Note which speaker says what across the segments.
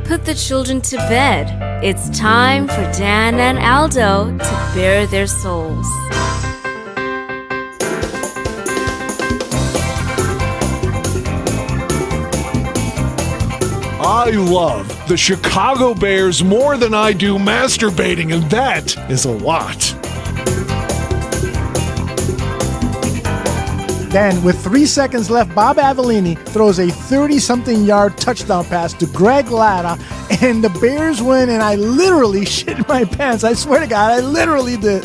Speaker 1: Put the children to bed. It's time for Dan and Aldo to bare their souls.
Speaker 2: I love the Chicago Bears more than I do masturbating, and that is a lot.
Speaker 3: Then, with 3 seconds left, Bob Avellini throws a 30-something yard touchdown pass to Greg Latta, and the Bears win, and I literally shit my pants. I swear to God, I literally did.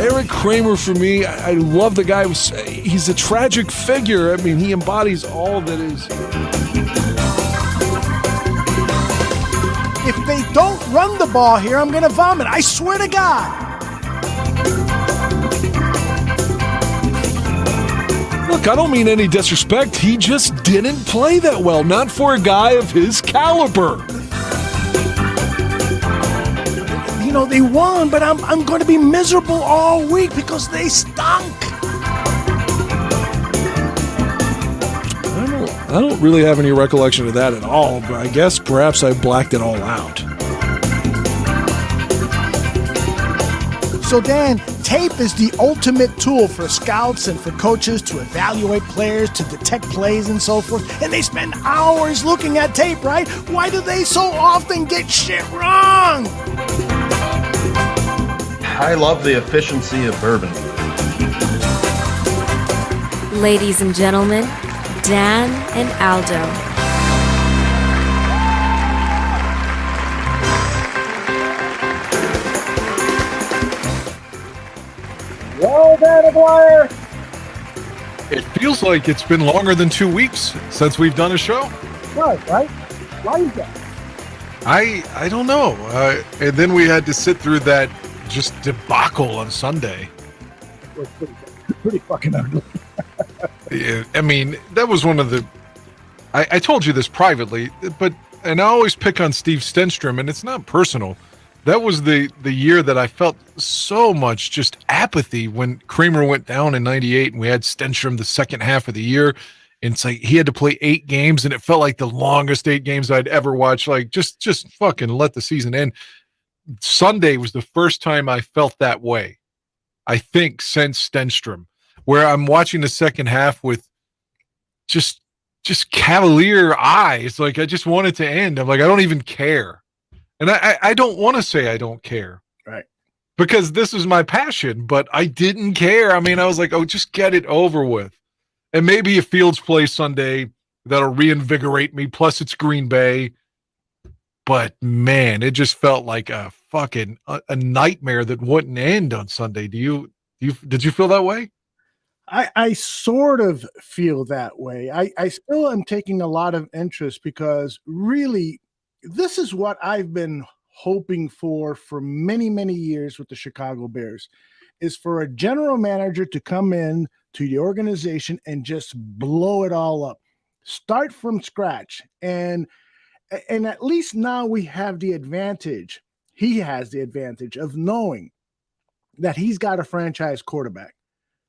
Speaker 2: Eric Kramer, for me, I love the guy. He's a tragic figure. I mean, he embodies all that is.
Speaker 3: If they don't run the ball here, I'm going to vomit. I swear to God.
Speaker 2: Look, I don't mean any disrespect. He just didn't play that well. Not for a guy of his caliber.
Speaker 3: You know, they won, but I'm going to be miserable all week because they stunk.
Speaker 2: I don't really have any recollection of that at all, but I guess perhaps I blacked it all out.
Speaker 3: So, Dan, tape is the ultimate tool for scouts and for coaches to evaluate players, to detect plays and so forth. And they spend hours looking at tape, right? Why do they so often get shit wrong?
Speaker 4: I love the efficiency of bourbon.
Speaker 1: Ladies and gentlemen, Dan and Aldo.
Speaker 3: Well, Dan Aguirre.
Speaker 5: It feels like it's been longer than 2 weeks since we've done a show.
Speaker 3: Right? Why is that?
Speaker 5: I don't know. And then we had to sit through that just debacle on Sunday.
Speaker 3: It was pretty fucking ugly.
Speaker 5: Yeah, I mean, that was one of the. I told you this privately, and I always pick on Steve Stenstrom, and it's not personal. That was the year that I felt so much just apathy when Kramer went down in '98, and we had Stenstrom the second half of the year. And it's like he had to play 8 games, and it felt like the longest 8 games I'd ever watched. Like just fucking let the season end. Sunday was the first time I felt that way, I think, since Stenstrom, where I'm watching the second half with just cavalier eyes. Like I just want it to end. I'm like, I don't even care. And I don't want to say I don't care.
Speaker 3: Right.
Speaker 5: Because this is my passion, but I didn't care. I mean, I was like, oh, just get it over with. And maybe a Fields play Sunday that'll reinvigorate me. Plus it's Green Bay. But man, it just felt like a fucking a nightmare that wouldn't end on Sunday. Did you feel that way?
Speaker 3: I sort of feel that way. I still am taking a lot of interest because really, this is what I've been hoping for many, many years with the Chicago Bears, is for a general manager to come in to the organization and just blow it all up, start from scratch. And at least now we have the advantage. He has the advantage of knowing that he's got a franchise quarterback.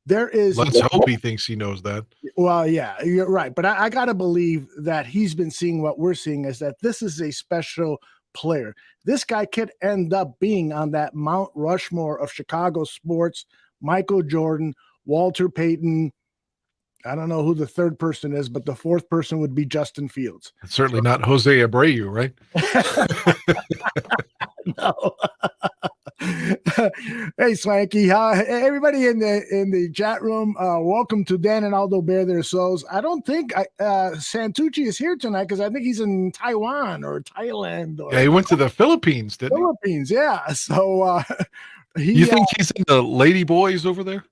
Speaker 5: Let's hope he thinks he knows that.
Speaker 3: Well, yeah, you're right. But I got to believe that he's been seeing what we're seeing, is that this is a special player. This guy could end up being on that Mount Rushmore of Chicago sports. Michael Jordan, Walter Payton. I don't know who the third person is, but the fourth person would be Justin Fields.
Speaker 5: It's certainly not Jose Abreu, right?
Speaker 3: No. Hey, Swanky. Everybody in the chat room, welcome to Dan and Aldo Bare Their Souls. I don't think Santucci is here tonight because I think he's in Taiwan or Thailand.
Speaker 5: Yeah, he went to the Philippines, didn't he?
Speaker 3: Philippines, yeah. So
Speaker 5: you think he's in the Lady Boys over there?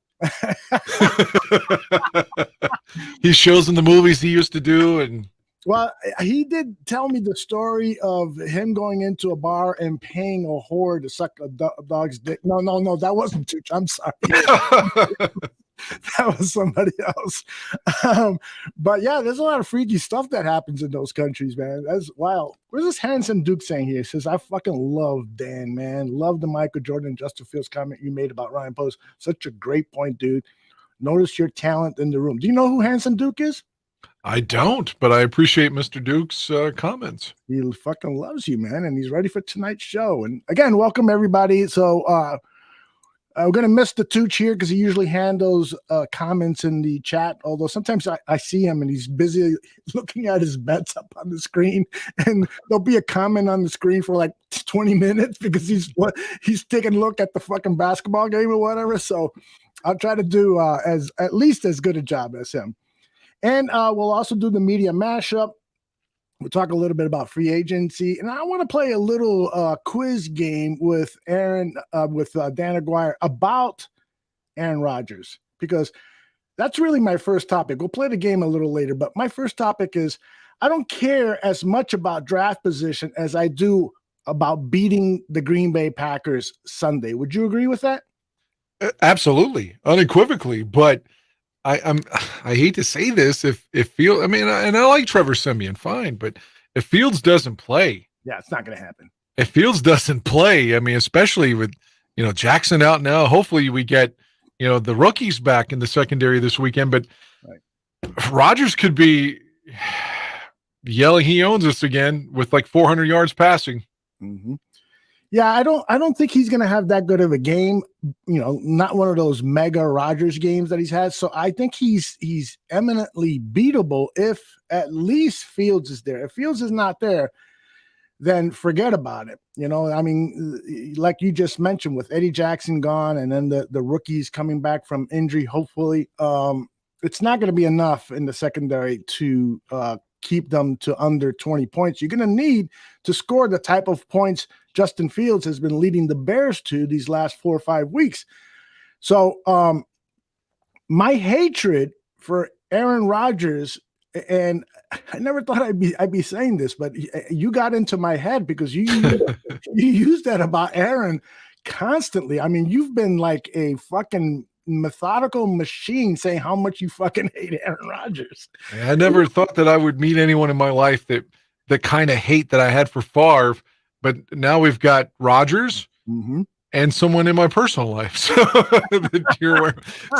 Speaker 5: He shows in the movies he used to do, and
Speaker 3: well, he did tell me the story of him going into a bar and paying a whore to suck a dog's dick. No, that wasn't Tooch. I'm sorry. That was somebody else. But yeah, there's a lot of freaky stuff that happens in those countries, man. That's wild. Where's this Handsome Duke saying here? He says, I fucking love Dan, man. Love the Michael Jordan and Justin Fields comment you made about Ryan Post. Such a great point, dude. Notice your talent in the room. Do you know who Handsome Duke is?
Speaker 5: I don't, but I appreciate Mr. Duke's comments.
Speaker 3: He fucking loves you, man, and he's ready for tonight's show. And again, welcome everybody. So we're going to miss the Tooch here because he usually handles comments in the chat, although sometimes I see him and he's busy looking at his bets up on the screen, and there'll be a comment on the screen for like 20 minutes because he's taking a look at the fucking basketball game or whatever. So I'll try to do at least as good a job as him. And we'll also do the media mashup. We'll talk a little bit about free agency, and I want to play a little quiz game with Dan Aguirre about Aaron Rodgers, because that's really my first topic. We'll play the game a little later, but my first topic is I don't care as much about draft position as I do about beating the Green Bay Packers Sunday. Would you agree with that?
Speaker 5: Absolutely, unequivocally, but I hate to say this if Fields, I mean, and I like Trevor Siemian, fine, but if Fields doesn't play,
Speaker 3: yeah, it's not going to happen.
Speaker 5: If Fields doesn't play, I mean, especially with Jackson out now, hopefully we get the rookies back in the secondary this weekend. But Rodgers could be yelling he owns us again with like 400 yards passing.
Speaker 3: Mm-hmm. Yeah, I don't think he's going to have that good of a game. Not one of those mega Rodgers games that he's had. So I think he's eminently beatable if at least Fields is there. If Fields is not there, then forget about it. I mean, like you just mentioned, with Eddie Jackson gone and then the rookies coming back from injury, hopefully, it's not going to be enough in the secondary to keep them to under 20 points. You're going to need to score the type of points Justin Fields has been leading the Bears to these last 4 or 5 weeks. So my hatred for Aaron Rodgers, and I never thought I'd be saying this, but you got into my head because you used that about Aaron constantly. I mean, you've been like a fucking methodical machine saying how much you fucking hate Aaron Rodgers.
Speaker 5: I never thought that I would meet anyone in my life that the kind of hate that I had for Favre, but now we've got Rodgers and someone in my personal life. So,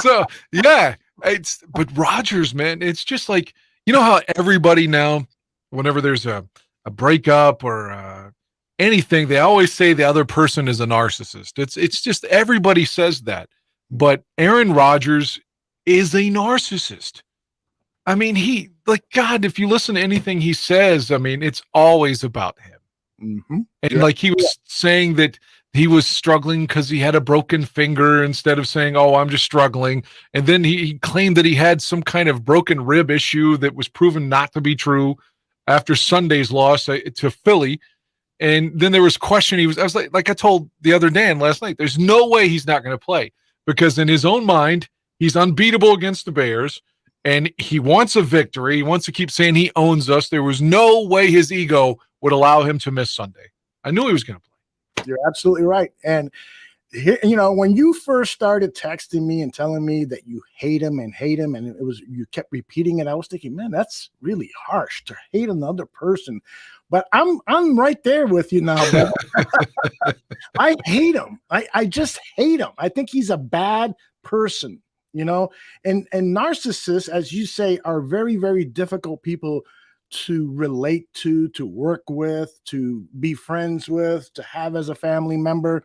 Speaker 5: so yeah, but Rodgers, man, it's just like, how everybody now, whenever there's a breakup or anything, they always say the other person is a narcissist. It's just everybody says that. But Aaron Rodgers is a narcissist. I mean, God, if you listen to anything he says, I mean, it's always about him. Mm-hmm. And like he was saying that he was struggling because he had a broken finger instead of saying, oh, I'm just struggling. And then he claimed that he had some kind of broken rib issue that was proven not to be true after Sunday's loss to Philly. And then there was question. I was like I told the other Dan last night, there's no way he's not going to play. Because in his own mind, he's unbeatable against the Bears, and he wants a victory. He wants to keep saying he owns us. There was no way his ego would allow him to miss Sunday. I knew he was going to play.
Speaker 3: You're absolutely right. And, when you first started texting me and telling me that you hate him, and you kept repeating it, I was thinking, man, that's really harsh to hate another person. But I'm right there with you now. I hate him. I just hate him. I think he's a bad person, and narcissists, as you say, are very, very difficult people to relate to work with, to be friends with, to have as a family member.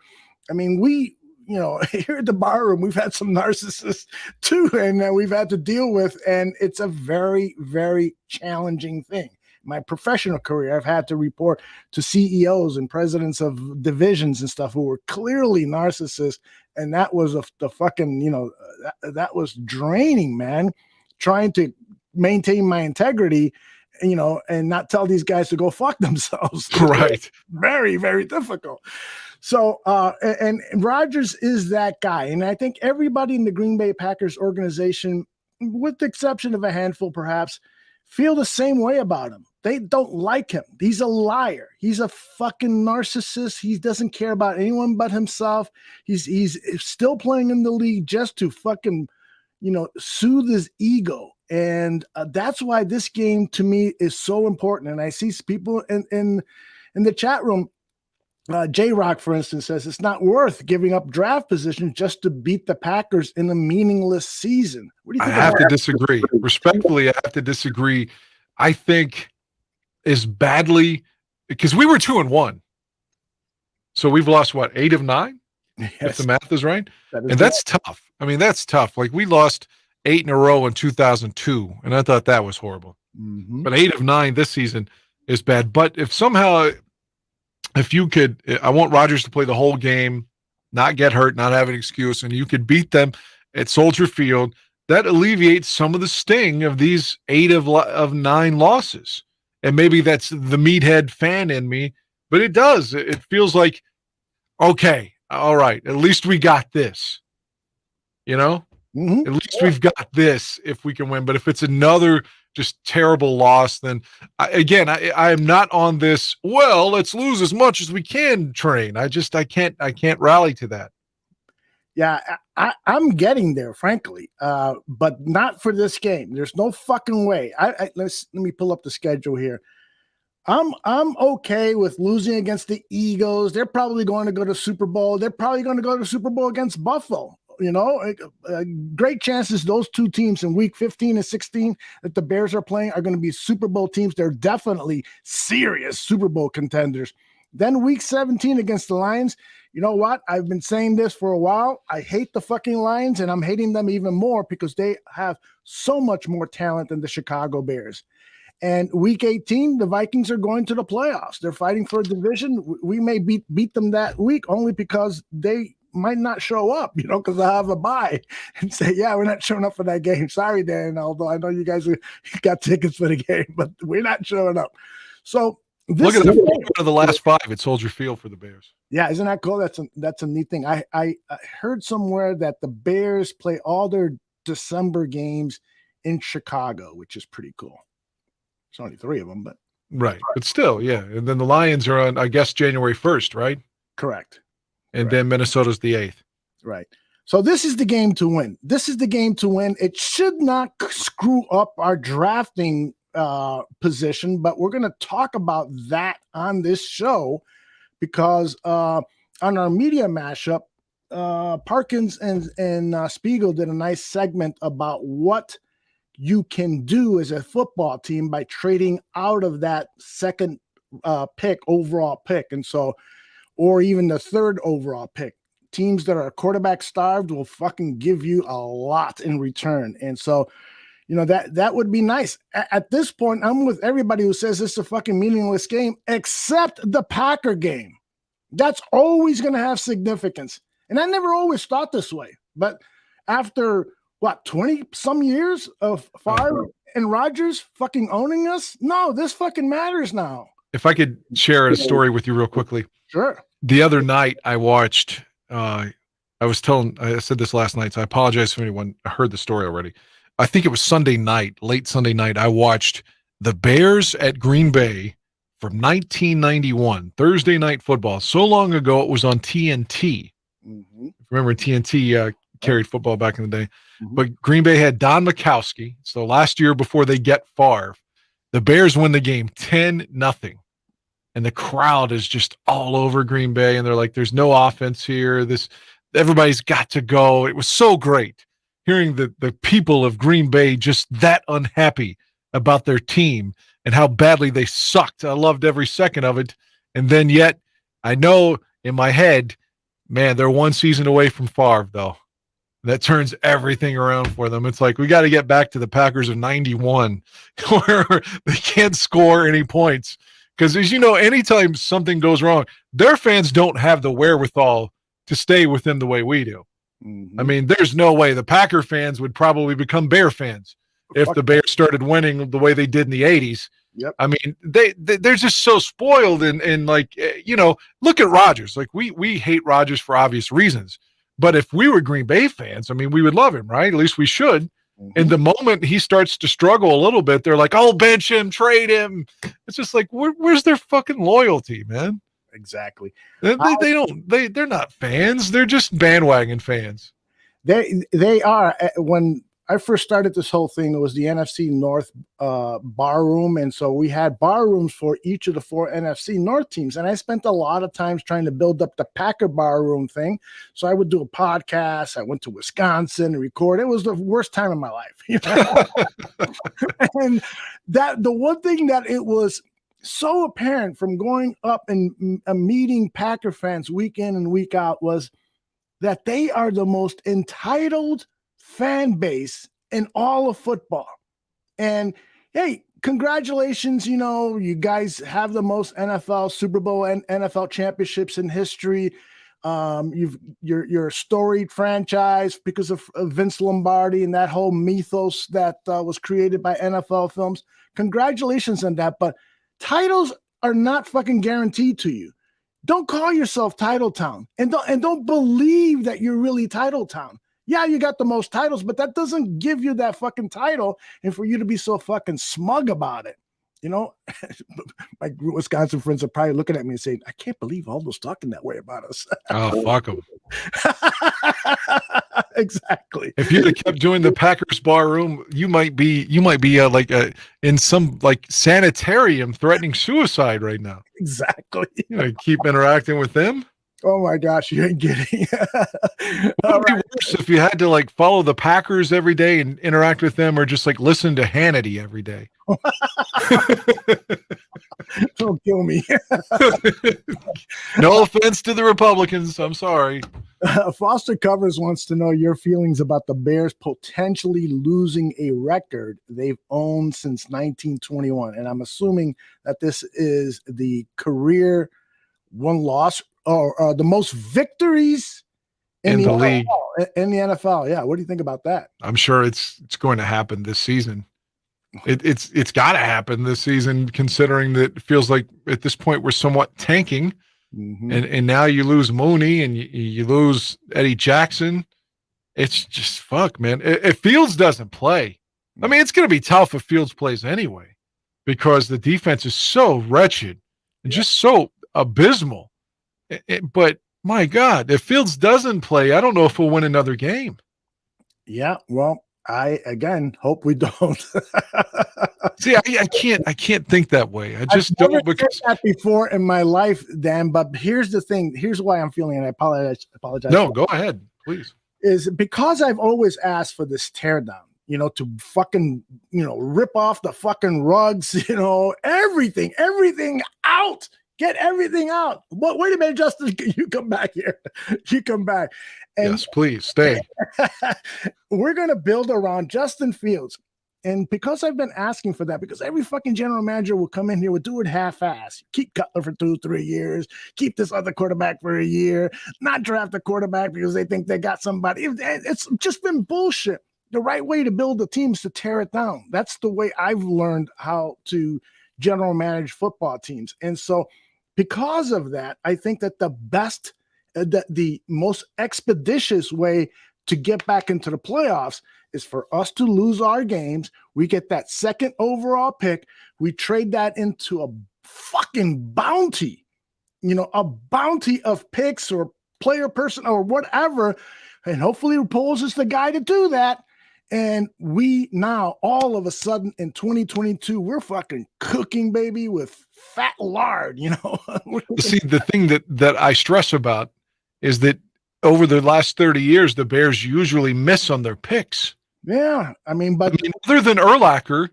Speaker 3: I mean, we, here at the bar room, we've had some narcissists too, and we've had to deal with, and it's a very, very challenging thing. My professional career, I've had to report to CEOs and presidents of divisions and stuff who were clearly narcissists. And that was the fucking, that was draining, man, trying to maintain my integrity, and not tell these guys to go fuck themselves.
Speaker 5: Right.
Speaker 3: Very, very difficult. So, and Rodgers is that guy. And I think everybody in the Green Bay Packers organization, with the exception of a handful, perhaps, feel the same way about him. They don't like him. He's a liar. He's a fucking narcissist. He doesn't care about anyone but himself. He's still playing in the league just to fucking, soothe his ego. And that's why this game to me is so important. And I see people in the chat room. J-Rock, for instance, says it's not worth giving up draft position just to beat the Packers in a meaningless season. What do you think?
Speaker 5: I have to disagree. Respectfully, I have to disagree. I think as badly, because we were 2-1. So we've lost, 8 of 9?
Speaker 3: Yes.
Speaker 5: If the math is right.
Speaker 3: That is
Speaker 5: and that's tough. I mean, that's tough. Like, we lost 8 in a row in 2002, and I thought that was horrible.
Speaker 3: Mm-hmm.
Speaker 5: But 8 of 9 this season is bad. But if you could, I want Rodgers to play the whole game, not get hurt, not have an excuse, and you could beat them at Soldier Field, that alleviates some of the sting of these 8 of 9 losses. And maybe that's the meathead fan in me, but it does. It feels like, okay, all right, at least we got this.
Speaker 3: Mm-hmm.
Speaker 5: At least we've got this if we can win. But if it's another just terrible loss, then I am not on this, well, let's lose as much as we can train. I can't rally to that.
Speaker 3: Yeah, I'm getting there, frankly, but not for this game. There's no fucking way. Let me pull up the schedule here. I'm okay with losing against the Eagles. They're probably going to go to Super Bowl. They're probably going to go to Super Bowl against Buffalo. Great chances those two teams in week 15 and 16 that the Bears are playing are going to be Super Bowl teams. They're definitely serious Super Bowl contenders. Then week 17 against the Lions. You know what? I've been saying this for a while. I hate the fucking Lions, and I'm hating them even more because they have so much more talent than the Chicago Bears. And week 18, the Vikings are going to the playoffs. They're fighting for a division. We may beat them that week only because they might not show up, because I have a bye and say, yeah, we're not showing up for that game. Sorry, Dan and Aldo. I know you guys got tickets for the game, but we're not showing up. So
Speaker 5: look at the last 5 at Soldier Field for the Bears.
Speaker 3: Yeah, isn't that cool? That's a neat thing. I heard somewhere that the Bears play all their December games in Chicago, which is pretty cool. It's only 3 of them, but
Speaker 5: right. But still, yeah. And then the Lions are on, I guess, January 1st, right?
Speaker 3: Correct.
Speaker 5: And then Minnesota's the 8th.
Speaker 3: Right. So this is the game to win. It should not screw up our drafting position, but we're going to talk about that on this show because on our media mashup, Parkins and Spiegel did a nice segment about what you can do as a football team by trading out of that second overall pick. And so, or even the 3rd overall pick. Teams that are quarterback starved will fucking give you a lot in return. And so, that would be nice. At this point, I'm with everybody who says it's a fucking meaningless game, except the Packer game. That's always going to have significance. And I never always thought this way. But after, 20 some years of Favre and Rodgers fucking owning us? No, this fucking matters now.
Speaker 5: If I could share a story with you real quickly.
Speaker 3: Sure.
Speaker 5: The other night I watched, I said this last night, so I apologize if anyone heard the story already. I think it was Sunday night, late Sunday night, I watched the Bears at Green Bay from 1991, Thursday Night Football. So long ago, it was on TNT. Mm-hmm. Remember TNT carried football back in the day. Mm-hmm. But Green Bay had Don Majkowski. So last year before they get Favre, the Bears win the game 10-0. And the crowd is just all over Green Bay. And they're like, there's no offense here. Everybody's got to go. It was so great hearing the people of Green Bay just that unhappy about their team and how badly they sucked. I loved every second of it. And then yet I know in my head, man, they're one season away from Favre, though. That turns everything around for them. It's like we got to get back to the Packers of 91 where they can't score any points. Because as you know, anytime something goes wrong, their fans don't have the wherewithal to stay with them the way we do. Mm-hmm. I mean, there's no way the Packer fans would probably become Bear fans if the Bears started winning the way they did in the 80s.
Speaker 3: Yep.
Speaker 5: I mean, they're just so spoiled and like, look at Rodgers. Like we hate Rodgers for obvious reasons. But if we were Green Bay fans, I mean, we would love him, right? At least we should. Mm-hmm. And the moment he starts to struggle a little bit, they're like, oh, bench him, trade him. It's just like, where's their fucking loyalty, man?
Speaker 3: Exactly.
Speaker 5: They're not fans. They're just bandwagon fans.
Speaker 3: They are. When I first started this whole thing, it was the NFC North bar room. And so we had bar rooms for each of the 4 NFC North teams. And I spent a lot of times trying to build up the Packer bar room thing. So I would do a podcast. I went to Wisconsin and record. It was the worst time of my life. You know? And that the one thing that it was so apparent from going up and meeting Packer fans week in and week out was that they are the most entitled fan base in all of football. And hey, congratulations, you know, you guys have the most NFL Super Bowl and NFL championships in history. You're a storied franchise because of Vince Lombardi and that whole mythos that was created by NFL films. Congratulations on that, but titles are not fucking guaranteed to you. Don't call yourself Title Town, and don't believe that you're really Title Town. Yeah, you got the most titles, but that doesn't give you that fucking title, and for you to be so fucking smug about it. You know, my Wisconsin friends are probably looking at me and saying, I can't believe Aldo's talking that way about us.
Speaker 5: Oh, fuck them.
Speaker 3: Exactly.
Speaker 5: If you'd have kept doing the Packers bar room, you might be in some like sanitarium threatening suicide right now.
Speaker 3: Exactly.
Speaker 5: You know, keep interacting with them.
Speaker 3: Oh my gosh, you ain't kidding.
Speaker 5: It would be worse if you had to like follow the Packers every day and interact with them, or just like listen to Hannity every day.
Speaker 3: Don't kill me.
Speaker 5: No offense to the Republicans. I'm sorry.
Speaker 3: Foster Covers wants to know your feelings about the Bears potentially losing a record they've owned since 1921. And I'm assuming that this is the career one loss or the most victories in the
Speaker 5: league.
Speaker 3: In the NFL. Yeah. What do you think about that?
Speaker 5: I'm sure it's going to happen this season. It's got to happen this season, considering that it feels like at this point we're somewhat tanking. Mm-hmm. And now you lose Mooney and you lose Eddie Jackson. It's just fuck, man. If Fields doesn't play, I mean, it's going to be tough if Fields plays anyway, because the defense is so wretched and just so abysmal. But my God, if Fields doesn't play, I don't know if we'll win another game.
Speaker 3: Yeah, well, I again hope we don't.
Speaker 5: See, I can't think that way. I just
Speaker 3: I've
Speaker 5: don't, because
Speaker 3: said that before in my life, Dan. But here's the thing. Here's why I'm feeling, and I apologize.
Speaker 5: No, go ahead, please.
Speaker 3: Is because I've always asked for this teardown. You know, to fucking, you know, rip off the fucking rugs. You know, everything out. Get everything out. But wait a minute, Justin, you come back here. You come back. And
Speaker 5: yes, please stay.
Speaker 3: We're going to build around Justin Fields. And because I've been asking for that, because every fucking general manager will come in here, will do it half-ass. Keep Cutler for 2-3 years. Keep this other quarterback for a year. Not draft a quarterback because they think they got somebody. It's just been bullshit. The right way to build a team is to tear it down. That's the way I've learned how to general manage football teams. And so because of that, I think that the best, the most expeditious way to get back into the playoffs is for us to lose our games. We get that second overall pick. We trade that into a fucking bounty, you know, a bounty of picks or player person or whatever. And hopefully Poles is the guy to do that. And we now, all of a sudden in 2022, we're fucking cooking, baby, with fat lard, you know.
Speaker 5: See, the thing that I stress about is that over the last 30 years, the Bears usually miss on their picks.
Speaker 3: Yeah, I mean,
Speaker 5: other than Urlacher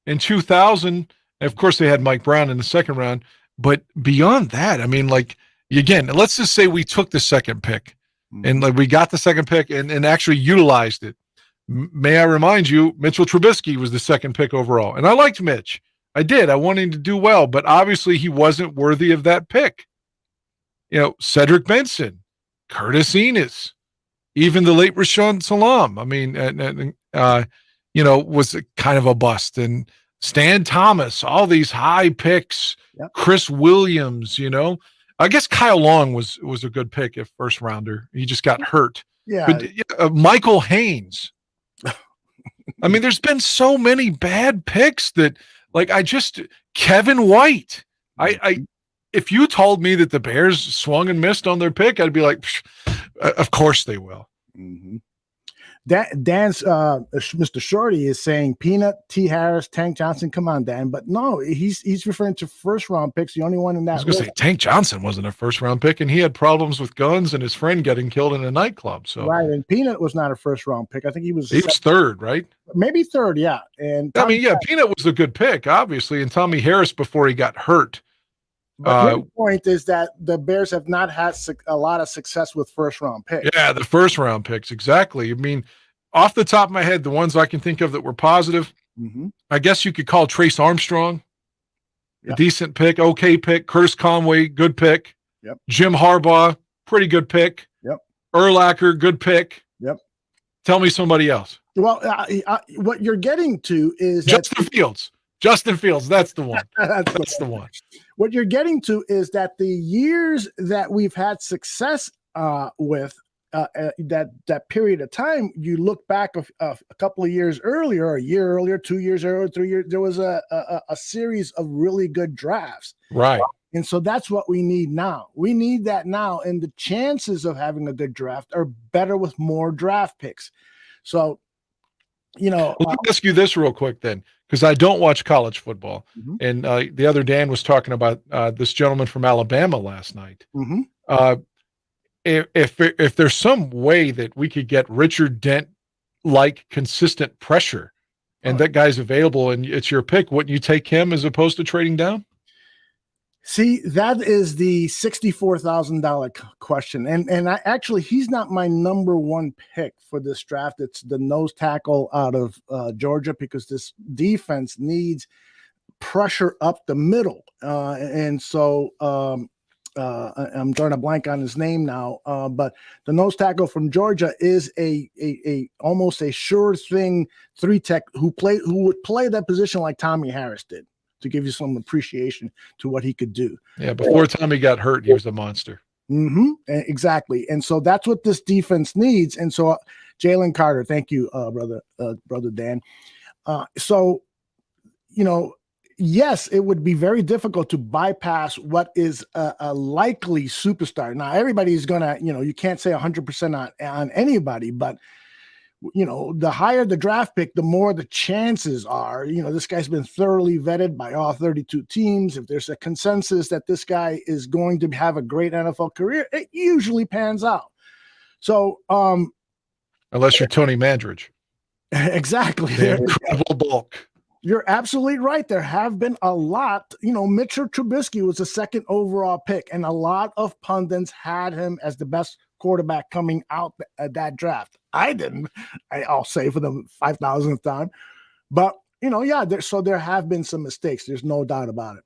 Speaker 5: in 2000, of course they had Mike Brown in the second round, but beyond that, I mean, like, again, let's just say we took the second pick, and like we got the second pick and actually utilized it. May I remind you, Mitchell Trubisky was the second pick overall, and I liked Mitch. I did. I wanted him to do well, but obviously he wasn't worthy of that pick. You know, Cedric Benson, Curtis Enis, even the late Rashawn Salam, I mean, you know, was kind of a bust. And Stan Thomas, all these high picks, yep. Chris Williams, you know. I guess Kyle Long was a good pick if first rounder. He just got hurt.
Speaker 3: Yeah.
Speaker 5: But Michael Haynes. I mean, there's been so many bad picks that, like, Kevin White. If you told me that the Bears swung and missed on their pick, I'd be like, of course they will.
Speaker 3: Mm-hmm. Dan's Mr. Shorty is saying Peanut, T. Harris, Tank Johnson. Come on, Dan. But no, he's referring to first round picks. The only one in that.
Speaker 5: I was going to say Tank Johnson wasn't a first round pick, and he had problems with guns and his friend getting killed in a nightclub. So
Speaker 3: right, and Peanut was not a first round pick. I think he was
Speaker 5: third, right?
Speaker 3: Maybe third, yeah. And
Speaker 5: Peanut was a good pick, obviously, and Tommy Harris before he got hurt.
Speaker 3: But the point is that the Bears have not had a lot of success with first-round picks.
Speaker 5: Yeah, the first-round picks, exactly. I mean, off the top of my head, the ones I can think of that were positive, I guess you could call Trace Armstrong a decent pick, okay pick. Curtis Conway, good pick.
Speaker 3: Yep.
Speaker 5: Jim Harbaugh, pretty good pick.
Speaker 3: Yep.
Speaker 5: Urlacher, good pick.
Speaker 3: Yep.
Speaker 5: Tell me somebody else.
Speaker 3: Well, what you're getting to is
Speaker 5: Justin Fields. Justin Fields, that's the one. That's the one.
Speaker 3: What you're getting to is that the years that we've had success with that period of time, you look back a couple of years earlier, a year earlier, 2 years earlier, 3 years, there was a series of really good drafts.
Speaker 5: Right.
Speaker 3: And so that's what we need now. We need that now. And the chances of having a good draft are better with more draft picks. So, let
Speaker 5: me ask you this real quick then, because I don't watch college football. And the other Dan was talking about this gentleman from Alabama last night. If there's some way that we could get Richard Dent like consistent pressure and that guy's available and it's your pick, wouldn't you take him as opposed to trading down?
Speaker 3: See, that is the $64,000 question. And I actually, he's not my number one pick for this draft. It's the nose tackle out of Georgia, because this defense needs pressure up the middle. And so I'm drawing a blank on his name now, but the nose tackle from Georgia is a almost a sure thing 3-tech who would play that position like Tommy Harris did, to give you some appreciation to what he could do.
Speaker 5: Yeah, before Tommy got hurt, he was a monster.
Speaker 3: Exactly. And so that's what this defense needs. And so Jalen Carter, thank you, brother Dan. So, yes, it would be very difficult to bypass what is a likely superstar. Now, everybody's going to, you can't say 100% on anybody, but the higher the draft pick, the more the chances are, this guy's been thoroughly vetted by all 32 teams. If there's a consensus that this guy is going to have a great NFL career, it usually pans out. So,
Speaker 5: unless you're Tony Mandridge.
Speaker 3: Exactly.
Speaker 5: The incredible bulk.
Speaker 3: You're absolutely right. There have been a lot, Mitchell Trubisky was a second overall pick, and a lot of pundits had him as the best quarterback coming out at that draft. I didn't. I'll say for the 5,000th time. But, there have been some mistakes. There's no doubt about it.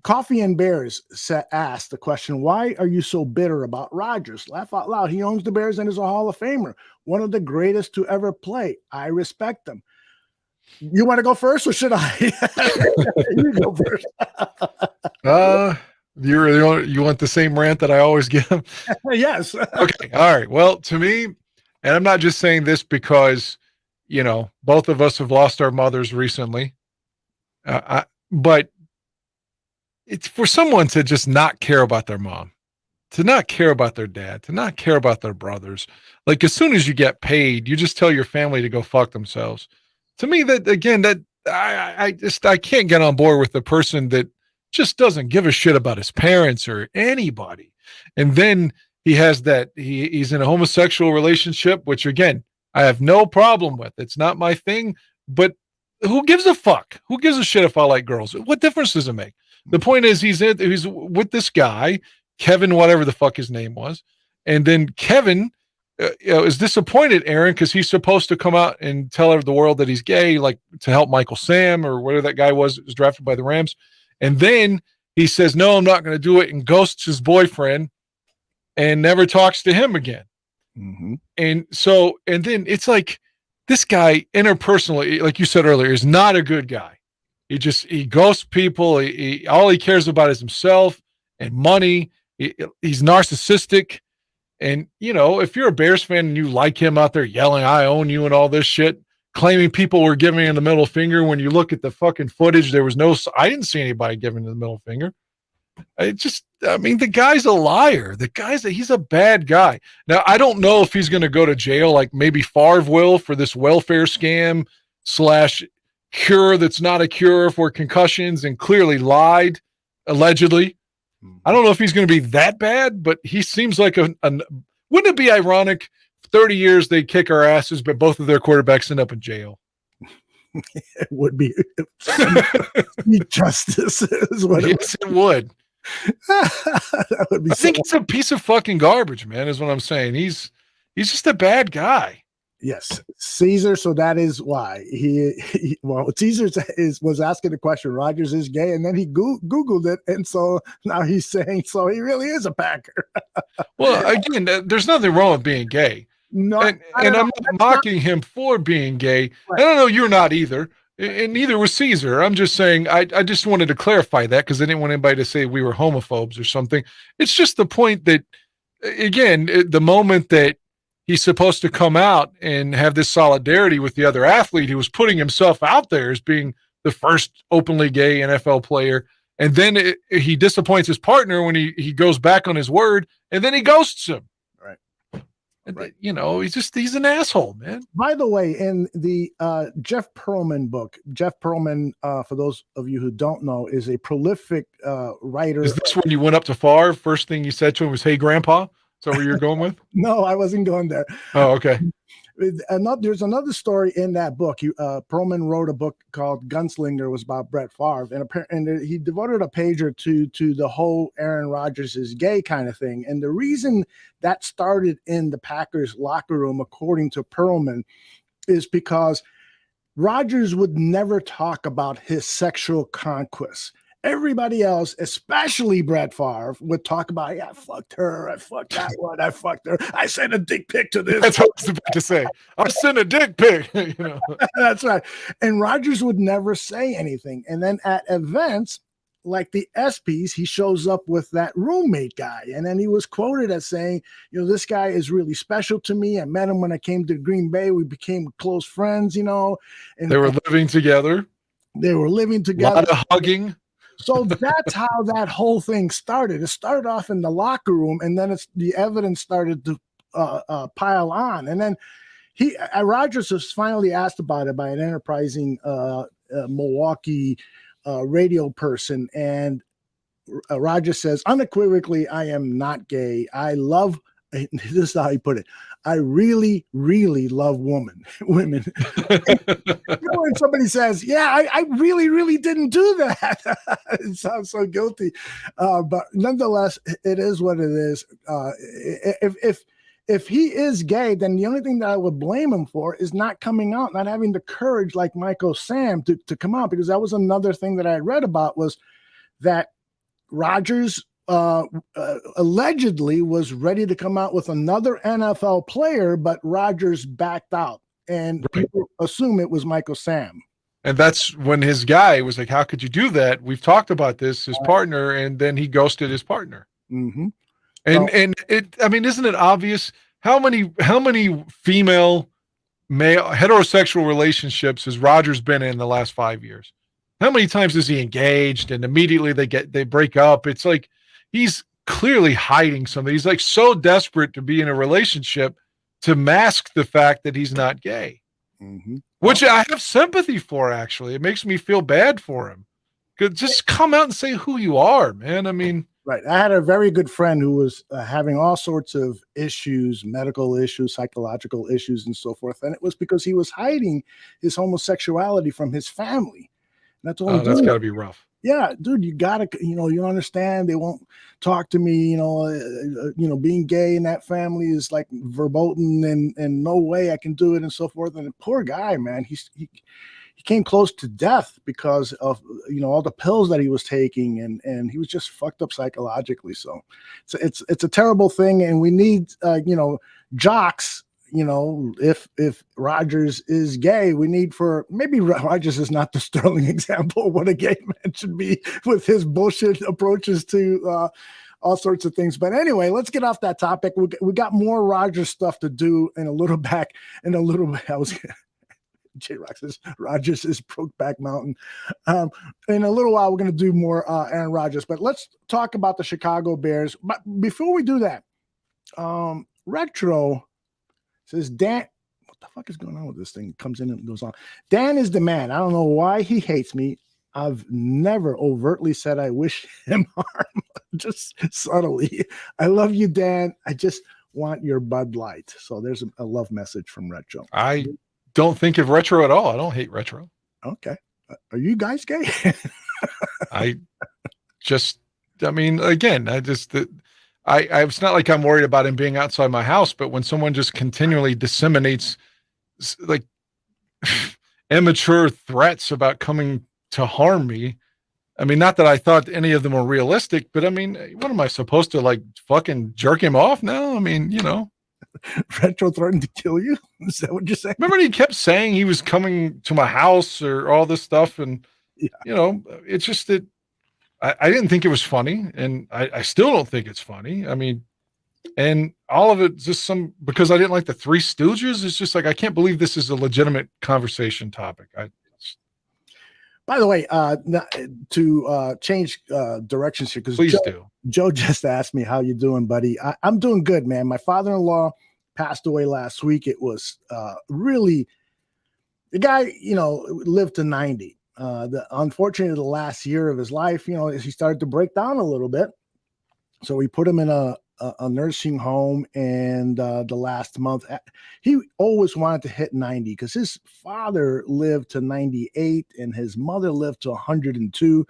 Speaker 3: Coffee and Bears asked the question, why are you so bitter about Rodgers? Laugh out loud. He owns the Bears and is a Hall of Famer, one of the greatest to ever play. I respect him. You want to go first, or should I? You go first.
Speaker 5: You want the same rant that I always give?
Speaker 3: Yes.
Speaker 5: Okay. All right. Well, to me, and I'm not just saying this because, both of us have lost our mothers recently, but it's for someone to just not care about their mom, to not care about their dad, to not care about their brothers. Like, as soon as you get paid, you just tell your family to go fuck themselves. To me, I can't get on board with the person that just doesn't give a shit about his parents or anybody. And then he has that he's in a homosexual relationship, which again, I have no problem with. It's not my thing, but who gives a fuck? Who gives a shit if I like girls? What difference does it make? The point is he's with this guy, Kevin, whatever the fuck his name was. And then Kevin is disappointed, Aaron, because he's supposed to come out and tell the world that he's gay, like to help Michael Sam or whatever that guy was drafted by the Rams. And then he says, no, I'm not going to do it, and ghosts his boyfriend and never talks to him again. And then it's like, this guy interpersonally, like you said earlier, is not a good guy. He ghosts people. All he cares about is himself and money. He's narcissistic. And, if you're a Bears fan and you like him out there yelling, I own you and all this shit, claiming people were giving him the middle finger, when you look at the fucking footage, I didn't see anybody giving him the middle finger. I mean, the guy's a liar. He's a bad guy. Now, I don't know if he's going to go to jail like maybe Favre will for this welfare scam / cure that's not a cure for concussions and clearly lied, allegedly. I don't know if he's going to be that bad, but he seems like wouldn't it be ironic? 30 years they kick our asses, but both of their quarterbacks end up in jail.
Speaker 3: It would be justice is what
Speaker 5: it would.
Speaker 3: That would be.
Speaker 5: I think he's a piece of fucking garbage, man, is what I'm saying. He's just a bad guy.
Speaker 3: Yes, Caesar. So that is why Caesar was asking the question. Rodgers is gay, and then he Googled it, and so now he's saying so he really is a Packer.
Speaker 5: Well, again, there's nothing wrong with being gay.
Speaker 3: No,
Speaker 5: and I'm not mocking him for being gay. Right. I don't know, you're not either, and neither was Caesar. I'm just saying I just wanted to clarify that because I didn't want anybody to say we were homophobes or something. It's just the point that, again, the moment that he's supposed to come out and have this solidarity with the other athlete, he was putting himself out there as being the first openly gay NFL player, and then he disappoints his partner when he goes back on his word, and then he ghosts him. Right. You know, he's an asshole, man.
Speaker 3: By the way, in the Jeff Pearlman book, Jeff Pearlman, for those of you who don't know, is a prolific writer.
Speaker 5: Is this when you went up to Favre? First thing you said to him was, "Hey, Grandpa"? Is that where you're going with?
Speaker 3: No, I wasn't going there.
Speaker 5: Oh, okay.
Speaker 3: There's another story in that book. Pearlman wrote a book called Gunslinger. It was about Brett Favre, and he devoted a page or two to the whole Aaron Rodgers is gay kind of thing. And the reason that started in the Packers locker room, according to Pearlman, is because Rodgers would never talk about his sexual conquests. Everybody else, especially Brett Favre, would talk about, yeah, I fucked her, I fucked that one, I fucked her, I sent a dick pic to this.
Speaker 5: That's what I was about to say. I sent a dick pic. You know.
Speaker 3: That's right. And Rodgers would never say anything. And then at events like the ESPYs, he shows up with that roommate guy. And then he was quoted as saying, you know, this guy is really special to me. I met him when I came to Green Bay. We became close friends, you know. And
Speaker 5: they were living together.
Speaker 3: They were living together.
Speaker 5: A lot of hugging.
Speaker 3: So that's how that whole thing started. It started off in the locker room, and then the evidence started to pile on. And then Rodgers was finally asked about it by an enterprising Milwaukee radio person, and Rodgers says unequivocally, "I am not gay. I love." This is how he put it. I really, really love women. And, when somebody says, "Yeah, I really, really didn't do that," it sounds so guilty. But nonetheless, it is what it is. If he is gay, then the only thing that I would blame him for is not coming out, not having the courage like Michael Sam to come out, because that was another thing that I had read about, was that Rodgers allegedly was ready to come out with another NFL player, but Rodgers backed out, and people assume it was Michael Sam.
Speaker 5: And that's when his guy was like, "How could you do that? We've talked about this, his partner," and then he ghosted his partner.
Speaker 3: Mm-hmm.
Speaker 5: And I mean, isn't it obvious how many female male heterosexual relationships has Rodgers been in the last 5 years? How many times is he engaged and immediately they break up? It's like he's clearly hiding something. He's like so desperate to be in a relationship to mask the fact that he's not gay, which I have sympathy for. Actually, it makes me feel bad for him. Just come out and say who you are, man. I mean,
Speaker 3: right. I had a very good friend who was having all sorts of issues, medical issues, psychological issues, and so forth. And it was because he was hiding his homosexuality from his family. And that's all.
Speaker 5: That's got to be rough.
Speaker 3: Yeah, dude, you gotta, you understand. They won't talk to me. Being gay in that family is like verboten, and no way I can do it, and so forth. And the poor guy, man, he came close to death because of all the pills that he was taking, and he was just fucked up psychologically. So it's a terrible thing, and we need jocks. If Rodgers is gay, we need maybe Rodgers is not the sterling example of what a gay man should be with his bullshit approaches to all sorts of things. But anyway, let's get off that topic. We got more Rodgers stuff to do in a little bit. J-Rock says Rodgers is Brokeback Mountain. In a little while, we're going to do more Aaron Rodgers, but let's talk about the Chicago Bears. But before we do that, Retro says, Dan, what the fuck is going on with this thing? It comes in and goes on. Dan is the man. I don't know why he hates me. I've never overtly said I wish him harm, just subtly. I love you, Dan. I just want your Bud Light. So there's a love message from Retro.
Speaker 5: I don't think of Retro at all. I don't hate Retro.
Speaker 3: Okay. Are you guys gay?
Speaker 5: It's not like I'm worried about him being outside my house, but when someone just continually disseminates like immature threats about coming to harm me, I mean, not that I thought any of them were realistic, but I mean, what am I supposed to like fucking jerk him off now? I mean, you know.
Speaker 3: Retro threatened to kill you? Is that what you're saying?
Speaker 5: Remember he kept saying he was coming to my house or all this stuff. And, you know, it's just that I didn't think it was funny. And I still don't think it's funny. I mean, and all of it just because I didn't like the Three Stooges. It's just like, I can't believe this is a legitimate conversation topic.
Speaker 3: By the way, to change directions here, because Joe just asked me, how you doing, buddy? I'm doing good, man. My father-in-law passed away last week. It was really, the guy, you know, lived to 90. Unfortunately, the last year of his life, you know, he started to break down a little bit. So we put him in a nursing home, and the last month, he always wanted to hit 90 because his father lived to 98 and his mother lived to 102.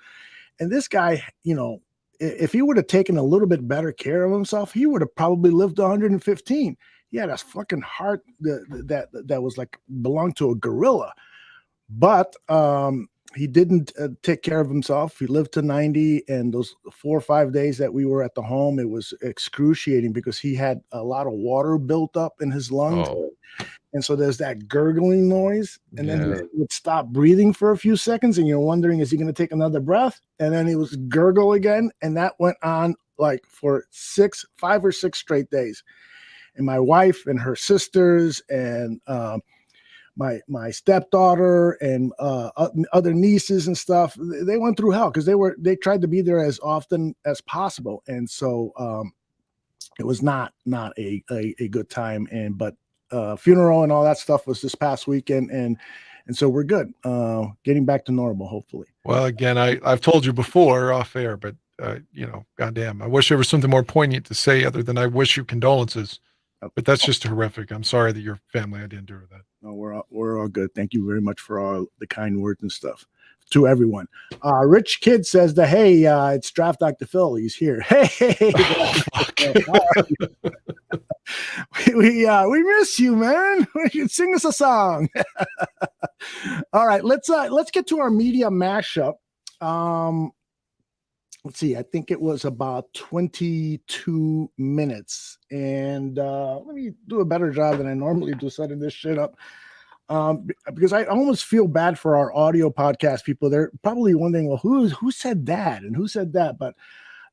Speaker 3: And this guy, you know, if he would have taken a little bit better care of himself, he would have probably lived to 115. He had a fucking heart that was like belonged to a gorilla. But he didn't take care of himself. He lived to 90, and those 4 or 5 days that we were at the home, it was excruciating because he had a lot of water built up in his lungs. Oh. And so there's that gurgling noise, and then he would stop breathing for a few seconds, and you're wondering, is he going to take another breath? And then he was gurgle again, and that went on like for 5 or 6 straight days. And my wife and her sisters and my stepdaughter and other nieces and stuff, they went through hell because they tried to be there as often as possible, and so it was not a good time. But funeral and all that stuff was this past weekend, and so we're good, getting back to normal, hopefully.
Speaker 5: Well, again, I've told you before off air, but you know, goddamn, I wish there was something more poignant to say other than I wish you condolences. But that's just horrific. I'm sorry that your family had to endure that.
Speaker 3: No, we're all good. Thank you very much for all the kind words and stuff to everyone. Rich Kid says that, hey, it's Draft Dr. Phil. He's here. Hey, we miss you, man. Sing us a song. All right, let's get to our media mashup. Let's see, I think it was about 22 minutes. And let me do a better job than I normally do setting this shit up. Because I almost feel bad for our audio podcast people. They're probably wondering, well, who said that and who said that? But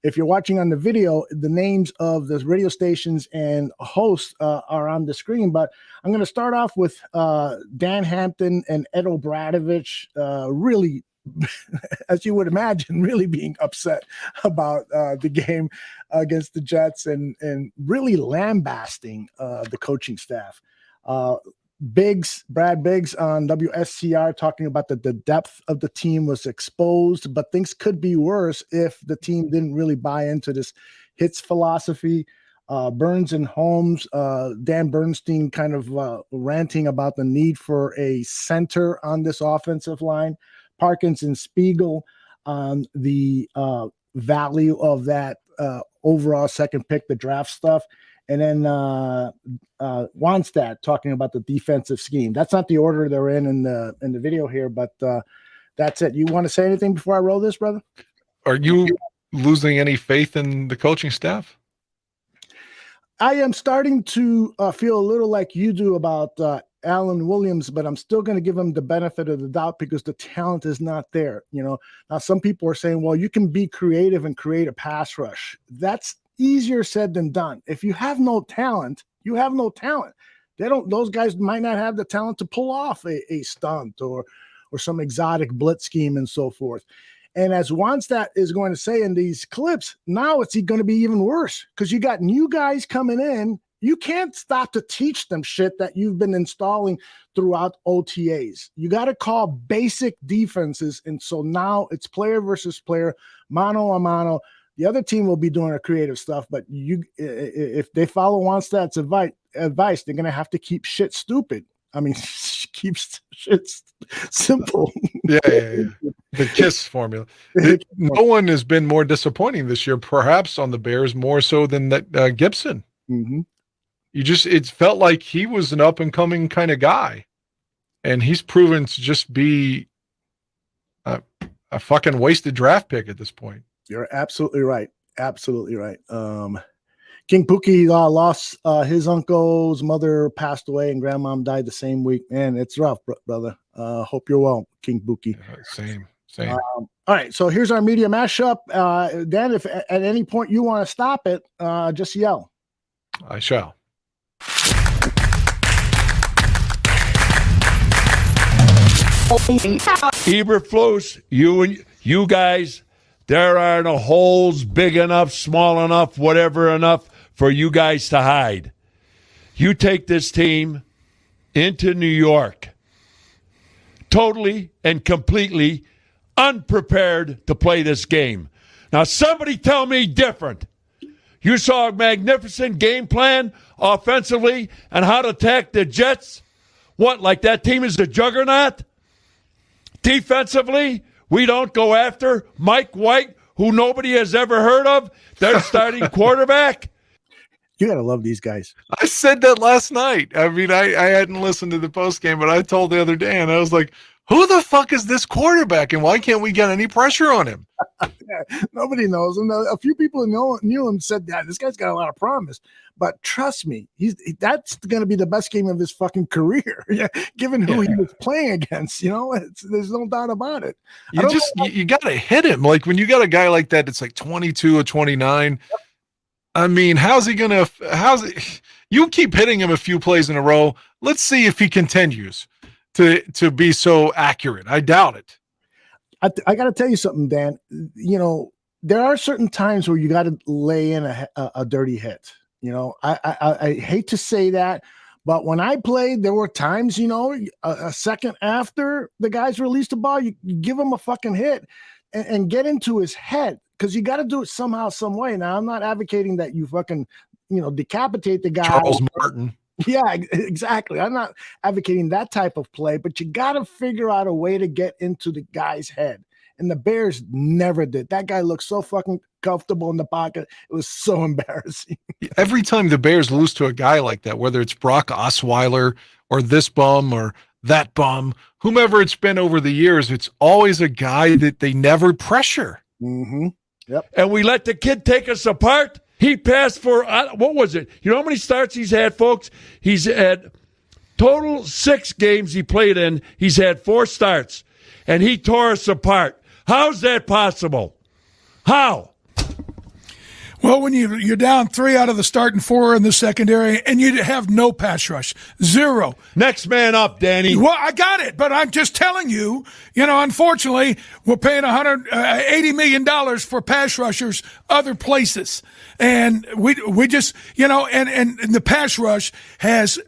Speaker 3: if you're watching on the video, the names of the radio stations and hosts are on the screen. But I'm going to start off with Dan Hampton and Ed O'Bradovich, really, as you would imagine, really being upset about the game against the Jets and really lambasting the coaching staff. Brad Biggs on WSCR talking about the depth of the team was exposed, but things could be worse if the team didn't really buy into this hits philosophy. Burns and Holmes, Dan Bernstein kind of ranting about the need for a center on this offensive line. Parkins and Spiegel on the value of that overall second pick, the draft stuff. And then Wanstad talking about the defensive scheme. That's not the order they're in the video here, but that's it. You want to say anything before I roll this, brother?
Speaker 5: Are you losing any faith in the coaching staff?
Speaker 3: I am starting to feel a little like you do about Alan Williams, but I'm still going to give him the benefit of the doubt because the talent is not there. You know, now some people are saying, well, you can be creative and create a pass rush. That's easier said than done. If you have no talent, you have no talent. Those guys might not have the talent to pull off a stunt or some exotic blitz scheme and so forth. And as Wannstedt is going to say in these clips, now it's going to be even worse because you got new guys coming in. You can't stop to teach them shit that you've been installing throughout OTAs. You got to call basic defenses. And so now it's player versus player, mano a mano. The other team will be doing the creative stuff, but if they follow Wannstedt's advice, they're going to have to keep shit stupid. I mean, keep shit simple.
Speaker 5: Yeah. The KISS formula. No one has been more disappointing this year, perhaps on the Bears, more so than that Gibson.
Speaker 3: Mm-hmm.
Speaker 5: It felt like he was an up and coming kind of guy, and he's proven to just be a fucking wasted draft pick at this point.
Speaker 3: You're absolutely right. Absolutely right. King Pookie lost his uncle's mother passed away and grandmom died the same week. Man, it's rough, brother. Hope you're well, King Pookie.
Speaker 5: Same.
Speaker 3: All right, so here's our media mashup. Dan, if at any point you want to stop it, just yell.
Speaker 5: I shall.
Speaker 6: Eberflus, you guys, there are no holes big enough, small enough, whatever enough for you guys to hide. You take this team into New York totally and completely unprepared to play this game. Now, somebody tell me different. You saw a magnificent game plan offensively and how to attack the Jets. What, like that team is a juggernaut? Defensively, we don't go after Mike White, who nobody has ever heard of, their starting quarterback.
Speaker 3: You got to love these guys.
Speaker 5: I said that last night. I mean, I hadn't listened to the post game, but I told the other day, and I was like, who the fuck is this quarterback, and why can't we get any pressure on him?
Speaker 3: Nobody knows. And a few people knew him, said that this guy's got a lot of promise. But trust me, that's going to be the best game of his fucking career, given who he was playing against. There's no doubt about it.
Speaker 5: You got to hit him. Like when you got a guy like that, it's like 22 or 29. I mean, you keep hitting him a few plays in a row. Let's see if he continues to be so accurate. I doubt it.
Speaker 3: I got to tell you something, Dan. There are certain times where you got to lay in a dirty hit. I hate to say that, but when I played, there were times, a second after the guys released the ball, you give him a fucking hit and get into his head, because you got to do it somehow, some way. Now, I'm not advocating that you fucking, decapitate the guy.
Speaker 5: Charles Martin.
Speaker 3: Yeah, exactly. I'm not advocating that type of play, but you got to figure out a way to get into the guy's head. And the Bears never did. That guy looked so fucking comfortable in the pocket. It was so embarrassing.
Speaker 5: Every time the Bears lose to a guy like that, whether it's Brock Osweiler or this bum or that bum, whomever it's been over the years, it's always a guy that they never pressure.
Speaker 3: Mm-hmm. Yep.
Speaker 6: And we let the kid take us apart. He passed for, what was it? You know how many starts he's had, folks? He's had total 6 games he played in. He's had 4 starts, and he tore us apart. How's that possible? How?
Speaker 7: Well, when you're down 3 out of the starting 4 in the secondary, and you have no pass rush, 0.
Speaker 6: Next man up, Danny.
Speaker 7: Well, I got it, but I'm just telling you, unfortunately, we're paying $180 million for pass rushers other places, and we just, and the pass rush has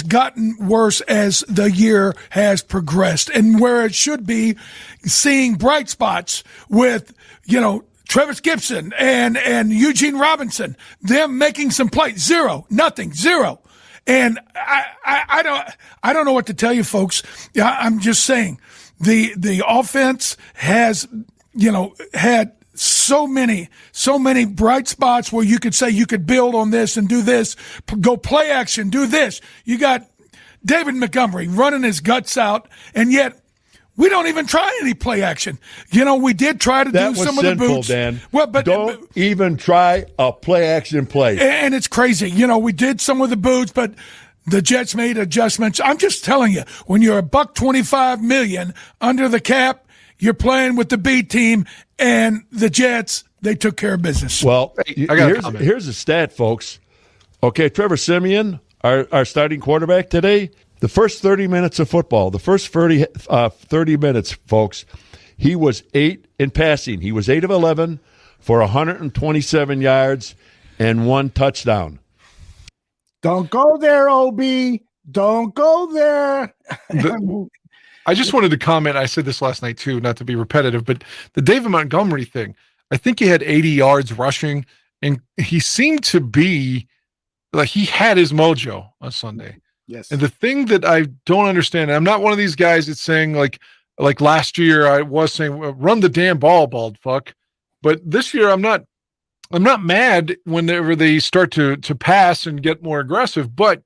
Speaker 7: gotten worse as the year has progressed, and where it should be seeing bright spots with, Travis Gibson and Eugene Robinson, them making some plays. 0, nothing, 0. And I don't know what to tell you, folks. I'm just saying the offense has, had so many bright spots where you could say you could build on this and do this, go play action, do this. You got David Montgomery running his guts out, and yet we don't even try any play action. We did try to do some of the boots.
Speaker 6: Dan.
Speaker 7: Well, but
Speaker 6: don't even try a play action play.
Speaker 7: And it's crazy. We did some of the boots, but the Jets made adjustments. I'm just telling you, when you're $125 million under the cap, you're playing with the B team, and the Jets, they took care of business.
Speaker 6: Well,
Speaker 5: I got a comment.
Speaker 6: here's a stat, folks. Okay, Trevor Siemian, our starting quarterback today, the first 30 minutes of football, the first 30 minutes, folks, he was 8 in passing. He was 8 of 11 for 127 yards and 1 touchdown.
Speaker 3: Don't go there, OB. Don't go there.
Speaker 5: I just wanted to comment. I said this last night too, not to be repetitive, but the David Montgomery thing, I think he had 80 yards rushing, and he seemed to be like he had his mojo on Sunday.
Speaker 3: Yes.
Speaker 5: And the thing that I don't understand, and I'm not one of these guys that's saying like last year I was saying, run the damn ball, bald fuck. But this year I'm not mad whenever they start to pass and get more aggressive. But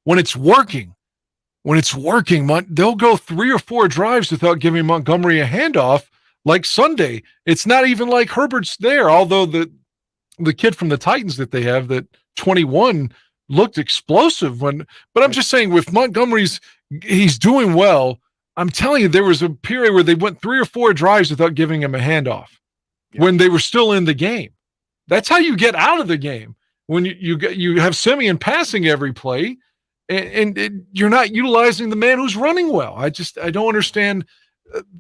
Speaker 5: when it's working, they'll go 3 or 4 drives without giving Montgomery a handoff. Like Sunday, it's not even like Herbert's there. Although the kid from the Titans that they have, that 21, looked explosive but I'm just saying with Montgomery's, he's doing well. I'm telling you, there was a period where they went 3 or 4 drives without giving him a handoff when they were still in the game. That's how you get out of the game. When you have Simeon passing every play and you're not utilizing the man who's running well. I don't understand.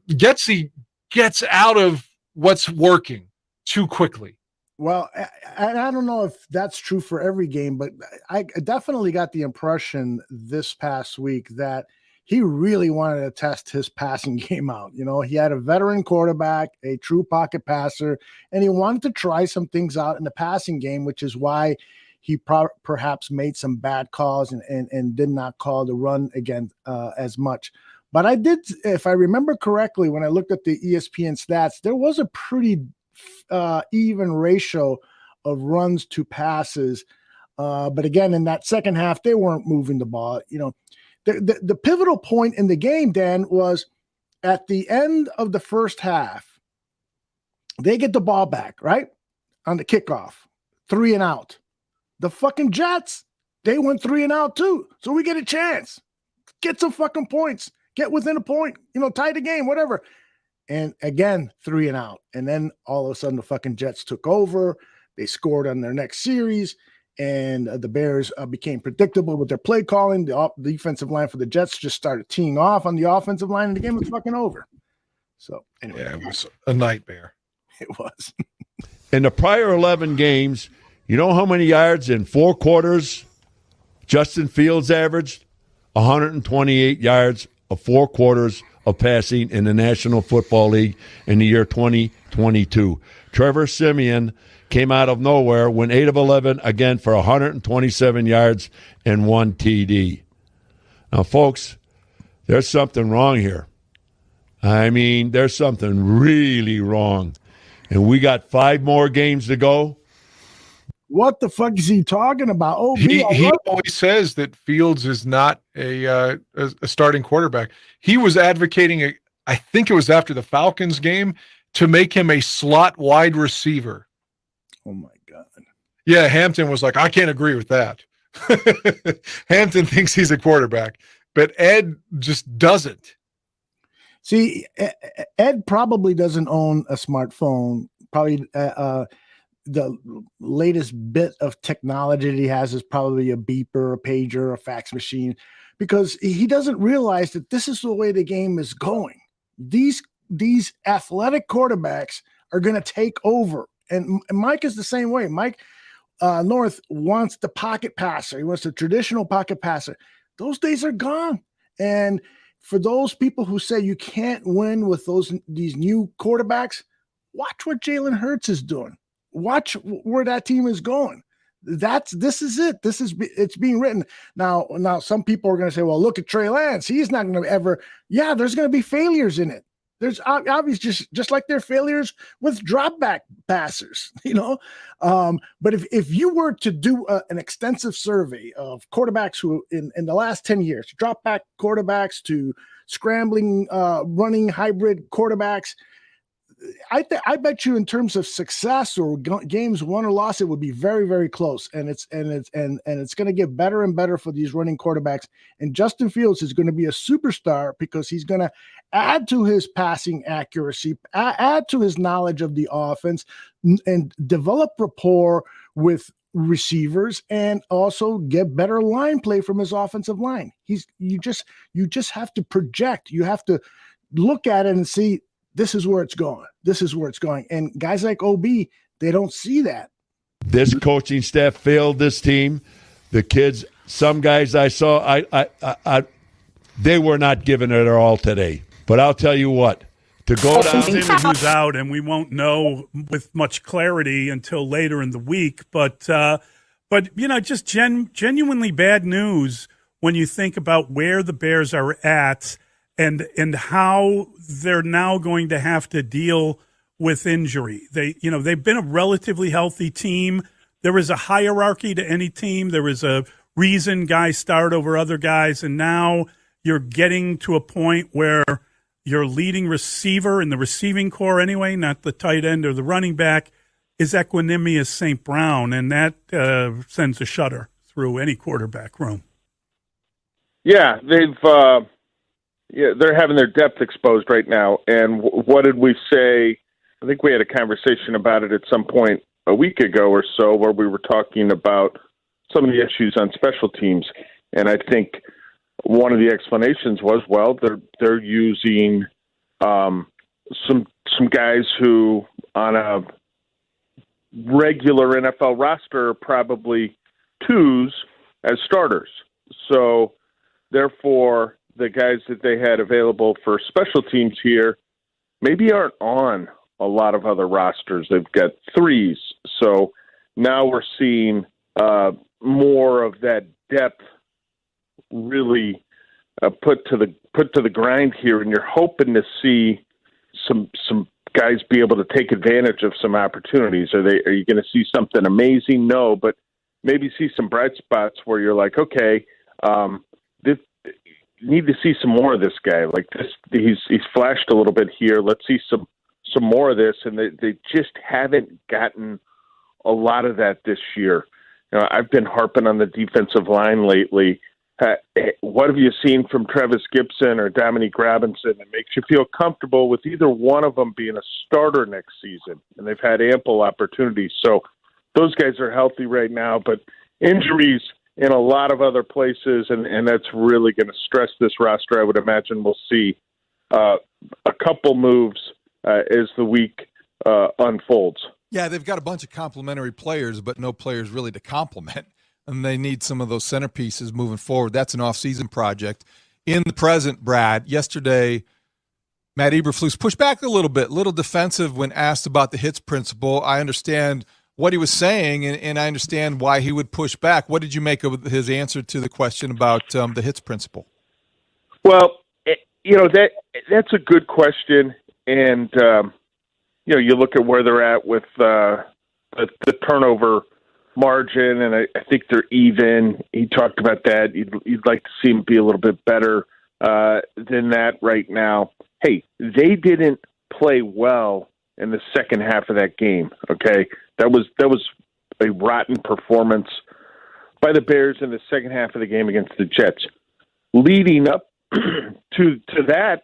Speaker 5: Getsy gets out of what's working too quickly.
Speaker 3: Well, I don't know if that's true for every game, but I definitely got the impression this past week that he really wanted to test his passing game out. You know, he had a veteran quarterback, a true pocket passer, and he wanted to try some things out in the passing game, which is why he perhaps made some bad calls and did not call the run again as much. But I did, if I remember correctly, when I looked at the ESPN stats, there was a pretty even ratio of runs to passes. But again, in that second half, they weren't moving the ball. You know, the pivotal point in the game, Dan, was at the end of the first half. They get the ball back, right? On the kickoff, 3 and out. The fucking Jets, they went 3 and out too. So we get a chance. Get some fucking points. Get within a point. You know, tie the game, whatever. And again, 3 and out. And then all of a sudden the fucking Jets took over. They scored on their next series. And the Bears became predictable with their play calling. The defensive line for the Jets just started teeing off on the offensive line, and the game was fucking over. So anyway.
Speaker 5: Yeah, it was a nightmare.
Speaker 3: It was.
Speaker 6: In the prior 11 games, you know how many yards in 4 quarters Justin Fields averaged? 128 yards of 4 quarters of passing in the National Football League in the year 2022. Trevor Siemian came out of nowhere, went 8 of 11 again for 127 yards and 1 TD. Now, folks, there's something wrong here. I mean, there's something really wrong. And we got 5 more games to go.
Speaker 3: What the fuck is he talking about? Oh,
Speaker 5: he always says that Fields is not a starting quarterback. He was advocating, I think it was after the Falcons game, to make him a slot wide receiver.
Speaker 3: Oh, my God.
Speaker 5: Yeah, Hampton was like, I can't agree with that. Hampton thinks he's a quarterback, but Ed just doesn't.
Speaker 3: See, Ed probably doesn't own a smartphone. Probably the latest bit of technology that he has is probably a beeper, a pager, a fax machine, because he doesn't realize that this is the way the game is going. These athletic quarterbacks are going to take over. And Mike is the same way. Mike North wants the pocket passer. He wants the traditional pocket passer. Those days are gone. And for those people who say you can't win with these new quarterbacks, watch what Jalen Hurts is doing. Watch where that team is going. This is it. It's being written. Now some people are going to say, well, look at Trey Lance. He's not going to ever. Yeah, there's going to be failures in it. There's obviously just like there are failures with drop back passers, you know. But if you were to do an extensive survey of quarterbacks who in the last 10 years, drop back quarterbacks to scrambling, running hybrid quarterbacks, I bet you in terms of success or games won or lost, it would be very, very close. And it's going to get better and better for these running quarterbacks. And Justin Fields is going to be a superstar because he's going to add to his passing accuracy, add to his knowledge of the offense, and develop rapport with receivers and also get better line play from his offensive line. You just have to project. You have to look at it and see this is where it's going. This is where it's going. And guys like OB, they don't see that.
Speaker 6: This coaching staff failed this team. The kids, some guys I saw, they were not giving it their all today. But I'll tell you what, to go down.
Speaker 8: Who's out, and we won't know with much clarity until later in the week. But just genuinely bad news when you think about where the Bears are at and how they're now going to have to deal with injury. They've been a relatively healthy team. There is a hierarchy to any team. There is a reason guys start over other guys, and now you're getting to a point where your leading receiver in the receiving core anyway, not the tight end or the running back, is Equanimous St. Brown, and that sends a shudder through any quarterback room.
Speaker 9: Yeah, they're having their depth exposed right now. And what did we say? I think we had a conversation about it at some point a week ago or so where we were talking about some of the issues on special teams. And I think one of the explanations was, well, they're using some guys who on a regular NFL roster are probably twos as starters. So therefore, the guys that they had available for special teams here maybe aren't on a lot of other rosters. They've got threes. So now we're seeing more of that depth really put to the grind here, and you're hoping to see some guys be able to take advantage of some opportunities. Are you going to see something amazing? No, but maybe see some bright spots where you're like, okay, need to see some more of this guy. Like this, he's flashed a little bit here. Let's see some more of this, and they just haven't gotten a lot of that this year. I've been harping on the defensive line lately. What have you seen from Travis Gibson or Dominique Robinson that makes you feel comfortable with either one of them being a starter next season? And they've had ample opportunities. So those guys are healthy right now, but injuries in a lot of other places, and that's really going to stress this roster. I would imagine we'll see a couple moves as the week unfolds.
Speaker 10: Yeah, they've got a bunch of complementary players, but no players really to complement. And they need some of those centerpieces moving forward. That's an off-season project. In the present, Brad, yesterday, Matt Eberflus pushed back a little defensive when asked about the hits principle. I understand what he was saying, and I understand why he would push back. What did you make of his answer to the question about the hits principle?
Speaker 9: Well, that's a good question, and you look at where they're at with the turnover margin, and I think they're even. He talked about that. You'd like to see him be a little bit better than that right now. Hey, they didn't play well in the second half of that game. Okay, that was a rotten performance by the Bears in the second half of the game against the Jets. Leading up to that,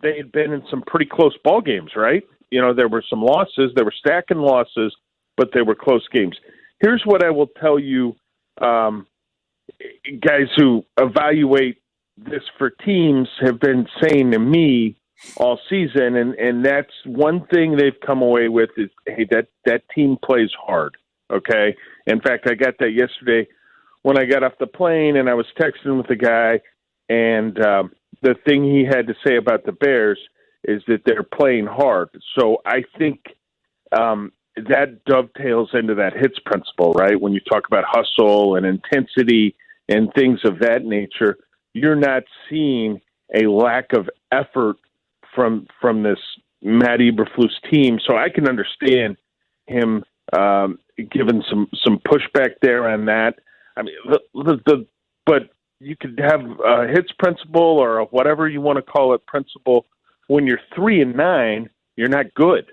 Speaker 9: they had been in some pretty close ball games, right? There were some losses. They were stacking losses, but they were close games. Here's what I will tell you, guys who evaluate this for teams have been saying to me all season, and that's one thing they've come away with is, hey, that team plays hard, okay? In fact, I got that yesterday when I got off the plane, and I was texting with the guy, and the thing he had to say about the Bears is that they're playing hard. So I think that dovetails into that hits principle, right? When you talk about hustle and intensity and things of that nature, you're not seeing a lack of effort from this Matt Eberflus team. So I can understand him giving some pushback there on that. I mean, but you could have a hits principle or whatever you want to call it principle. When you're 3-9, you're not good.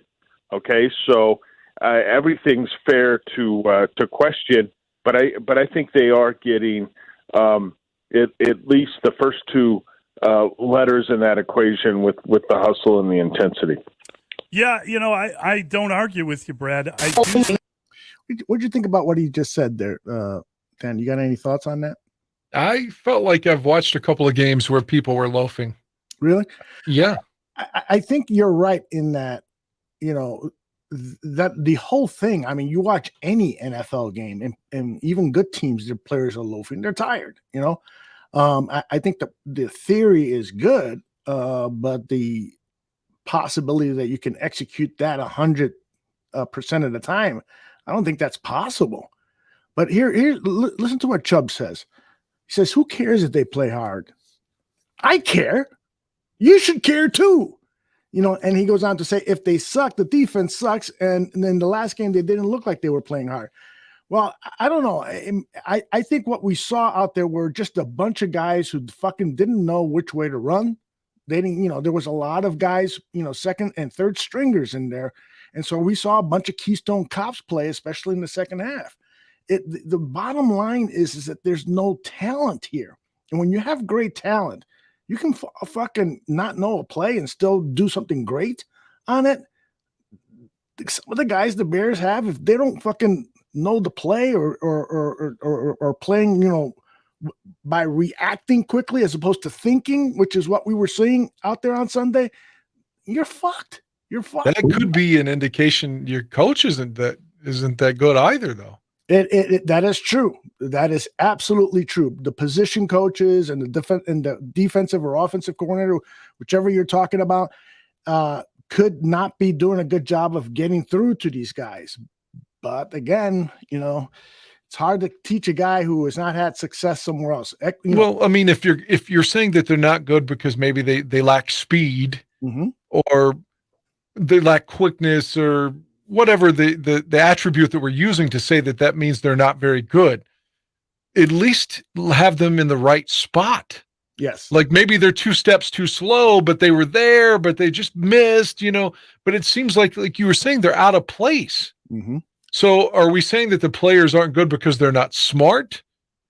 Speaker 9: Okay, so everything's fair to question, but I think they are getting at least the first two letters in that equation with the hustle and the intensity.
Speaker 8: Yeah, I don't argue with you, Brad.
Speaker 3: What'd you think about what he just said there, Dan? You got any thoughts on that?
Speaker 5: I felt like I've watched a couple of games where people were loafing.
Speaker 3: Really?
Speaker 5: Yeah.
Speaker 3: I think you're right in that, that the whole thing, I mean, you watch any NFL game and even good teams, their players are loafing. They're tired, I think the theory is good, but the possibility that you can execute that 100% of the time, I don't think that's possible. But listen to what Chubb says. He says, who cares if they play hard? I care. You should care too. And he goes on to say, if they suck, the defense sucks. And then the last game, they didn't look like they were playing hard. Well, I don't know. I think what we saw out there were just a bunch of guys who fucking didn't know which way to run. They didn't, there was a lot of guys, second and third stringers in there. And so we saw a bunch of Keystone Cops play, especially in the second half. The bottom line is that there's no talent here. And when you have great talent, you can fucking not know a play and still do something great on it. Some of the guys the Bears have, if they don't fucking know the play or playing, by reacting quickly as opposed to thinking, which is what we were seeing out there on Sunday, you're fucked. You're fucked.
Speaker 5: That could be an indication your coach isn't that good either, though.
Speaker 3: That is true. That is absolutely true. The position coaches and the defensive or offensive coordinator, whichever you're talking about, could not be doing a good job of getting through to these guys. But again, it's hard to teach a guy who has not had success somewhere else.
Speaker 5: Well, I mean, if you're saying that they're not good because maybe they lack speed or they lack quickness or whatever the attribute that we're using to say that means they're not very good, at least have them in the right spot.
Speaker 3: Yes.
Speaker 5: Like maybe they're 2 steps too slow, but they were there, but they just missed, but it seems like you were saying they're out of place.
Speaker 3: Mm-hmm.
Speaker 5: So are we saying that the players aren't good because they're not smart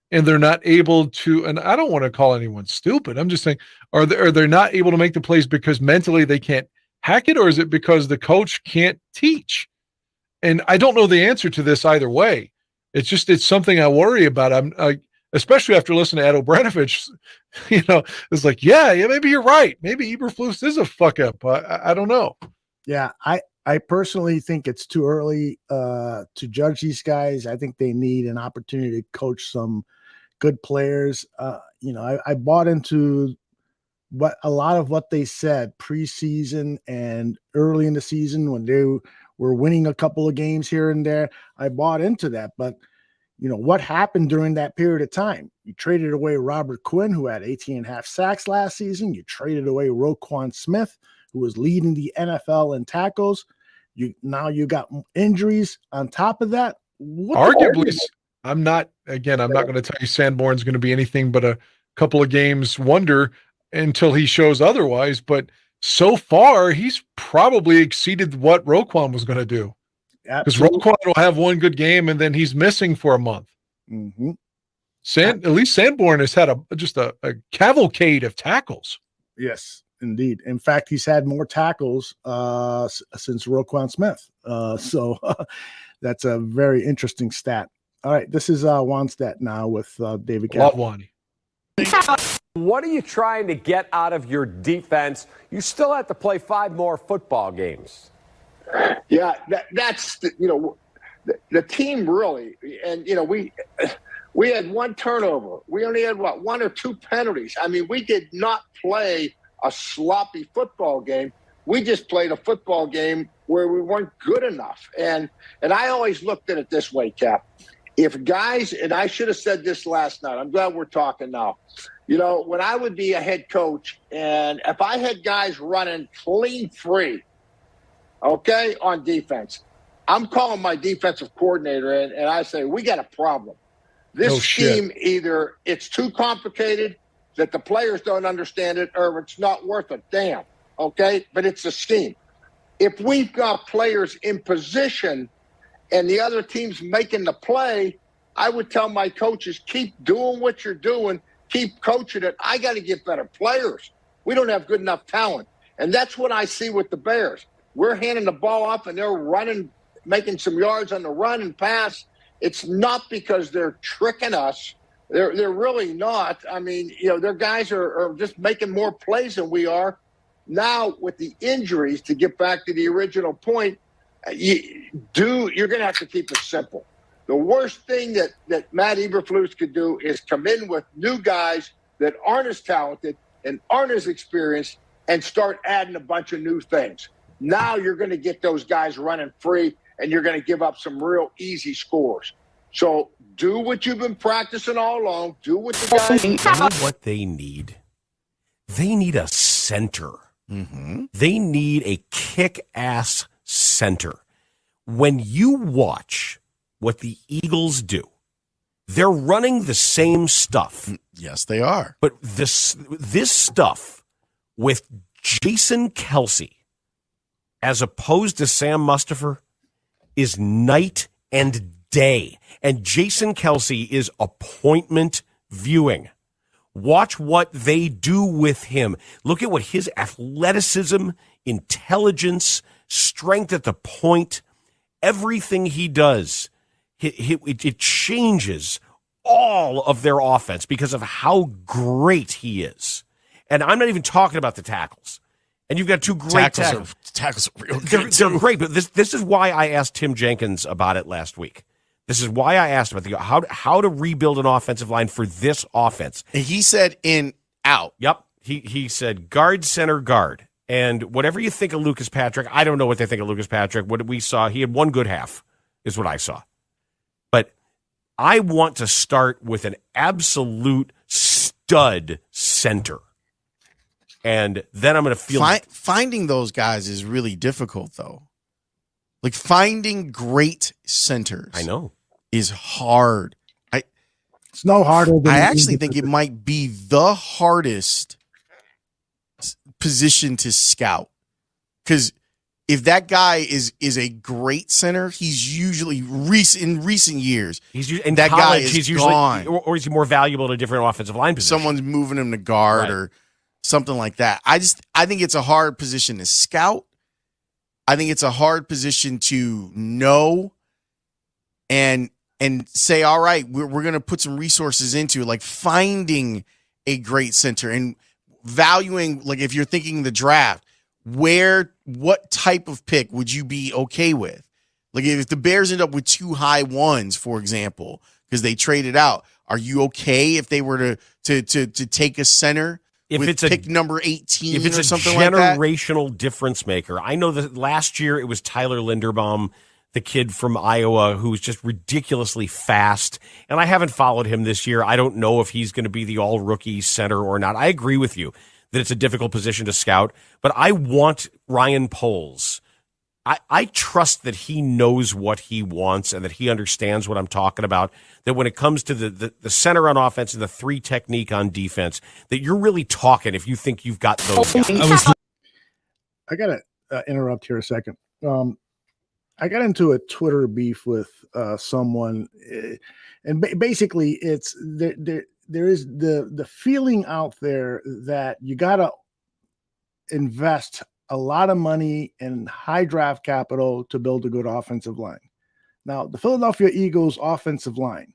Speaker 5: and they're not able to, and I don't want to call anyone stupid. I'm just saying, are they not able to make the plays because mentally they can't hack it, or is it because the coach can't teach? And I don't know the answer to this either way. It's something I worry about. Especially after listening to Ed O'Branovich, it's like, yeah, maybe you're right. Maybe Eberflus is a fuck up. I don't know.
Speaker 3: Yeah. I personally think it's too early to judge these guys. I think they need an opportunity to coach some good players. I bought into a lot of what they said preseason and early in the season when they were winning a couple of games here and there. I bought into that, but what happened during that period of time? You traded away Robert Quinn, who had 18.5 sacks last season. You traded away Roquan Smith, who was leading the NFL in tackles. You got injuries on top of that.
Speaker 5: Arguably, I'm not going to tell you Sanborn's going to be anything but a couple of games wonder until he shows otherwise. But so far, he's probably exceeded what Roquan was going to do. Because Roquan will have one good game and then he's missing for a month.
Speaker 3: Mm-hmm.
Speaker 5: At least Sanborn has had just a cavalcade of tackles.
Speaker 3: Yes, indeed. In fact, he's had more tackles since Roquan Smith. So that's a very interesting stat. All right, this is Juan Stat now with David Kaplan.
Speaker 5: Love Wani.
Speaker 11: What are you trying to get out of your defense? You still have to play 5 more football games.
Speaker 12: Yeah, that's the team really, and we had 1 turnover. We only had 1 or 2 penalties. I mean, we did not play a sloppy football game. We just played a football game where we weren't good enough. And I always looked at it this way, Cap. If guys, and I should have said this last night. I'm glad we're talking now. When I would be a head coach, and if I had guys running clean free, okay, on defense, I'm calling my defensive coordinator in, and I say, we got a problem. This scheme, either it's too complicated that the players don't understand it, or it's not worth a damn, okay? But it's a scheme. If we've got players in position and the other team's making the play, I would tell my coaches, keep doing what you're doing, keep coaching it. I got to get better players. We don't have good enough talent. And that's what I see with the Bears. We're handing the ball off, and they're running making some yards on the run and pass, it's not because they're tricking us. They're really not. I mean, their guys are just making more plays than we are. Now, with the injuries, to get back to the original point, you're going to have to keep it simple. The worst thing that Matt Eberflus could do is come in with new guys that aren't as talented and aren't as experienced and start adding a bunch of new things. Now you're going to get those guys running free, and you're going to give up some real easy scores. So do what you've been practicing all along. Do what the guys need.
Speaker 13: You know what they need? They need a center. Mm-hmm. They need a kick-ass center. When you watch what the Eagles do, they're running the same stuff.
Speaker 14: Yes, they are.
Speaker 13: But this stuff with Jason Kelce as opposed to Sam Mustipher is night and day. And Jason Kelce is appointment viewing. Watch what they do with him. Look at what his athleticism, intelligence, strength at the point, everything he does, it changes all of their offense because of how great he is. And I'm not even talking about the tackles. And you've got two great tackles.
Speaker 14: Tackles are real good.
Speaker 13: They're great, but this is why I asked Tim Jenkins about it last week. This is why I asked about how to rebuild an offensive line for this offense.
Speaker 14: And he said in, out.
Speaker 13: Yep. He said guard, center, guard. And whatever you think of Lucas Patrick, I don't know what they think of Lucas Patrick. What we saw, he had one good half, is what I saw. But I want to start with an absolute stud center. And then I'm going to feel...
Speaker 14: Finding those guys is really difficult, though. Like, finding great centers.
Speaker 13: I know.
Speaker 14: Is hard.
Speaker 3: It's no harder than...
Speaker 14: I actually think it might be the hardest position to scout. Because if that guy is a great center, he's usually in recent years.
Speaker 13: In
Speaker 14: that
Speaker 13: college,
Speaker 14: guy is
Speaker 13: he's usually
Speaker 14: gone.
Speaker 13: Or he's more valuable to a different offensive line position.
Speaker 14: Someone's moving him to guard or something like that. I think it's a hard position to scout. I think it's a hard position to know and say, all right, we're going to put some resources into it, like finding a great center and valuing, like if you're thinking the draft, what type of pick would you be okay with? Like if the Bears end up with 2 high ones, for example, because they traded out, are you okay if they were to take a center? If it's pick number 18
Speaker 13: if it's
Speaker 14: or
Speaker 13: a
Speaker 14: something like that?
Speaker 13: generational difference maker. I know that last year it was Tyler Linderbaum, the kid from Iowa, who's just ridiculously fast. And I haven't followed him this year. I don't know if he's going to be the all-rookie center or not. I agree with you that it's a difficult position to scout, but I want Ryan Poles. I trust that he knows what he wants and that he understands what I'm talking about, that when it comes to the center on offense and the 3 technique on defense, that you're really talking if you think you've got those guys.
Speaker 3: I got to interrupt here a second. I got into a Twitter beef with someone, and basically it's there is the feeling out there that you got to invest a lot of money and high draft capital to build a good offensive line. Now, the Philadelphia Eagles offensive line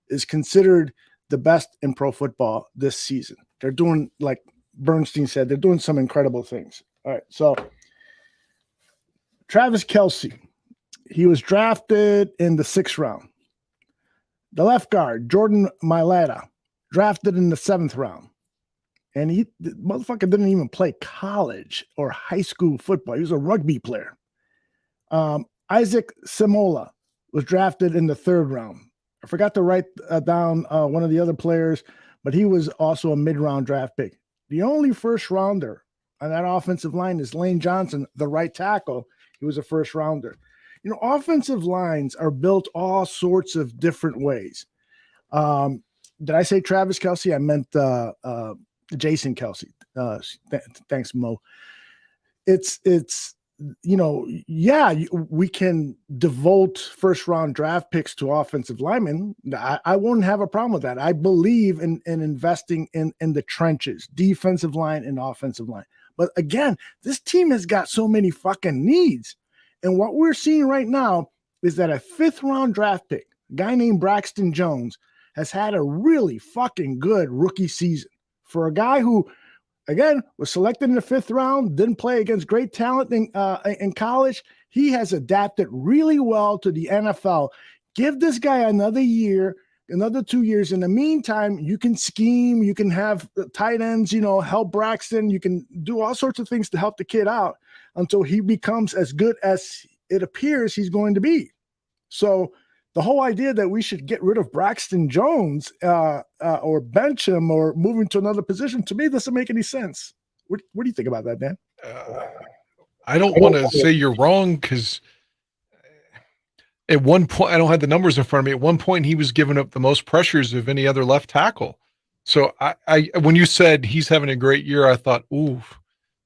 Speaker 3: is considered the best in pro football this season. They're doing, like Bernstein said, they're doing some incredible things. All right, so Travis Kelce, he was drafted in the 6th round. The left guard, Jordan Mailata, drafted in the 7th round. And the motherfucker didn't even play college or high school football. He was a rugby player. Isaac Simola was drafted in the 3rd round. I forgot to write down one of the other players, but he was also a mid-round draft pick. The only first rounder on that offensive line is Lane Johnson, the right tackle. He was a first rounder. You know, offensive lines are built all sorts of different ways. Did I say Travis Kelce? I meant Jason Kelce. Thanks, Mo. It's we can devote first round draft picks to offensive linemen. I wouldn't have a problem with that. I believe in investing in the trenches, defensive line and offensive line. But again, this team has got so many fucking needs. And what we're seeing right now is that a 5th-round draft pick, a guy named Braxton Jones, has had a really fucking good rookie season. For a guy who, again, was selected in the 5th round, didn't play against great talent in college, he has adapted really well to the NFL. Give this guy another year, another 2 years. In the meantime, you can scheme, you can have tight ends, help Braxton. You can do all sorts of things to help the kid out until he becomes as good as it appears he's going to be. So the whole idea that we should get rid of Braxton Jones or bench him or move him to another position, to me, doesn't make any sense. What do you think about that, Dan?
Speaker 5: I don't want to say you're wrong, because at one point, I don't have the numbers in front of me. At one point, he was giving up the most pressures of any other left tackle. So I when you said he's having a great year, I thought, ooh,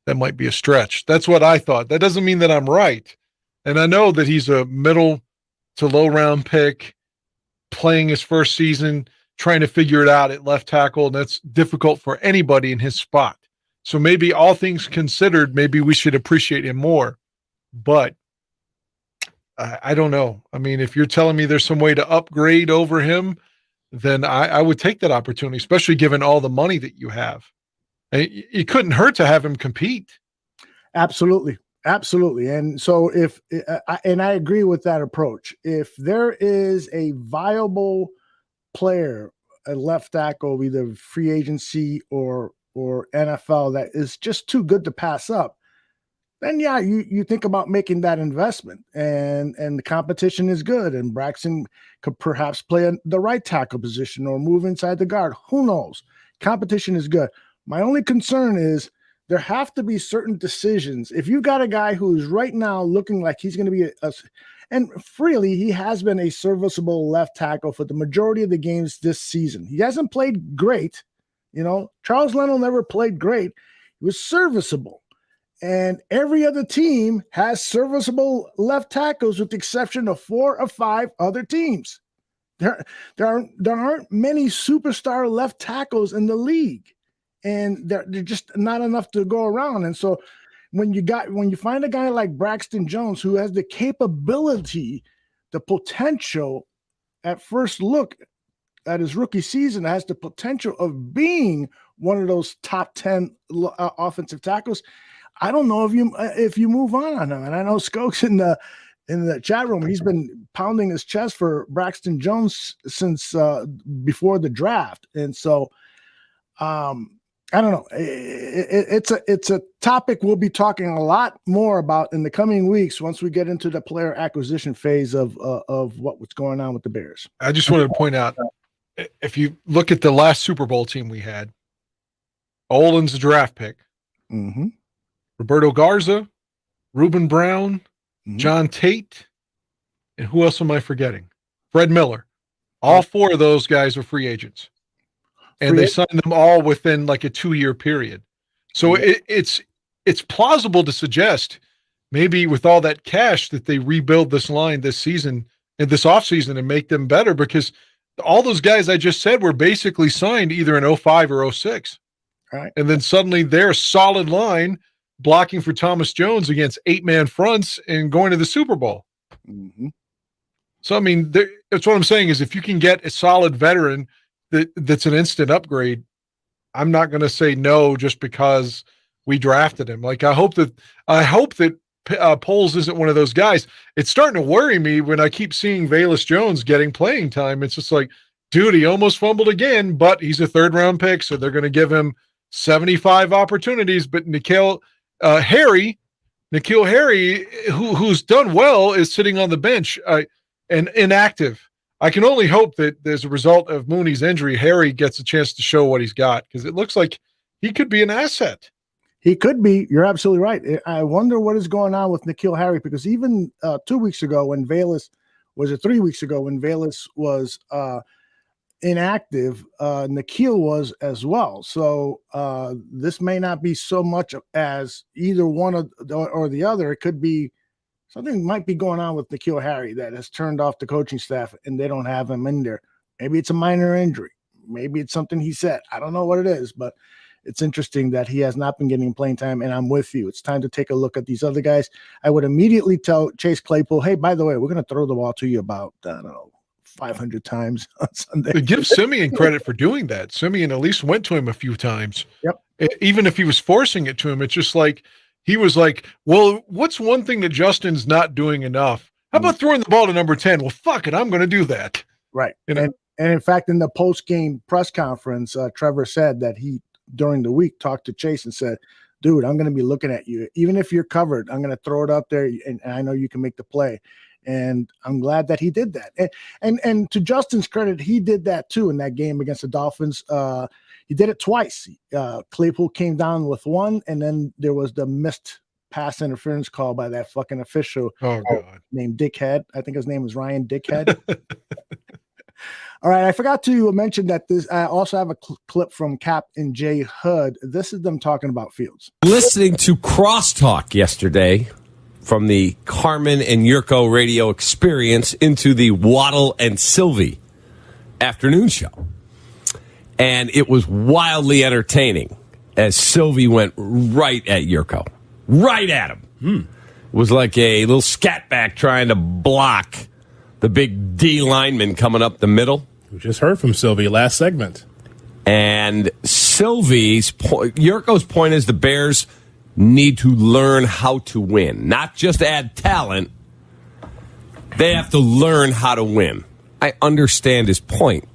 Speaker 5: that might be a stretch. That's what I thought. That doesn't mean that I'm right. And I know that he's a middle to low round pick, playing his first season, trying to figure it out at left tackle. And that's difficult for anybody in his spot. So maybe, all things considered, maybe we should appreciate him more. But I don't know. I mean, if you're telling me there's some way to upgrade over him, then I would take that opportunity, especially given all the money that you have. It couldn't hurt to have him compete.
Speaker 3: Absolutely. Absolutely. And so and I agree with that approach. If there is a viable player, a left tackle, either free agency or NFL, that is just too good to pass up, then yeah, you think about making that investment, and the competition is good, and Braxton could perhaps play the right tackle position or move inside the guard. Who knows? Competition is good. My only concern is there have to be certain decisions. If you got a guy who's right now looking like he's going to be and freely, he has been a serviceable left tackle for the majority of the games this season. He hasn't played great. Charles Leno never played great. He was serviceable. And every other team has serviceable left tackles, with the exception of 4 or 5 other teams. There aren't many superstar left tackles in the league, and they're just not enough to go around. And so when you find a guy like Braxton Jones, who has the capability, the potential, at first look at his rookie season, has the potential of being one of those top 10 offensive tackles, I don't know if you move on him. And I know Skokes in the chat room, he's been pounding his chest for Braxton Jones since before the draft. And so I don't know. It's a topic we'll be talking a lot more about in the coming weeks once we get into the player acquisition phase of what's going on with the Bears.
Speaker 5: I just wanted to point out, if you look at the last Super Bowl team we had, Olin's a draft pick.
Speaker 3: Mm-hmm.
Speaker 5: Roberto Garza, Reuben Brown, John Tate, and who else am I forgetting? Fred Miller. All 4 of those guys are free agents. And they signed them all within like a 2-year period. So it's plausible to suggest, maybe with all that cash, that they rebuild this line this season and this offseason and make them better, because all those guys I just said were basically signed either in 05 or 06.
Speaker 3: Right.
Speaker 5: And then suddenly they're a solid line, blocking for Thomas Jones against 8-man fronts and going to the Super Bowl.
Speaker 3: Mm-hmm.
Speaker 5: So, I mean, that's what I'm saying, is if you can get a solid veteran that's an instant upgrade, I'm not going to say no just because we drafted him. Like, I hope that Poles isn't one of those guys. It's starting to worry me when I keep seeing Velus Jones getting playing time. It's just like, dude, he almost fumbled again, but he's a 3rd-round pick, so they're going to give him 75 opportunities. But N'Keal Harry, who's done well, is sitting on the bench and inactive. I can only hope that as a result of Mooney's injury, Harry gets a chance to show what he's got, because it looks like he could be an asset.
Speaker 3: He could be. You're absolutely right. I wonder what is going on with N'Keal Harry, because even 2 weeks ago when Velus was 3 weeks ago when Velus was inactive, N'Keal was as well. So this may not be so much as either one or the other. It could be something might be going on with N'Keal Harry that has turned off the coaching staff and they don't have him in there. Maybe it's a minor injury. Maybe it's something he said. I don't know what it is, but it's interesting that he has not been getting playing time, and I'm with you. It's time to take a look at these other guys. I would immediately tell Chase Claypool, hey, by the way, we're going to throw the ball to you about, 500 times on Sunday.
Speaker 5: Give Simeon credit for doing that. Simeon at least went to him a few times.
Speaker 3: Yep.
Speaker 5: Even if he was forcing it to him, it's just like he was like, well, what's one thing that Justin's not doing enough? How about throwing the ball to number 10? Well, fuck it. I'm going to do that.
Speaker 3: Right.
Speaker 5: You know?
Speaker 3: And in fact, in the post-game press conference, Trevor said that he, during the week, talked to Chase and said, dude, I'm going to be looking at you. Even if you're covered, I'm going to throw it up there, and I know you can make the play. And I'm glad that he did that. And to Justin's credit, he did that too in that game against the Dolphins. He did it twice. Claypool came down with one, and then there was the missed pass interference call by that fucking official named Dickhead. I think his name is Ryan Dickhead. All right, I forgot to mention that I also have a clip from Cap and Jay Hood. This is them talking about Fields.
Speaker 15: Listening to Crosstalk yesterday from the Carmen and Yurko radio experience into the Waddle and Sylvie afternoon show. And it was wildly entertaining as Sylvie went right at Yurko. Right at him. It was like a little scat back trying to block the big D lineman coming up the middle.
Speaker 16: We just heard from Sylvie last segment.
Speaker 15: And Yurko's point is the Bears need to learn how to win, not just add talent. They have to learn how to win. I understand his point,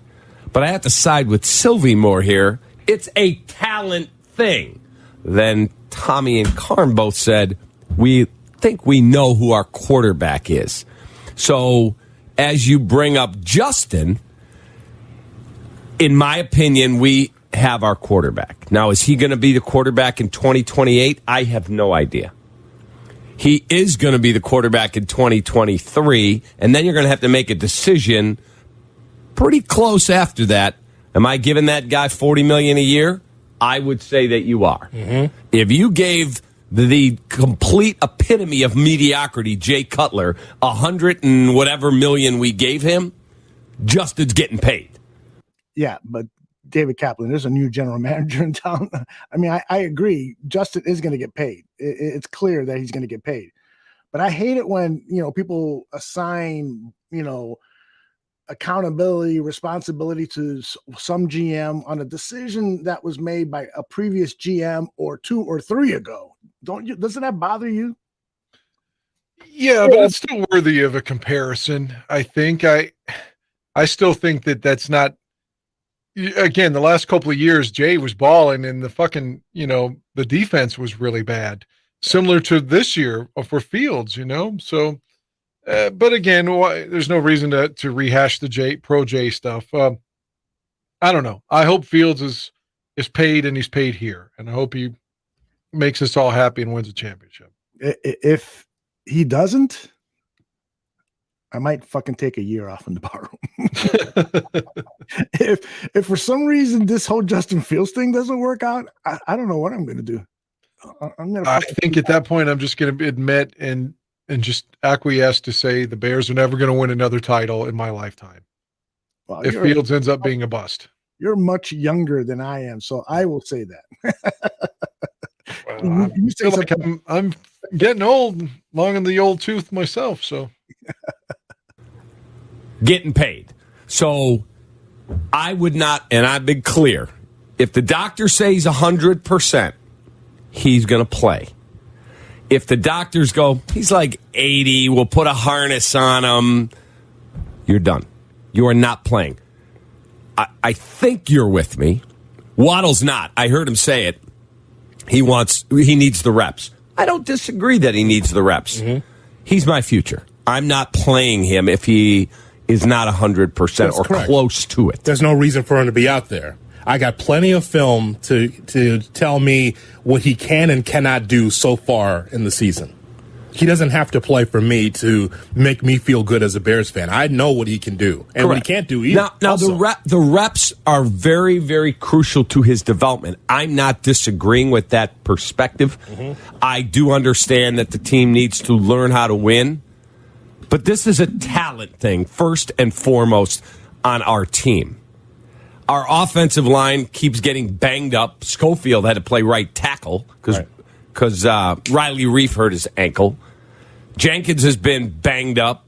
Speaker 15: but I have to side with Sylvie more here. It's a talent thing. Then Tommy and Karn both said, we think we know who our quarterback is. So as you bring up Justin, in my opinion, we have our quarterback. Now, is he going to be the quarterback in 2028? I have no idea. He is going to be the quarterback in 2023, and then you're going to have to make a decision pretty close after that. Am I giving that guy $40 million a year? I would say that you are. Mm-hmm. If you gave the complete epitome of mediocrity, Jay Cutler, 100 and whatever million we gave him, Justin's getting paid.
Speaker 3: Yeah, but David Kaplan, there's a new general manager in town. I mean, I agree. Justin is going to get paid. It's clear that he's going to get paid. But I hate it when, people assign, accountability, responsibility to some GM on a decision that was made by a previous GM or 2 or 3 ago. Doesn't that bother you?
Speaker 5: Yeah, but it's still worthy of a comparison. I think I still think that's not. Again, the last couple of years, Jay was balling, and the fucking, the defense was really bad. Similar to this year for Fields, So, but again, there's no reason to rehash the pro Jay stuff. I don't know. I hope Fields is paid, and he's paid here, and I hope he makes us all happy and wins a championship.
Speaker 3: If he doesn't, I might fucking take a year off in the bar room. If for some reason this whole Justin Fields thing doesn't work out, I don't know what I'm going to do.
Speaker 5: I think at that point I'm just going to admit and just acquiesce to say the Bears are never going to win another title in my lifetime. Well, if Fields ends up being a bust.
Speaker 3: You're much younger than I am, so I will say that.
Speaker 5: Well, I'm getting old, long in the old tooth myself, so.
Speaker 15: Getting paid. So I would not, and I've been clear, if the doctor says 100%, he's going to play. If the doctors go, he's like 80, we'll put a harness on him, you're done. You are not playing. I think you're with me. Waddle's not. I heard him say it. He needs the reps. I don't disagree that he needs the reps. Mm-hmm. He's my future. I'm not playing him if he is not 100% or correct. Close to it.
Speaker 16: There's no reason for him to be out there. I got plenty of film to tell me what he can and cannot do so far in the season. He doesn't have to play for me to make me feel good as a Bears fan. I know what he can do and correct. What he can't do either.
Speaker 15: Now the reps are very, very crucial to his development. I'm not disagreeing with that perspective. Mm-hmm. I do understand that the team needs to learn how to win. But this is a talent thing, first and foremost, on our team. Our offensive line keeps getting banged up. Schofield had to play right tackle because Riley Reef hurt his ankle. Jenkins has been banged up.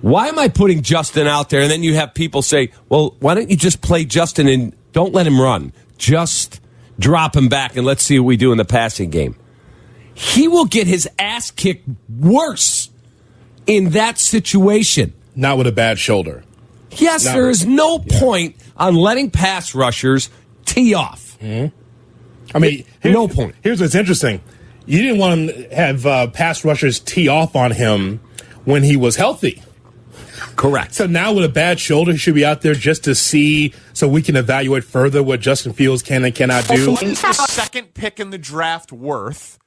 Speaker 15: Why am I putting Justin out there? And then you have people say, well, why don't you just play Justin and don't let him run? Just drop him back and let's see what we do in the passing game. He will get his ass kicked worse in that situation.
Speaker 16: Not with a bad shoulder.
Speaker 15: Yes, there is no point on letting pass rushers tee off.
Speaker 16: Mm-hmm. I mean,
Speaker 15: no point.
Speaker 16: Here's what's interesting. You didn't want him to have pass rushers tee off on him when he was healthy.
Speaker 15: Correct.
Speaker 16: So now with a bad shoulder, he should be out there just to see so we can evaluate further what Justin Fields can and cannot do.
Speaker 17: What is the second pick in the draft worth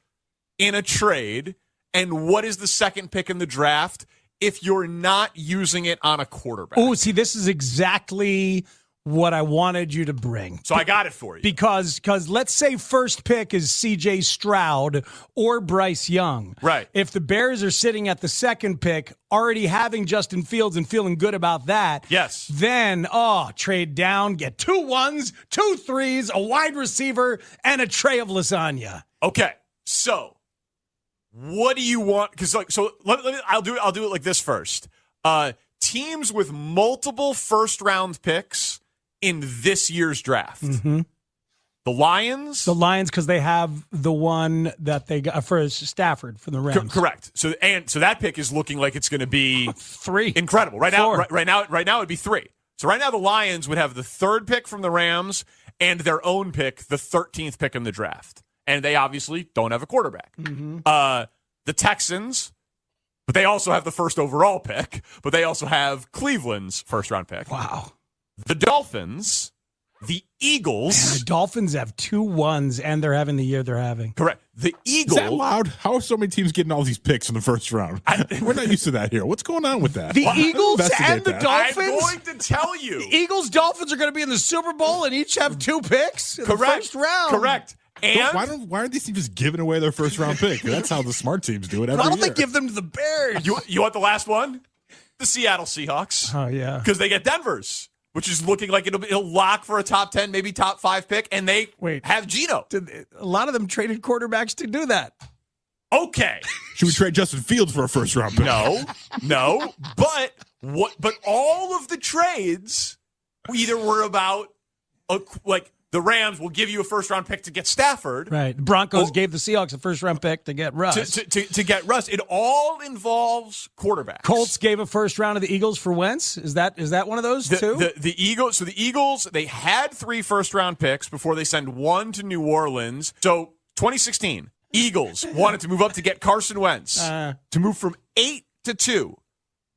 Speaker 17: in a trade, and what is the second pick in the draft if you're not using it on a quarterback?
Speaker 18: Oh, see, this is exactly what I wanted you to bring.
Speaker 17: So I got it for you.
Speaker 18: Because let's say first pick is C.J. Stroud or Bryce Young.
Speaker 17: Right.
Speaker 18: If the Bears are sitting at the second pick, already having Justin Fields and feeling good about that,
Speaker 17: yes,
Speaker 18: then, trade down, get 2 1s, 2 3s, a wide receiver, and a tray of lasagna.
Speaker 17: Okay, so what do you want? Because I'll do it like this first. Teams with multiple first-round picks in this year's draft.
Speaker 18: Mm-hmm.
Speaker 17: The Lions,
Speaker 18: because they have the one that they got for Stafford from the Rams.
Speaker 17: Correct. So that pick is looking like it's going to be
Speaker 18: 3,
Speaker 17: incredible. Right
Speaker 18: 4.
Speaker 17: now, it'd be 3. So right now, the Lions would have the 3rd pick from the Rams and their own pick, the 13th pick in the draft, and they obviously don't have a quarterback.
Speaker 18: Mm-hmm.
Speaker 17: The Texans, but they also have the 1st overall pick, but they also have Cleveland's first-round pick.
Speaker 18: Wow.
Speaker 17: The Dolphins, the Eagles.
Speaker 18: Man, the Dolphins have 2 1s, and they're having the year they're having.
Speaker 17: Correct. The Eagles.
Speaker 19: Is that loud? How are so many teams getting all these picks in the first round? We're not used to that here. What's going on with that?
Speaker 18: The Eagles and the
Speaker 19: that.
Speaker 18: Dolphins?
Speaker 17: I'm going to tell you.
Speaker 18: The Eagles-Dolphins are going to be in the Super Bowl and each have 2 picks in
Speaker 17: Correct.
Speaker 18: the first round.
Speaker 17: Correct. And
Speaker 19: why aren't these teams just giving away their first round pick? That's how the smart teams do it every
Speaker 18: Why don't
Speaker 19: year.
Speaker 18: they give them to the Bears?
Speaker 17: You want the last one? The Seattle Seahawks.
Speaker 18: Oh, yeah.
Speaker 17: Because they get Denver's, which is looking like it'll lock for a top 10, maybe top 5 pick, and they have Geno.
Speaker 18: A lot of them traded quarterbacks to do that.
Speaker 17: Okay.
Speaker 19: Should we trade Justin Fields for a first round pick?
Speaker 17: No. But all of the trades either were about the Rams will give you a first-round pick to get Stafford.
Speaker 18: Right. The Broncos gave the Seahawks a first-round pick to get Russ.
Speaker 17: To get Russ. It all involves quarterbacks.
Speaker 18: Colts gave a first round to the Eagles for Wentz. Is that one of those too?
Speaker 17: The Eagles. So the Eagles, they had 3 first-round picks before they send 1 to New Orleans. So 2016, Eagles wanted to move up to get Carson Wentz to move from 8 to 2,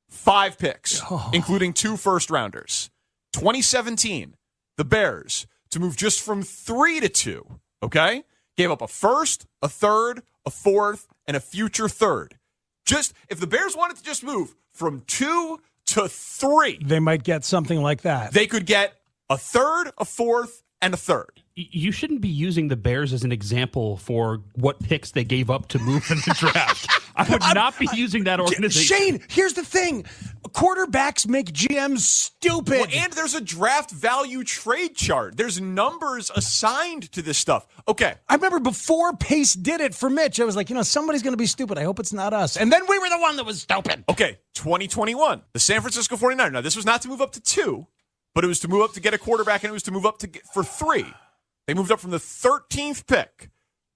Speaker 17: 5 picks, including 2 first-rounders. 2017, the Bears to move just from 3 to 2, okay? Gave up a first, a third, a fourth, and a future third. Just if the Bears wanted to just move from 2 to 3,
Speaker 18: they might get something like that.
Speaker 17: They could get a third, a fourth, and a third.
Speaker 20: You shouldn't be using the Bears as an example for what picks they gave up to move in the draft. I would not be using that organization.
Speaker 18: Shane, here's the thing. Quarterbacks make GMs stupid.
Speaker 17: Well, and there's a draft value trade chart. There's numbers assigned to this stuff. Okay.
Speaker 18: I remember before Pace did it for Mitch, I was like, somebody's going to be stupid. I hope it's not us. And then we were the one that was stupid.
Speaker 17: Okay, 2021. The San Francisco 49ers. Now, this was not to move up to 2, but it was to move up to get a quarterback, and it was to move up for 3. They moved up from the 13th pick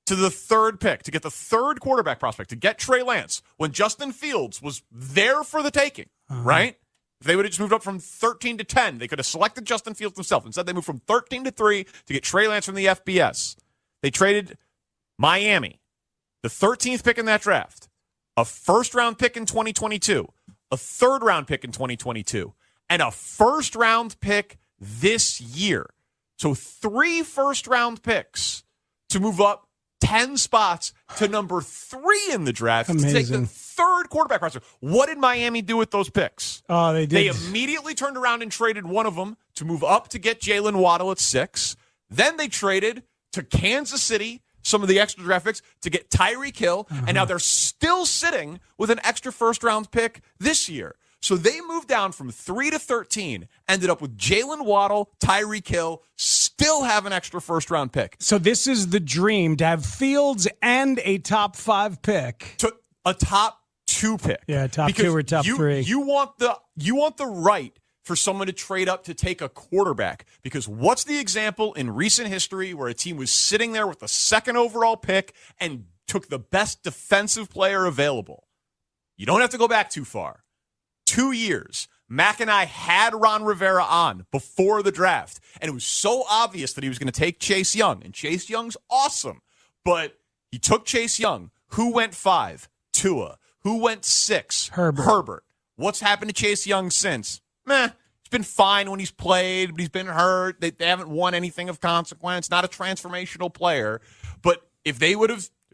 Speaker 17: to the 3rd pick to get the 3rd quarterback prospect, to get Trey Lance, when Justin Fields was there for the taking, right? If they would have just moved up from 13 to 10, they could have selected Justin Fields themselves. Instead, they moved from 13 to 3 to get Trey Lance from the FBS. They traded Miami, the 13th pick in that draft, a first-round pick in 2022, a 3rd-round pick in 2022, and a first-round pick this year. So 3 first-round picks to move up 10 spots to number 3 in the draft.
Speaker 18: Amazing.
Speaker 17: To take the 3rd quarterback prospect. What did Miami do with those picks?
Speaker 18: Oh, they did.
Speaker 17: They immediately turned around and traded one of them to move up to get Jalen Waddle at 6. Then they traded to Kansas City some of the extra draft picks to get Tyreek Hill, and now they're still sitting with an extra first-round pick this year. So they moved down from 3 to 13, ended up with Jalen Waddle, Tyreek Hill, still have an extra first-round pick.
Speaker 18: So this is the dream, to have Fields and a top 5 pick.
Speaker 17: To a top 2 pick.
Speaker 18: Yeah, top
Speaker 17: Because
Speaker 18: 2 or top 3.
Speaker 17: You want the right for someone to trade up to take a quarterback. Because what's the example in recent history where a team was sitting there with the 2nd overall pick and took the best defensive player available? You don't have to go back too far. 2 years. Mac and I had Ron Rivera on before the draft, and it was so obvious that he was going to take Chase Young, and Chase Young's awesome. But he took Chase Young. Who went 5? Tua. Who went 6? Herbert. What's happened to Chase Young since? Meh. He's been fine when he's played, but he's been hurt. They haven't won anything of consequence. Not a transformational player. But if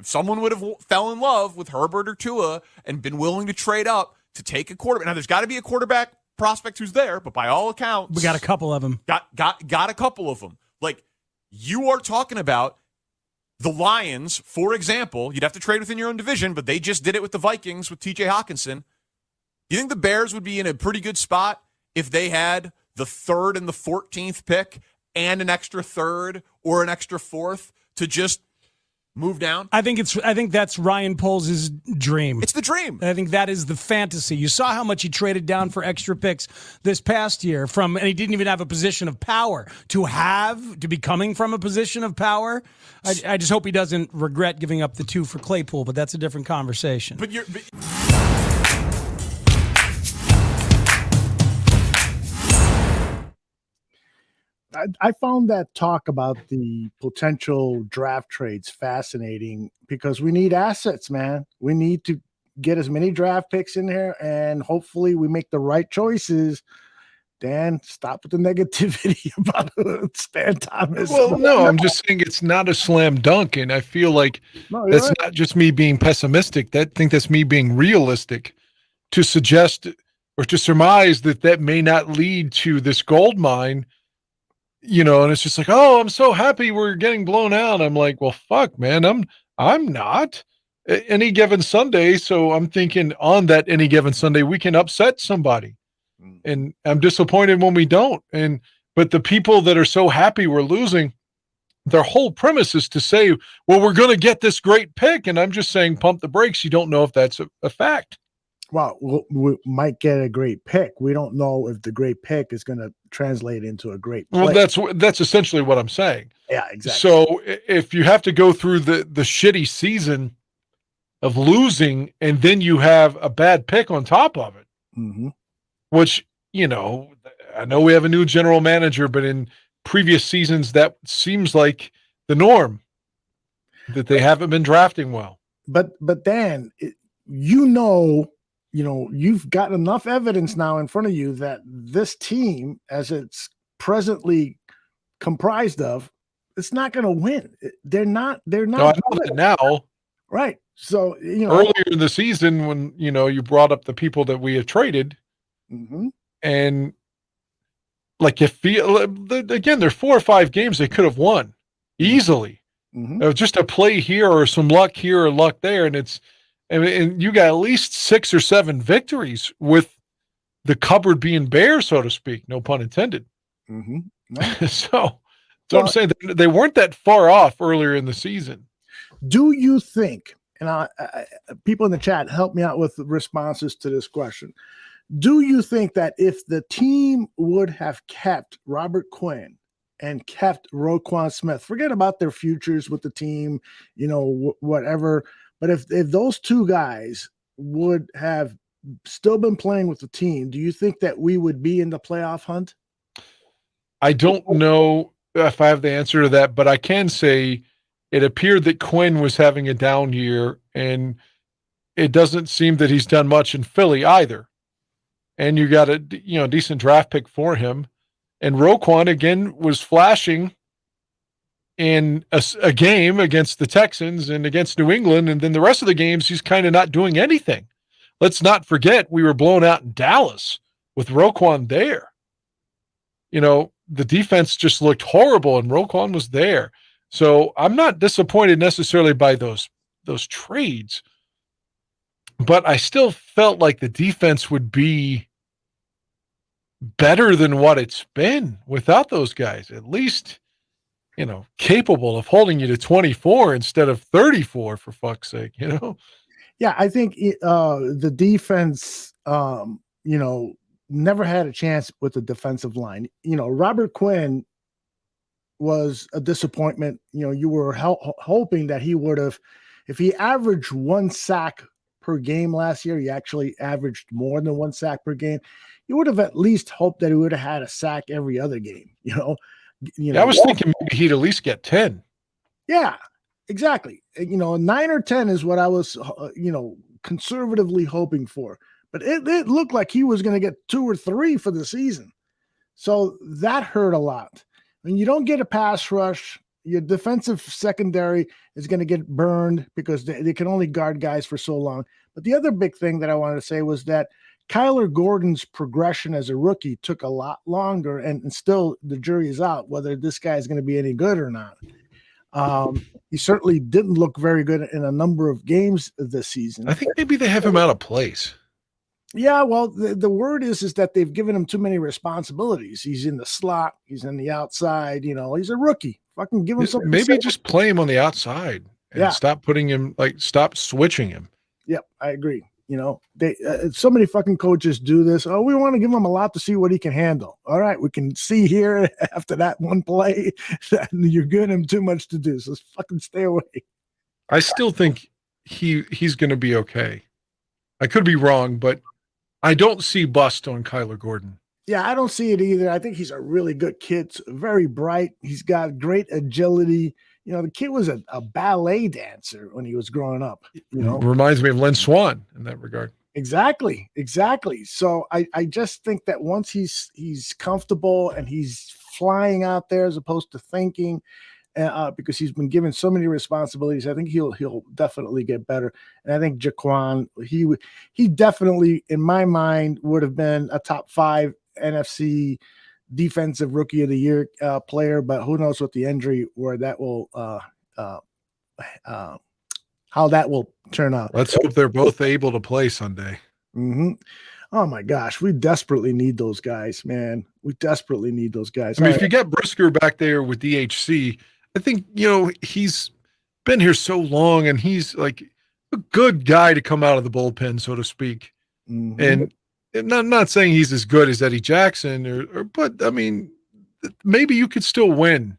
Speaker 17: someone would have fell in love with Herbert or Tua and been willing to trade up to take a quarterback. Now, there's got to be a quarterback prospect who's there, but by all accounts,
Speaker 18: We got a couple of them.
Speaker 17: Got a couple of them. Like, you are talking about the Lions, for example. You'd have to trade within your own division, but they just did it with the Vikings with TJ Hawkinson. You think the Bears would be in a pretty good spot if they had the 3rd and the 14th pick and an extra 3rd or an extra 4th to just move down?
Speaker 18: I think that's Ryan Poles' dream.
Speaker 17: It's the dream.
Speaker 18: I think that is the fantasy. You saw how much he traded down for extra picks this past year and he didn't even have a position of power to be coming from a position of power. I just hope he doesn't regret giving up the 2 for Claypool, but that's a different conversation.
Speaker 17: But
Speaker 3: I found that talk about the potential draft trades fascinating because we need assets, man. We need to get as many draft picks in here, and hopefully we make the right choices. Dan, stop with the negativity about Stan Thomas.
Speaker 5: Well, no, I'm just saying it's not a slam dunk, and I feel like that's
Speaker 3: right.
Speaker 5: not just me being pessimistic. I think that's me being realistic to suggest or to surmise that may not lead to this gold mine. And it's just like, oh, I'm so happy we're getting blown out. I'm like, well, fuck, man, I'm not. Any given Sunday, so I'm thinking on that any given Sunday we can upset somebody, and I'm disappointed when we don't. But the people that are so happy we're losing, their whole premise is to say, well, we're going to get this great pick, and I'm just saying, pump the brakes. You don't know if that's a fact.
Speaker 3: Well, we might get a great pick. We don't know if the great pick is going to translate into a great play.
Speaker 5: Well, that's essentially what I'm saying.
Speaker 3: Yeah, exactly.
Speaker 5: So if you have to go through the shitty season of losing, and then you have a bad pick on top of it, which, I know we have a new general manager, but in previous seasons, that seems like the norm, that they haven't been drafting well.
Speaker 3: But Dan, you've got enough evidence now in front of you that this team, as it's presently comprised of, it's not going to win. They're not.
Speaker 5: No, I know that now.
Speaker 3: Right. So,
Speaker 5: earlier in the season when, you brought up the people that we have traded, and like you feel, again, there are 4 or 5 games they could have won easily. Just a play here or some luck here or luck there. And you got at least 6 or 7 victories with the cupboard being bare, so to speak. No pun intended. So I'm saying they weren't that far off earlier in the season.
Speaker 3: Do you think, and people in the chat, help me out with the responses to this question. Do you think that if the team would have kept Robert Quinn and kept Roquan Smith, forget about their futures with the team, whatever, but if those 2 guys would have still been playing with the team, do you think that we would be in the playoff hunt?
Speaker 5: I don't know if I have the answer to that, but I can say it appeared that Quinn was having a down year, and it doesn't seem that he's done much in Philly either. And you got a decent draft pick for him. And Roquan, again, was flashing in a game against the Texans and against New England, and then the rest of the games he's kind of not doing anything. Let's not forget we were blown out in Dallas with Roquan there. The defense just looked horrible, and Roquan was there. So I'm not disappointed necessarily by those trades, but I still felt like the defense would be better than what it's been without those guys. At least, capable of holding you to 24 instead of 34, for fuck's sake,
Speaker 3: Yeah, I think the defense, never had a chance with the defensive line. Robert Quinn was a disappointment. You were hoping that he would have, if he averaged 1 sack per game last year, he actually averaged more than 1 sack per game. You would have at least hoped that he would have had a sack every other game.
Speaker 5: I was thinking maybe he'd at least get 10.
Speaker 3: Yeah, exactly. 9 or 10 is what I was, conservatively hoping for. But it looked like he was going to get 2 or 3 for the season. So that hurt a lot. When you don't get a pass rush, your defensive secondary is going to get burned because they can only guard guys for so long. But the other big thing that I wanted to say was that Kyler Gordon's progression as a rookie took a lot longer, and still the jury is out whether this guy is going to be any good or not. He certainly didn't look very good in a number of games this season.
Speaker 5: I think maybe they have him out of place.
Speaker 3: Yeah, well, the word is that they've given him too many responsibilities. He's in the slot. He's in the outside. He's a rookie. Fucking give him something.
Speaker 5: Maybe just play him on the outside and stop switching him.
Speaker 3: Yep, I agree. They so many fucking coaches do this. Oh, we want to give him a lot to see what he can handle. All right, we can see here after that one play that you're giving him too much to do. So fucking stay away.
Speaker 5: I still think he's going to be okay. I could be wrong, but I don't see bust on Kyler Gordon.
Speaker 3: Yeah, I don't see it either. I think he's a really good kid, very bright. He's got great agility. The kid was a ballet dancer when he was growing up.
Speaker 5: Reminds me of Len Swan in that regard.
Speaker 3: Exactly. So I just think that once he's comfortable and he's flying out there as opposed to thinking, because he's been given so many responsibilities, I think he'll definitely get better. And I think Jaquan, he definitely, in my mind, would have been a top 5 NFC defensive rookie of the year player, but who knows what the injury, where that will how that will turn out.
Speaker 5: Let's hope they're both able to play Sunday.
Speaker 3: Mm-hmm. Oh my gosh, we desperately need those guys, man. We desperately need those guys.
Speaker 5: I mean, if you get Brisker back there with DHC, I think, he's been here so long and he's like a good guy to come out of the bullpen, so to speak.
Speaker 3: Mm-hmm.
Speaker 5: And I'm not saying he's as good as Eddie Jackson, but I mean, maybe you could still win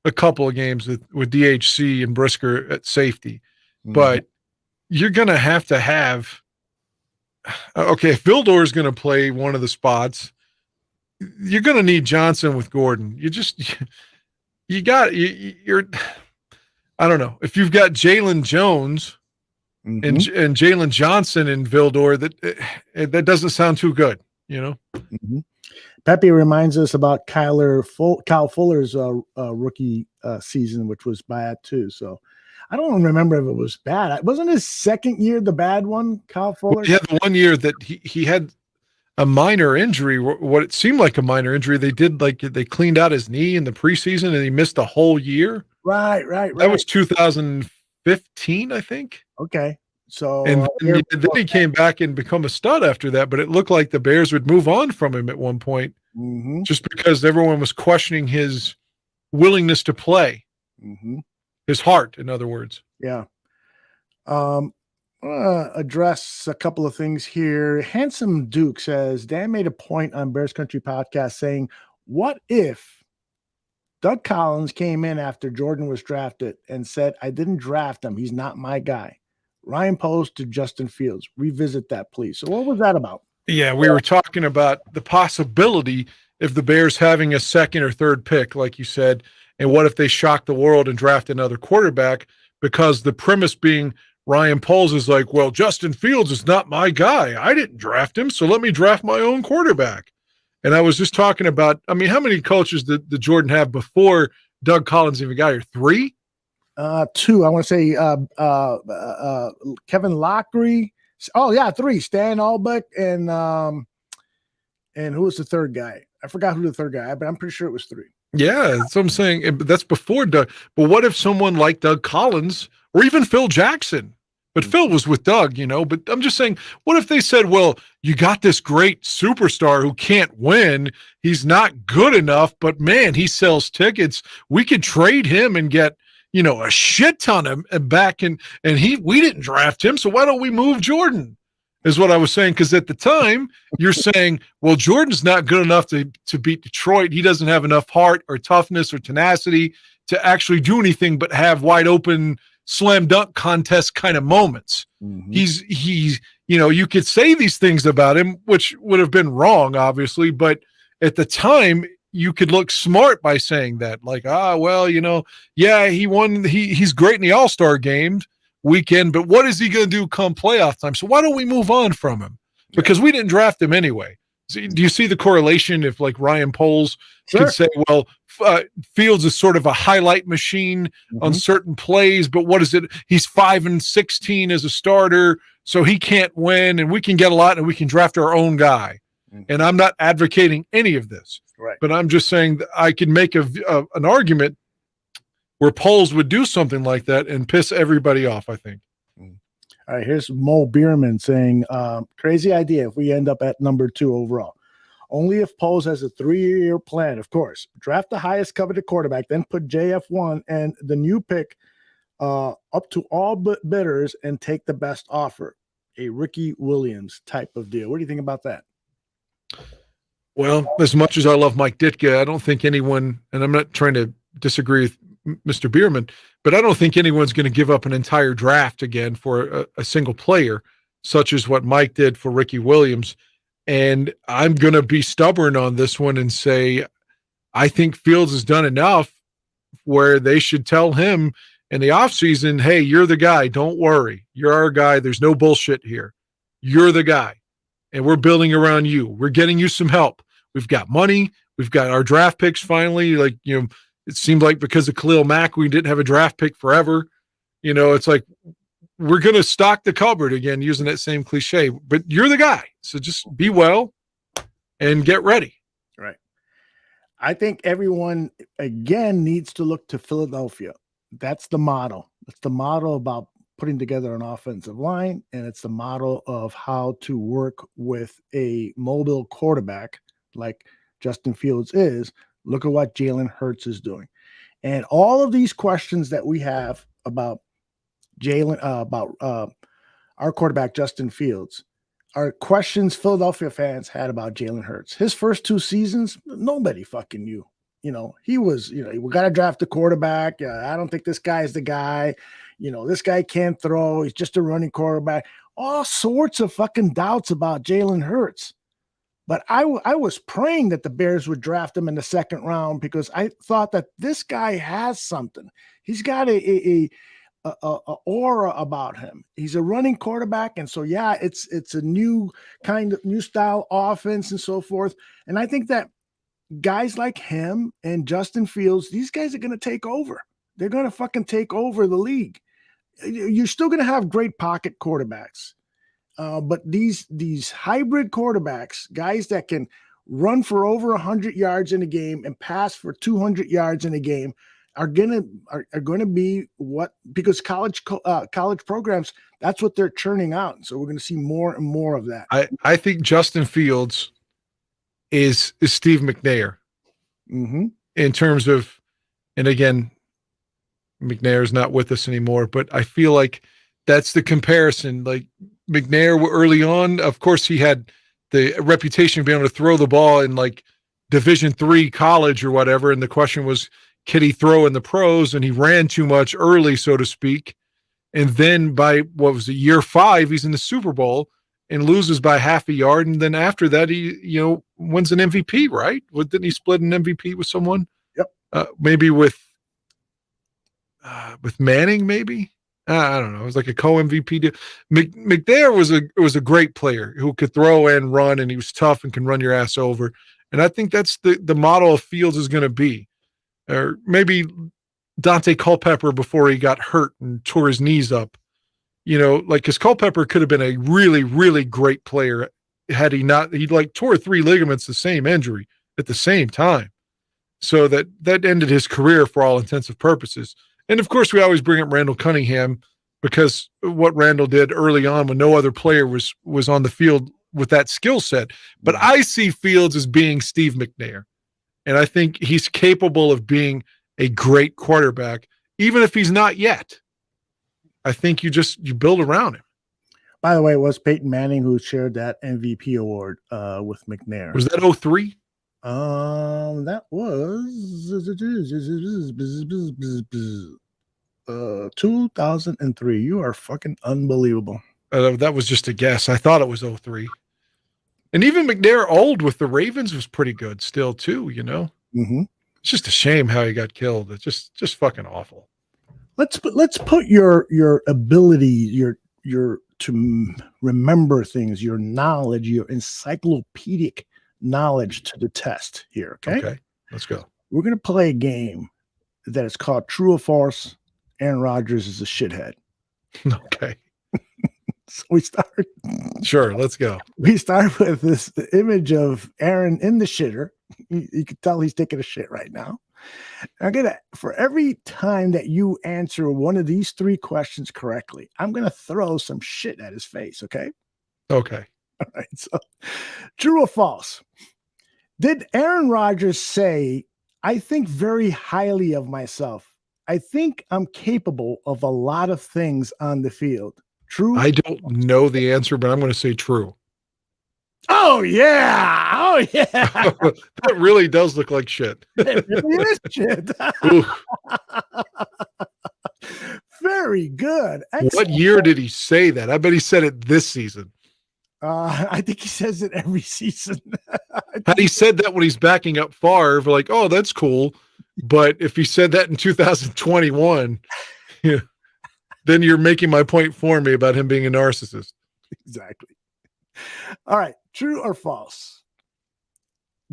Speaker 5: a couple of games with DHC and Brisker at safety. Mm-hmm. But you're going to have, okay, if Vildor is going to play one of the spots, you're going to need Johnson with Gordon. You're I don't know. If you've got Jalen Jones
Speaker 3: mm-hmm.
Speaker 5: and Jalen Johnson and Vildor, that doesn't sound too good,
Speaker 3: Mm-hmm. Pepe reminds us about Kyle Fuller's rookie season, which was bad too. So I don't remember if it was bad. Wasn't his second year the bad one, Kyle Fuller?
Speaker 5: Yeah, the 1 year that he had a minor injury, what it seemed like a minor injury. They cleaned out his knee in the preseason and he missed a whole year.
Speaker 3: Right.
Speaker 5: That was 2015, I think.
Speaker 3: Okay. So
Speaker 5: and then he came back and become a stud after that, but it looked like the Bears would move on from him at one point,
Speaker 3: mm-hmm.
Speaker 5: just because everyone was questioning his willingness to play,
Speaker 3: mm-hmm.
Speaker 5: his heart, in other words.
Speaker 3: Yeah. Address a couple of things here. Handsome Duke says, Dan made a point on Bears Country podcast saying, what if Doug Collins came in after Jordan was drafted and said, I didn't draft him. He's not my guy. Ryan Post to Justin Fields. Revisit that, please. So what was that about?
Speaker 5: Yeah, we were talking about the possibility of the Bears having a second or third pick, like you said, and what if they shock the world and draft another quarterback, because the premise being Ryan Poles is like, well, Justin Fields is not my guy. I didn't draft him, so let me draft my own quarterback. And I was just talking about, I mean, how many coaches did Jordan have before Doug Collins even got here? 3?
Speaker 3: 2. I want to say Kevin Lockery. Oh yeah, 3. Stan Albeck and who was the third guy? I forgot who the third guy, but I'm pretty sure it was 3.
Speaker 5: Yeah, that's what I'm saying. That's before Doug. But what if someone like Doug Collins or even Phil Jackson But Phil was with Doug, but I'm just saying, what if they said, well, you got this great superstar who can't win. He's not good enough, but man, he sells tickets. We could trade him and get, a shit ton of back. We didn't draft him. So why don't we move Jordan? Is what I was saying. Because at the time you're saying, well, Jordan's not good enough to beat Detroit. He doesn't have enough heart or toughness or tenacity to actually do anything but have wide open slam dunk contest kind of moments. He's you could say these things about him, which would have been wrong, obviously, but at the time you could look smart by saying that, like, he won. He's great in the All-Star game weekend, but what is he going to do come playoff time? So why don't we move on from him? Because we didn't draft him anyway. So do you see the correlation? If like Ryan Poles could say, well, Fields is sort of a highlight machine on certain plays, but what is it? He's 5-16 as a starter, so he can't win, and we can get a lot, and we can draft our own guy. And I'm not advocating any of this, but I'm just saying that I can make an argument where Poles would do something like that and piss everybody off, I think.
Speaker 3: All right, here's Mo Bierman saying, crazy idea if we end up at number 2 overall. Only if Poles has a 3-year plan, of course. Draft the highest coveted quarterback, then put JF1 and the new pick up to all bidders and take the best offer. A Ricky Williams type of deal. What do you think about that?
Speaker 5: Well, as much as I love Mike Ditka, I don't think anyone, and I'm not trying to disagree with Mr. Bierman, but I don't think anyone's going to give up an entire draft again for a single player, such as what Mike did for Ricky Williams. And I'm going to be stubborn on this one and say, I think Fields has done enough where they should tell him in the offseason, hey, you're the guy. Don't worry. You're our guy. There's no bullshit here. You're the guy. And we're building around you. We're getting you some help. We've got money. We've got our draft picks finally. It seemed like because of Khalil Mack, we didn't have a draft pick forever. It's like we're going to stock the cupboard again, using that same cliche. But you're the guy. So just be well and get ready.
Speaker 3: Right. I think everyone, again, needs to look to Philadelphia. That's the model. That's the model about putting together an offensive line, and it's the model of how to work with a mobile quarterback like Justin Fields is. Look at what Jalen Hurts is doing. And all of these questions that we have about our quarterback, Justin Fields, are questions Philadelphia fans had about Jalen Hurts. His first 2 seasons, nobody fucking knew. He was, we got to draft a quarterback. I don't think this guy is the guy. This guy can't throw. He's just a running quarterback. All sorts of fucking doubts about Jalen Hurts. But I was praying that the Bears would draft him in the 2nd round because I thought that this guy has something. He's got a aura about him. He's a running quarterback, and so it's a new style offense and so forth. And I think that guys like him and Justin Fields, these guys are going to take over. They're going to fucking take over the league. You're still going to have great pocket quarterbacks. But these hybrid quarterbacks, guys that can run for over 100 yards in a game and pass for 200 yards in a game, are gonna be because college programs, that's what they're churning out. So we're going to see more and more of that.
Speaker 5: I think Justin Fields is Steve McNair in terms of, and again, McNair's not with us anymore, but I feel like that's the comparison. Like McNair early on, of course, he had the reputation of being able to throw the ball in like Division III college or whatever. And the question was, could he throw in the pros? And he ran too much early, so to speak. And then by year 5, he's in the Super Bowl and loses by half a yard. And then after that, he, wins an MVP, right? Didn't he split an MVP with someone?
Speaker 3: Yep.
Speaker 5: Maybe with Manning, maybe. I don't know. It was like a co-MVP deal. McNair was a great player who could throw and run, and he was tough and can run your ass over. And I think that's the model of Fields is going to be. Or maybe Dante Culpepper before he got hurt and tore his knees up. Because Culpepper could have been a really, really great player had he not. He tore 3 ligaments, the same injury at the same time. So that ended his career for all intents and purposes. And of course, we always bring up Randall Cunningham, because what Randall did early on when no other player was on the field with that skill set. But I see Fields as being Steve McNair, and I think he's capable of being a great quarterback, even if he's not yet. I think you build around him.
Speaker 3: By the way, it was Peyton Manning who shared that MVP award with McNair.
Speaker 5: Was that 03?
Speaker 3: That was 2003. You are fucking unbelievable.
Speaker 5: That was just a guess. I thought it was 03. And even McNair old with the Ravens was pretty good still too, you know?
Speaker 3: Mm-hmm.
Speaker 5: It's just a shame how he got killed. It's just fucking awful.
Speaker 3: Let's put your ability, your to remember things, your knowledge, your encyclopedic knowledge to the test here.
Speaker 5: Okay, let's go.
Speaker 3: We're going to play a game that is called True or False. Aaron Rodgers is a shithead.
Speaker 5: Okay.
Speaker 3: So we start.
Speaker 5: Sure, let's go.
Speaker 3: We start with this image of Aaron in the shitter. You can tell he's taking a shit right now. I'm gonna, for every time that you answer one of these three questions correctly, I'm gonna throw some shit at his face. Okay.
Speaker 5: Okay.
Speaker 3: All right. So, true or false? Did Aaron Rodgers say, "I think very highly of myself. I think I'm capable of a lot of things on the field"? True.
Speaker 5: I don't know the answer, but I'm going to say true.
Speaker 3: Oh yeah. Oh yeah.
Speaker 5: That really does look like shit.
Speaker 3: It really is shit. Very good. Excellent.
Speaker 5: What year did he say that? I bet he said it this season.
Speaker 3: I think he says it every season.
Speaker 5: Had he said that when he's backing up Favre, like, oh, that's cool. But if he said that in 2021, yeah, then you're making my point for me about him being a narcissist.
Speaker 3: Exactly. All right. True or false?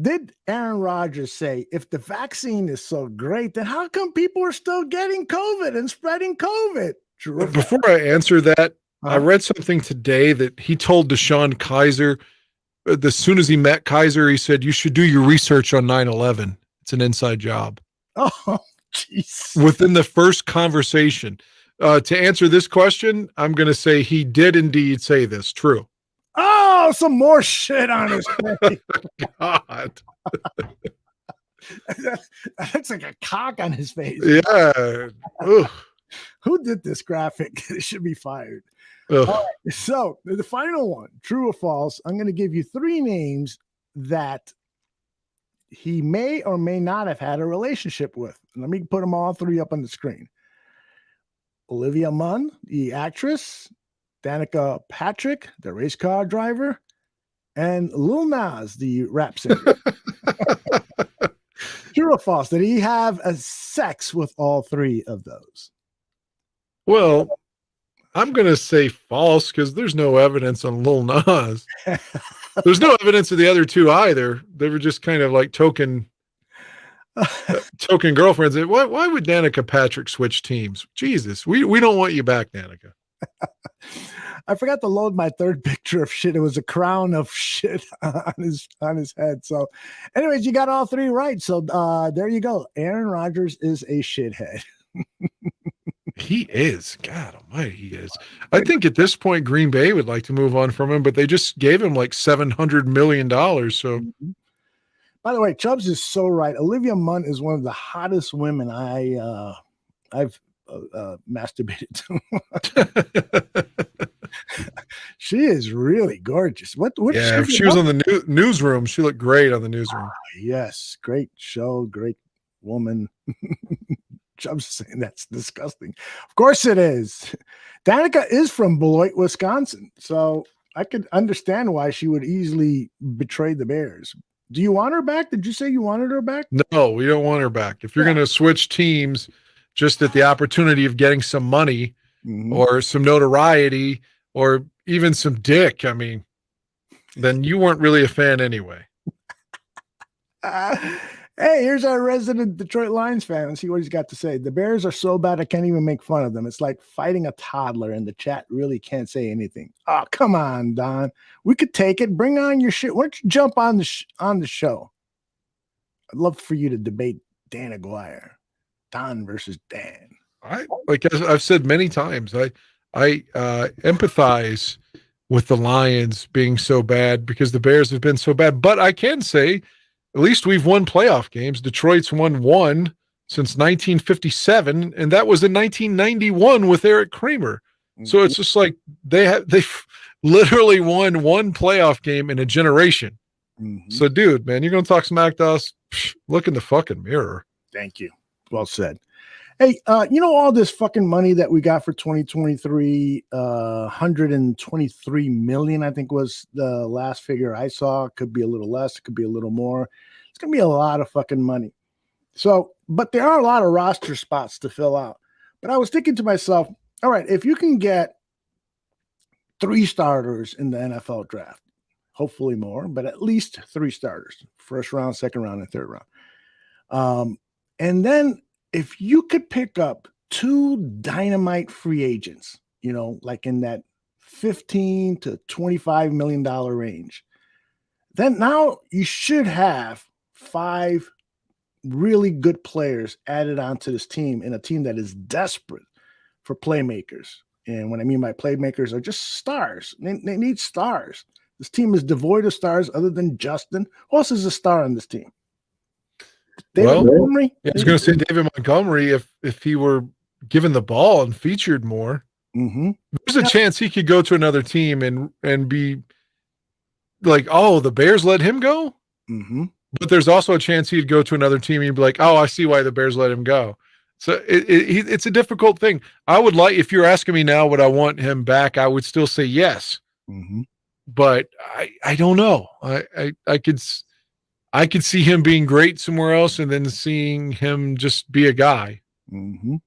Speaker 3: Did Aaron Rodgers say, if the vaccine is so great, then how come people are still getting COVID and spreading COVID? True or false?
Speaker 5: Before I answer that, I read something today that he told Deshaun Kaiser, as soon as he met Kaiser, he said, you should do your research on 9/11. It's an inside job.
Speaker 3: Oh, jeez.
Speaker 5: Within the first conversation. To answer this question, I'm going to say he did indeed say this. True.
Speaker 3: Oh, some more shit on his face.
Speaker 5: God.
Speaker 3: That looks like a cock on his face.
Speaker 5: Yeah.
Speaker 3: Who did this graphic? It should be fired.
Speaker 5: All
Speaker 3: right, so the final one, true or false, I'm going to give you three names that he may or may not have had a relationship with. Let me put them all three up on the screen. Olivia Munn, the actress, Danica Patrick, the race car driver, and Lil Nas, the rap singer. True or false? Did he have a sex with all three of those?
Speaker 5: Well, I'm going to say false because there's no evidence on Lil Nas. There's no evidence of the other two either. They were just kind of like token girlfriends. Why would Danica Patrick switch teams? Jesus, we don't want you back, Danica.
Speaker 3: I forgot to load my third picture of shit. It was a crown of shit on his head. So, anyways, you got all three right. So there you go. Aaron Rodgers is a shithead.
Speaker 5: He is. God almighty, he is. I think at this point, Green Bay would like to move on from him, but they just gave him like $700 million. So,
Speaker 3: by the way, Chubbs is so right. Olivia Munn is one of the hottest women I've masturbated to. She is really gorgeous. What
Speaker 5: yeah, if she was on the newsroom, she looked great on the newsroom.
Speaker 3: Yes, great show, great woman. Chubbs saying that's disgusting. Of course it is. Danica is from Beloit, Wisconsin, so I could understand why she would easily betray the Bears. Do you want her back? Did you say you wanted her back?
Speaker 5: No, we don't want her back. If you're going to switch teams just at the opportunity of getting some money or some notoriety or even some dick, I mean, then you weren't really a fan anyway.
Speaker 3: Hey, here's our resident Detroit Lions fan. Let's see what he's got to say. The Bears are so bad I can't even make fun of them. It's like fighting a toddler, and the chat really can't say anything. Oh, come on, Don. We could take it. Bring on your shit. Why don't you jump on the show? I'd love for you to debate Dan Aguirre. Don versus Dan.
Speaker 5: Like I've said many times, I empathize with the Lions being so bad because the Bears have been so bad. But I can say, at least we've won playoff games. Detroit's won one since 1957, and that was in 1991 with Eric Kramer. So it's just like they've literally won one playoff game in a generation. So, dude, man, you're going to talk smack to us? Psh, look in the fucking mirror.
Speaker 3: Thank you. Well said. Hey, all this fucking money that we got for 2023, 123 million, I think was the last figure I saw. Could be a little less. It could be a little more. It's going to be a lot of fucking money. So, but there are a lot of roster spots to fill out. But I was thinking to myself, all right, if you can get 3 starters in the NFL draft, hopefully more, but at least 3 starters, first round, second round, and third round. And then if you could pick up 2 dynamite free agents, like in that $15 to $25 million range, then now you should have 5 really good players added onto this team, in a team that is desperate for playmakers. And what I mean by playmakers are just stars. They need stars. This team is devoid of stars other than Justin. Who else is a star on this team? David Montgomery?
Speaker 5: I was going to say David Montgomery if he were given the ball and featured more. There's a chance he could go to another team and be like, oh, the Bears let him go? But there's also a chance he'd go to another team and you'd be like, oh, I see why the Bears let him go. So it's a difficult thing. I would like, if you're asking me now would I want him back, I would still say yes. But I don't know. I could see him being great somewhere else and then seeing him just be a guy.
Speaker 3: And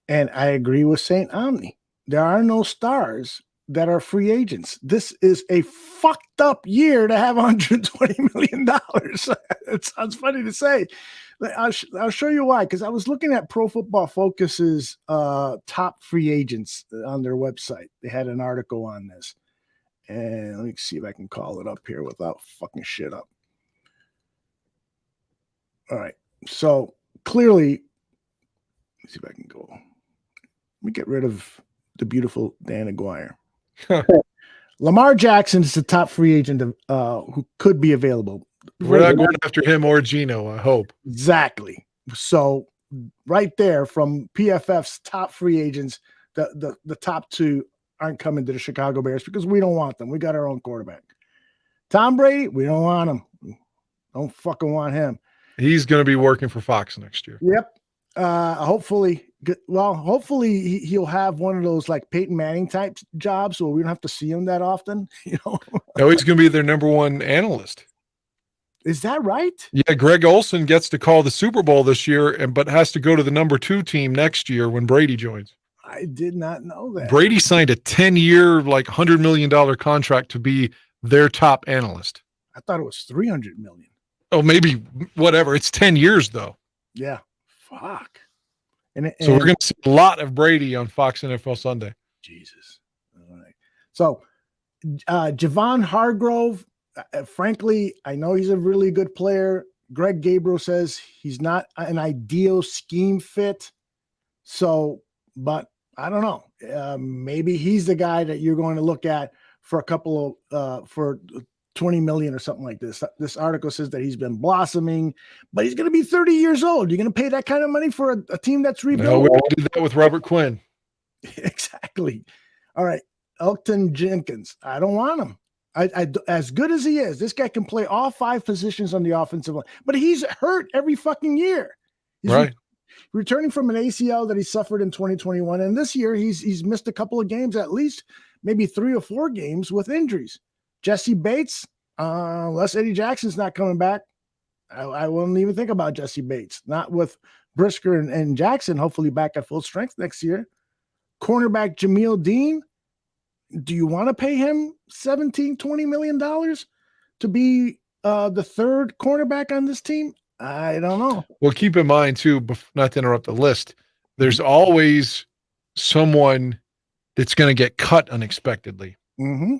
Speaker 3: I agree with St. Omni. There are no stars that are free agents. This is a fucked up year to have $120 million. It sounds funny to say. I'll show you why, because I was looking at Pro Football Focus's top free agents on their website. They had an article on this. And let me see if I can call it up here without fucking shit up. All right. So clearly, let's see if I can go. Let me get rid of the beautiful Dan Aguirre. Lamar Jackson is the top free agent who could be available.
Speaker 5: We're not going after him or Geno, I hope.
Speaker 3: Exactly. So right there from PFF's top free agents, the top 2 aren't coming to the Chicago Bears because we don't want them. We got our own quarterback. Tom Brady, we don't want him. Don't fucking want him.
Speaker 5: He's going to be working for Fox next year.
Speaker 3: Yep. Hopefully he'll have one of those like Peyton Manning type jobs so we don't have to see him that often.
Speaker 5: No, he's going to be their number 1 analyst.
Speaker 3: Is that right?
Speaker 5: Yeah, Greg Olson gets to call the Super Bowl this year, but has to go to the number 2 team next year when Brady joins.
Speaker 3: I did not know that.
Speaker 5: Brady signed a 10-year, like $100 million contract to be their top analyst.
Speaker 3: I thought it was $300 million.
Speaker 5: Oh, maybe whatever. It's 10 years though.
Speaker 3: Yeah. Fuck.
Speaker 5: So we're going to see a lot of Brady on Fox NFL Sunday.
Speaker 3: Jesus. All right. So Javon Hargrove, frankly, I know he's a really good player. Greg Gabriel says he's not an ideal scheme fit. So, but I don't know. Maybe he's the guy that you're going to look at for a couple of for 20 million or something like this. This article says that he's been blossoming, but he's going to be 30 years old. You're going to pay that kind of money for a team that's rebuilt?
Speaker 5: No, we already did that with Robert Quinn.
Speaker 3: Exactly. All right. Elgton Jenkins. I don't want him. I as good as he is, this guy can play all 5 positions on the offensive line, but he's hurt every fucking year. He's
Speaker 5: right.
Speaker 3: Returning from an ACL that he suffered in 2021. And this year he's missed a couple of games, at least maybe 3 or 4 games with injuries. Jesse Bates, unless Eddie Jackson's not coming back, I wouldn't even think about Jesse Bates. Not with Brisker and Jackson, hopefully back at full strength next year. Cornerback Jameel Dean, do you want to pay him $17, $20 million to be the 3rd cornerback on this team? I don't know.
Speaker 5: Well, keep in mind, too, not to interrupt the list, there's always someone that's going to get cut unexpectedly.
Speaker 3: Mm-hmm.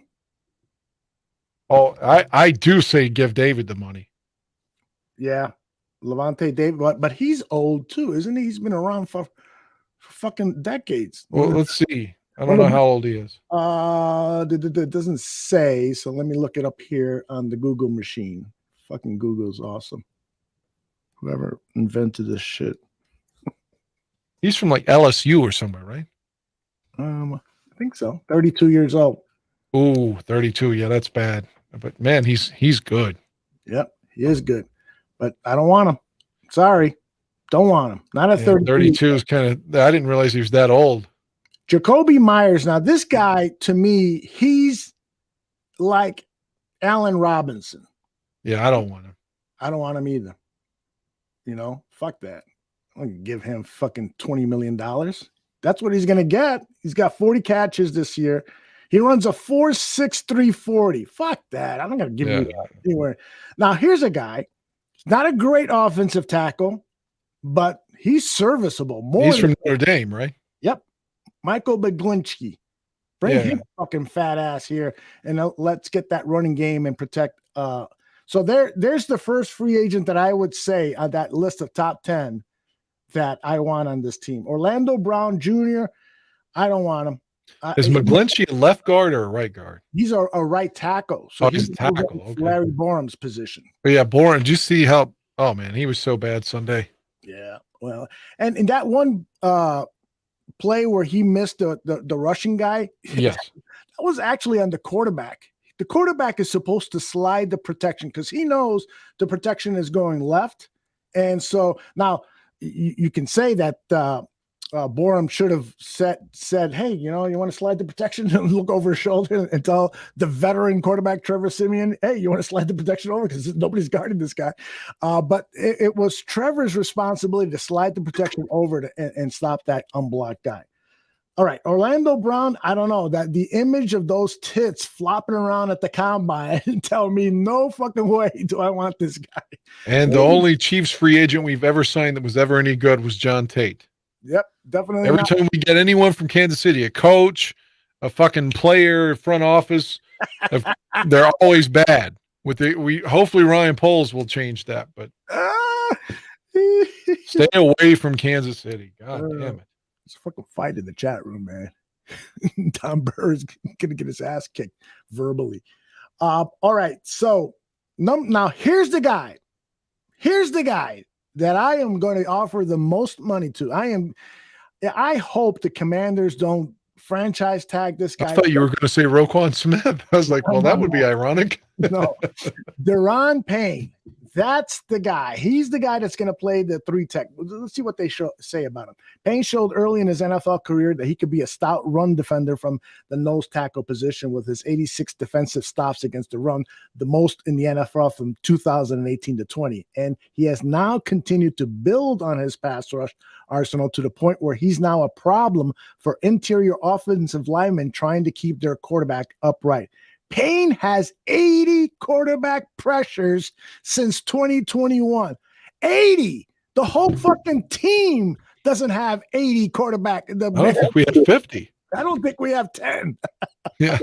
Speaker 5: Oh, I do say give David the money.
Speaker 3: Yeah. Levante David, but he's old too, isn't he? He's been around for fucking decades.
Speaker 5: Well, let's see. I don't know how old he is.
Speaker 3: It doesn't say, so let me look it up here on the Google machine. Fucking Google's awesome. Whoever invented this shit.
Speaker 5: He's from like LSU or somewhere, right?
Speaker 3: I think so. 32 years old.
Speaker 5: Ooh, 32. Yeah, that's bad. But man, he's good.
Speaker 3: Yep, he is good. But I don't want him. Sorry. Don't want him. Not at 32.
Speaker 5: 32 is kind of, I didn't realize he was that old.
Speaker 3: Jacoby Myers. Now, this guy, to me, he's like Allen Robinson.
Speaker 5: Yeah, I don't want him.
Speaker 3: I don't want him either. You know, fuck that. I'm going to give him fucking $20 million. That's what he's going to get. He's got 40 catches this year. He runs a 4.63 40. Fuck that. I'm not going to give you that anywhere. Now, here's a guy. Not a great offensive tackle, but he's serviceable.
Speaker 5: He's from Notre Dame, right?
Speaker 3: Yep. Michael Beglinski. Bring him fucking fat ass here, and let's get that running game and protect. So there's the first free agent that I would say on that list of top 10 that I want on this team. Orlando Brown Jr., I don't want him.
Speaker 5: Is McGlinchey a left guard or a right guard?
Speaker 3: He's a right tackle. So
Speaker 5: he's a tackle. Okay.
Speaker 3: Larry Borum's position.
Speaker 5: But yeah, Boren. Did you see how? Oh man, he was so bad Sunday.
Speaker 3: Yeah, well, and in that one play where he missed the rushing guy,
Speaker 5: yes,
Speaker 3: that was actually on the quarterback. The quarterback is supposed to slide the protection because he knows the protection is going left, and so now you can say that Borum should have said, hey, you know, you want to slide the protection and look over his shoulder and tell the veteran quarterback, Trevor Siemian, hey, you want to slide the protection over because nobody's guarding this guy. But it was Trevor's responsibility to slide the protection over and stop that unblocked guy. All right, Orlando Brown, I don't know, that the image of those tits flopping around at the combine tell me no fucking way do I want this guy.
Speaker 5: And the only Chiefs free agent we've ever signed that was ever any good was John Tate.
Speaker 3: Yep, definitely.
Speaker 5: Every time we get anyone from Kansas City, a coach, a fucking player, front office, they're always bad. Hopefully Ryan Poles will change that, but stay away from Kansas City. God damn it.
Speaker 3: It's a fucking fight in the chat room, man. Tom Burr is gonna get his ass kicked verbally. All right, so now here's the guy. Here's the guy that I am going to offer the most money to. I hope the Commanders don't franchise tag this guy.
Speaker 5: I thought you were going to say Roquan Smith. I was like, well, that would be ironic.
Speaker 3: No, Deron Payne. That's the guy. He's the guy that's going to play the 3 tech. Let's see what they say about him. Payne showed early in his NFL career that he could be a stout run defender from the nose tackle position with his 86 defensive stops against the run, the most in the NFL from 2018 to 20. And he has now continued to build on his pass rush arsenal to the point where he's now a problem for interior offensive linemen trying to keep their quarterback upright. Payne has 80 quarterback pressures since 2021. 80. The whole fucking team doesn't have 80 quarterback.
Speaker 5: I don't think we have 50.
Speaker 3: I don't think we have 10.
Speaker 5: Yeah.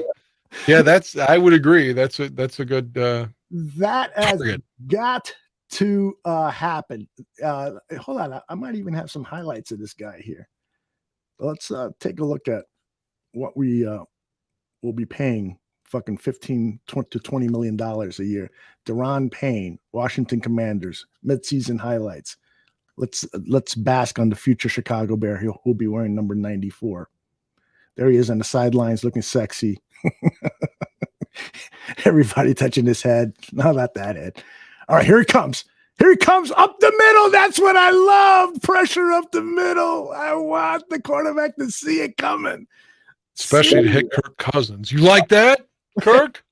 Speaker 5: I would agree. That's a good
Speaker 3: that has got to happen. Hold on. I might even have some highlights of this guy here. Let's take a look at what we will be paying fucking $15 to $20 million a year. Deron Payne, Washington Commanders, midseason highlights. Let's bask on the future Chicago Bear. He'll be wearing number 94. There he is on the sidelines looking sexy. Everybody touching his head. No, not that head. All right, here he comes. Here he comes up the middle. That's what I love. Pressure up the middle. I want the quarterback to see it coming.
Speaker 5: Especially to hit Kirk Cousins. You like that, Kirk?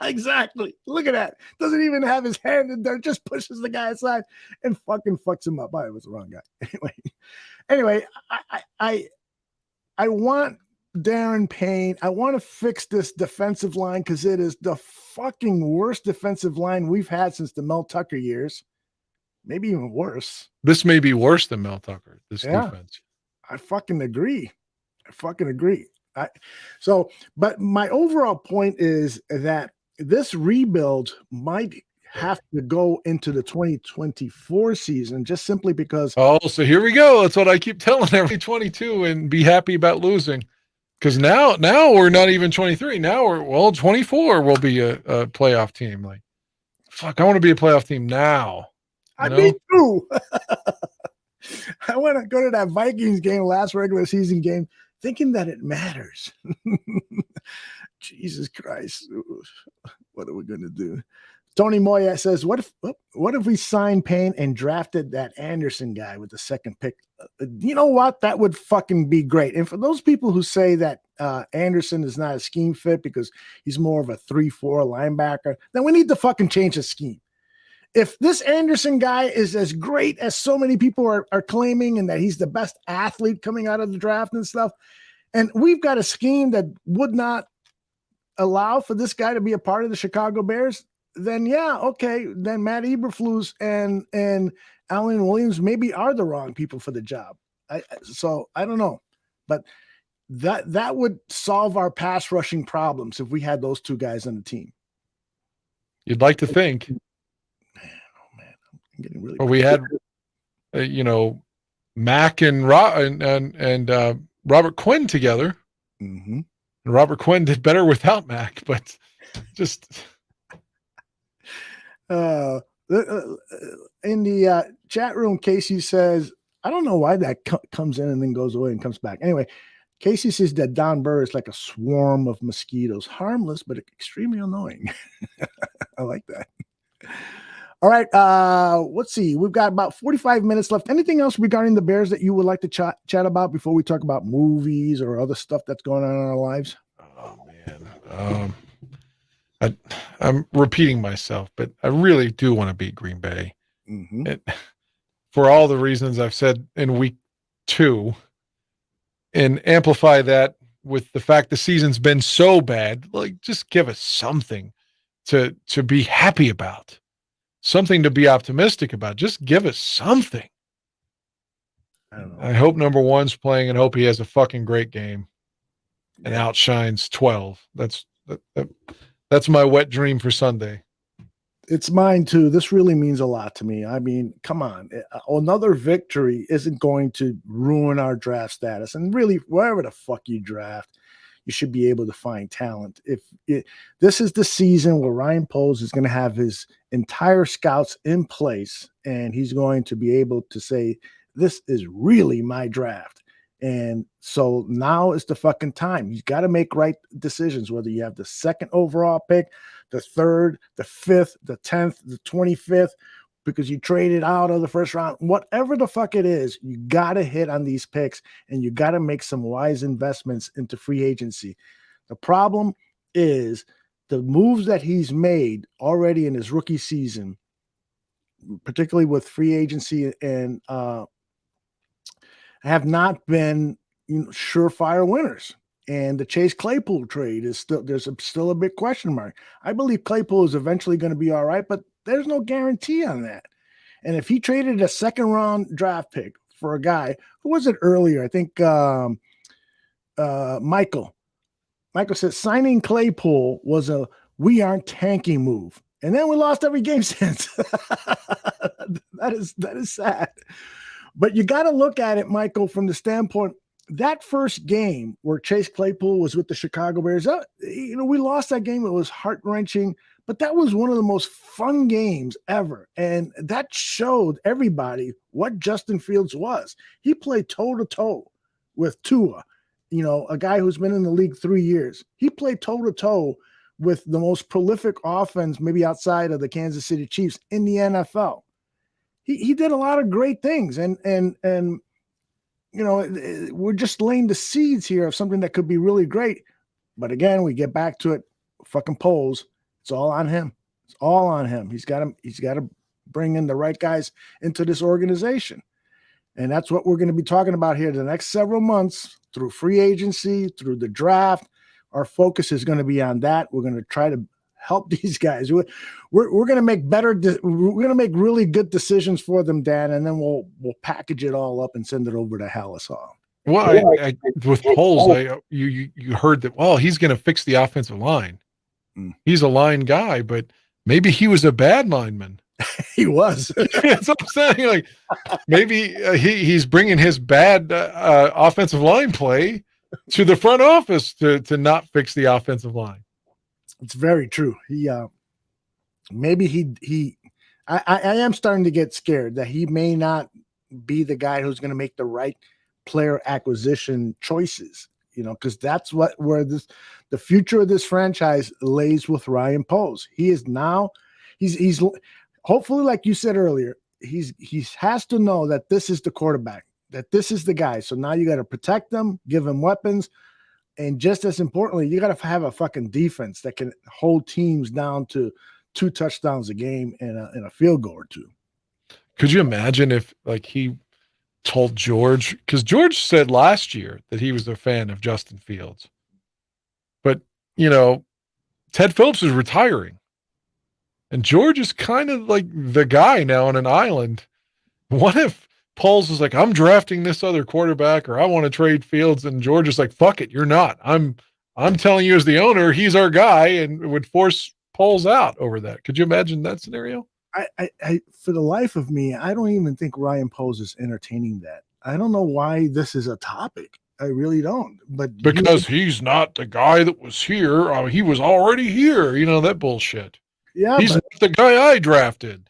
Speaker 3: Exactly. Look at that. Doesn't even have his hand in there. Just pushes the guy aside and fucking fucks him up. Oh, it was the wrong guy. Anyway, I want Darren Payne. I want to fix this defensive line because it is the fucking worst defensive line we've had since the Mel Tucker years. Maybe even worse.
Speaker 5: This may be worse than Mel Tucker, this defense.
Speaker 3: I fucking agree. But my overall point is that this rebuild might have to go into the 2024 season just simply because.
Speaker 5: Oh, so here we go. That's what I keep telling everybody. 22 and be happy about losing. Because now we're not even 23. Now 24 will be a playoff team. Like, fuck, I want to be a playoff team now.
Speaker 3: Me too. I want to go to that Vikings game, last regular season game, thinking that it matters. Jesus Christ. What are we going to do? Tony Moya says, what if we signed Payne and drafted that Anderson guy with the second pick? You know what? That would fucking be great. And for those people who say that Anderson is not a scheme fit because he's more of a 3-4 linebacker, then we need to fucking change the scheme. If this Anderson guy is as great as so many people are claiming and that he's the best athlete coming out of the draft and stuff, and we've got a scheme that would not allow for this guy to be a part of the Chicago Bears, then yeah, okay, then Matt Eberflus and Alan Williams maybe are the wrong people for the job. So I don't know, but that would solve our pass rushing problems if we had those two guys on the team.
Speaker 5: You'd like to think.
Speaker 3: Really
Speaker 5: well, we had, Mac and Robert Quinn together.
Speaker 3: Mm-hmm.
Speaker 5: And Robert Quinn did better without Mac, but just
Speaker 3: in the chat room, Casey says, I don't know why that comes in and then goes away and comes back. Anyway, Casey says that Don Burr is like a swarm of mosquitoes, harmless but extremely annoying. I like that. All right, let's see. We've got about 45 minutes left. Anything else regarding the Bears that you would like to chat about before we talk about movies or other stuff that's going on in our lives?
Speaker 5: Oh, man. I'm repeating myself, but I really do want to beat Green Bay.
Speaker 3: Mm-hmm.
Speaker 5: For all the reasons I've said in week 2, and amplify that with the fact the season's been so bad. Like, just give us something to be happy about. Something to be optimistic about. Just give us something.
Speaker 3: I don't know.
Speaker 5: I hope number 1's playing and hope he has a fucking great game and outshines 12. That's my wet dream for Sunday.
Speaker 3: It's mine too. This really means a lot to me. I mean, come on. Another victory isn't going to ruin our draft status. And really, wherever the fuck you draft, you should be able to find talent. This is the season where Ryan Poles is going to have his entire scouts in place, and he's going to be able to say, this is really my draft. And so now is the fucking time. You've got to make right decisions, whether you have the 2nd overall pick, the 3rd, the 5th, the 10th, the 25th, because you traded out of the first round, whatever the fuck it is, you got to hit on these picks and you got to make some wise investments into free agency. The problem is the moves that he's made already in his rookie season, particularly with free agency, and have not been surefire winners. And the Chase Claypool trade is still a big question mark. I believe Claypool is eventually going to be all right, but there's no guarantee on that. And if he traded a 2nd round draft pick for a guy, who was it earlier? I think Michael said signing Claypool was a we aren't tanking move. And then we lost every game since. That is sad. But you got to look at it, Michael, from the standpoint, that first game where Chase Claypool was with the Chicago Bears, we lost that game. It was heart-wrenching, but that was one of the most fun games ever. And that showed everybody what Justin Fields was. He played toe-to-toe with Tua, a guy who's been in the league 3 years. He played toe-to-toe with the most prolific offense, maybe outside of the Kansas City Chiefs, in the NFL. He did a lot of great things, and we're just laying the seeds here of something that could be really great. But again, we get back to it. Fucking Poles. It's all on him. It's all on him. He's got to bring in the right guys into this organization. And that's what we're going to be talking about here the next several months through free agency, through the draft. Our focus is going to be on that. We're going to try to help these guys. We're going to make we're going to make really good decisions for them, Dan, and then we'll package it all up and send it over to Hallis Hall.
Speaker 5: Well, with Poles, you heard that, well, he's going to fix the offensive line. He's a line guy, but maybe he was a bad lineman.
Speaker 3: He was.
Speaker 5: That's what I'm saying. Like maybe he's bringing his bad offensive line play to the front office to not fix the offensive line.
Speaker 3: It's very true. I am starting to get scared that he may not be the guy who's going to make the right player acquisition choices, because that's where the future of this franchise lays with Ryan Poles. He's hopefully, like you said earlier, he has to know that this is the quarterback, that this is the guy. So now you got to protect them, give him weapons. And just as importantly, you got to have a fucking defense that can hold teams down to 2 touchdowns a game and a field goal or 2.
Speaker 5: Could you imagine if he told George, because George said last year that he was a fan of Justin Fields, but Ted Phillips is retiring and George is kind of like the guy now on an island. What if Poles is like, I'm drafting this other quarterback, or I want to trade Fields, and George is like, fuck it, you're not. I'm telling you as the owner, he's our guy, and would force Poles out over that. Could you imagine that scenario?
Speaker 3: I for the life of me, I don't even think Ryan Poles is entertaining that. I don't know why this is a topic. I really don't. But
Speaker 5: because he's not the guy that was here. He was already here. That bullshit.
Speaker 3: Yeah,
Speaker 5: he's not the guy I drafted.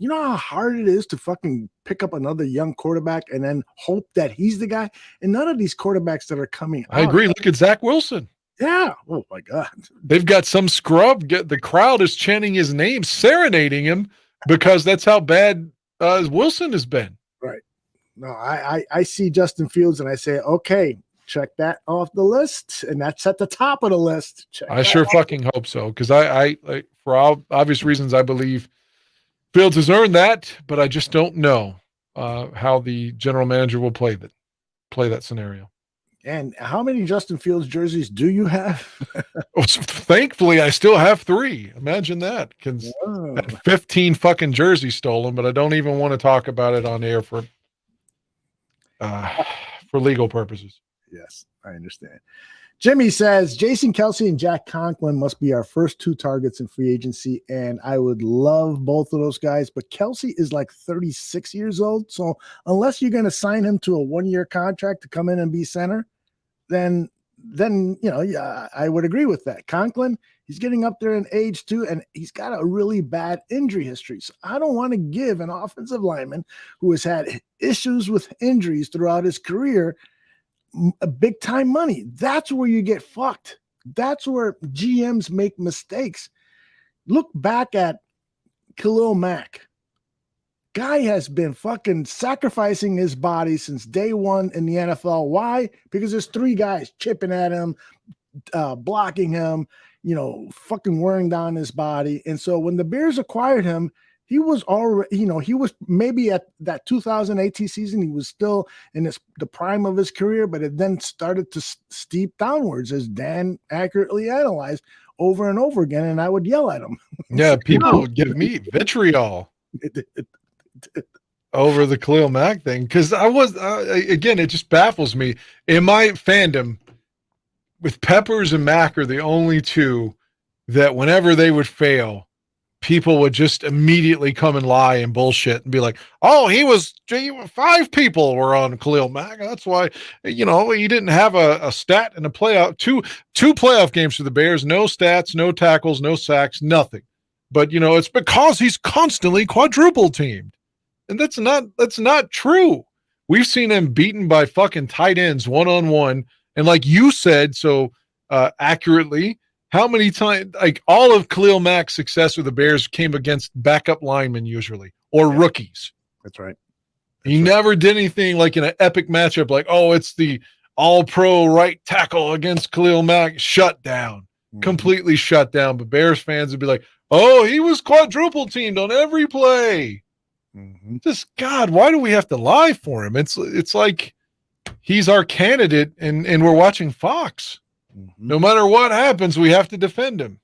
Speaker 3: You know how hard it is to fucking pick up another young quarterback and then hope that he's the guy? And none of these quarterbacks that are coming
Speaker 5: I agree. Look at Zach Wilson.
Speaker 3: Yeah. Oh, my God.
Speaker 5: They've got some scrub. The crowd is chanting his name, serenading him, because that's how bad Wilson has been.
Speaker 3: Right. No, I see Justin Fields and I say, okay, check that off the list. And that's at the top of the list.
Speaker 5: I sure fucking hope so, because I for all obvious reasons, I believe Fields has earned that, but I just don't know how the general manager will play that scenario.
Speaker 3: And how many Justin Fields jerseys do you have?
Speaker 5: Thankfully, I still have 3. Imagine that. 15 fucking jerseys stolen, but I don't even want to talk about it on air for legal purposes.
Speaker 3: Yes, I understand. Jimmy says, Jason Kelce and Jack Conklin must be our first 2 targets in free agency, and I would love both of those guys, but Kelce is like 36 years old, so unless you're going to sign him to a 1-year contract to come in and be center, then I would agree with that. Conklin, he's getting up there in age too, and he's got a really bad injury history, so I don't want to give an offensive lineman who has had issues with injuries throughout his career a big time money. That's where you get fucked. That's where GMs make mistakes. Look back at Khalil Mack. Guy has been fucking sacrificing his body since day one in the NFL. Why? Because there's 3 guys chipping at him, blocking him, fucking wearing down his body. And so when the Bears acquired him, he was already, he was maybe at that 2018 season, he was still in the prime of his career, but it then started to steep downwards, as Dan accurately analyzed over and over again. And I would yell at him.
Speaker 5: Yeah, people would give me vitriol over the Khalil Mack thing, because I was, again, it just baffles me. In my fandom, with Peppers and Mack are the only 2 that whenever they would fail, people would just immediately come and lie and bullshit and be like, oh, 5 people were on Khalil Mack. That's why, he didn't have a stat in a playoff, two playoff games for the Bears, no stats, no tackles, no sacks, nothing. But, it's because he's constantly quadruple teamed. And that's not true. We've seen him beaten by fucking tight ends one-on-one. And like you said, so accurately, how many times, like all of Khalil Mack's success with the Bears came against backup linemen usually, or rookies.
Speaker 3: That's right.
Speaker 5: He never did anything like in an epic matchup, like, oh, it's the all-pro right tackle against Khalil Mack, shut down, completely shut down. But Bears fans would be like, oh, he was quadruple teamed on every play. Just, God, why do we have to lie for him? It's like he's our candidate and we're watching Fox. No matter what happens, we have to defend him.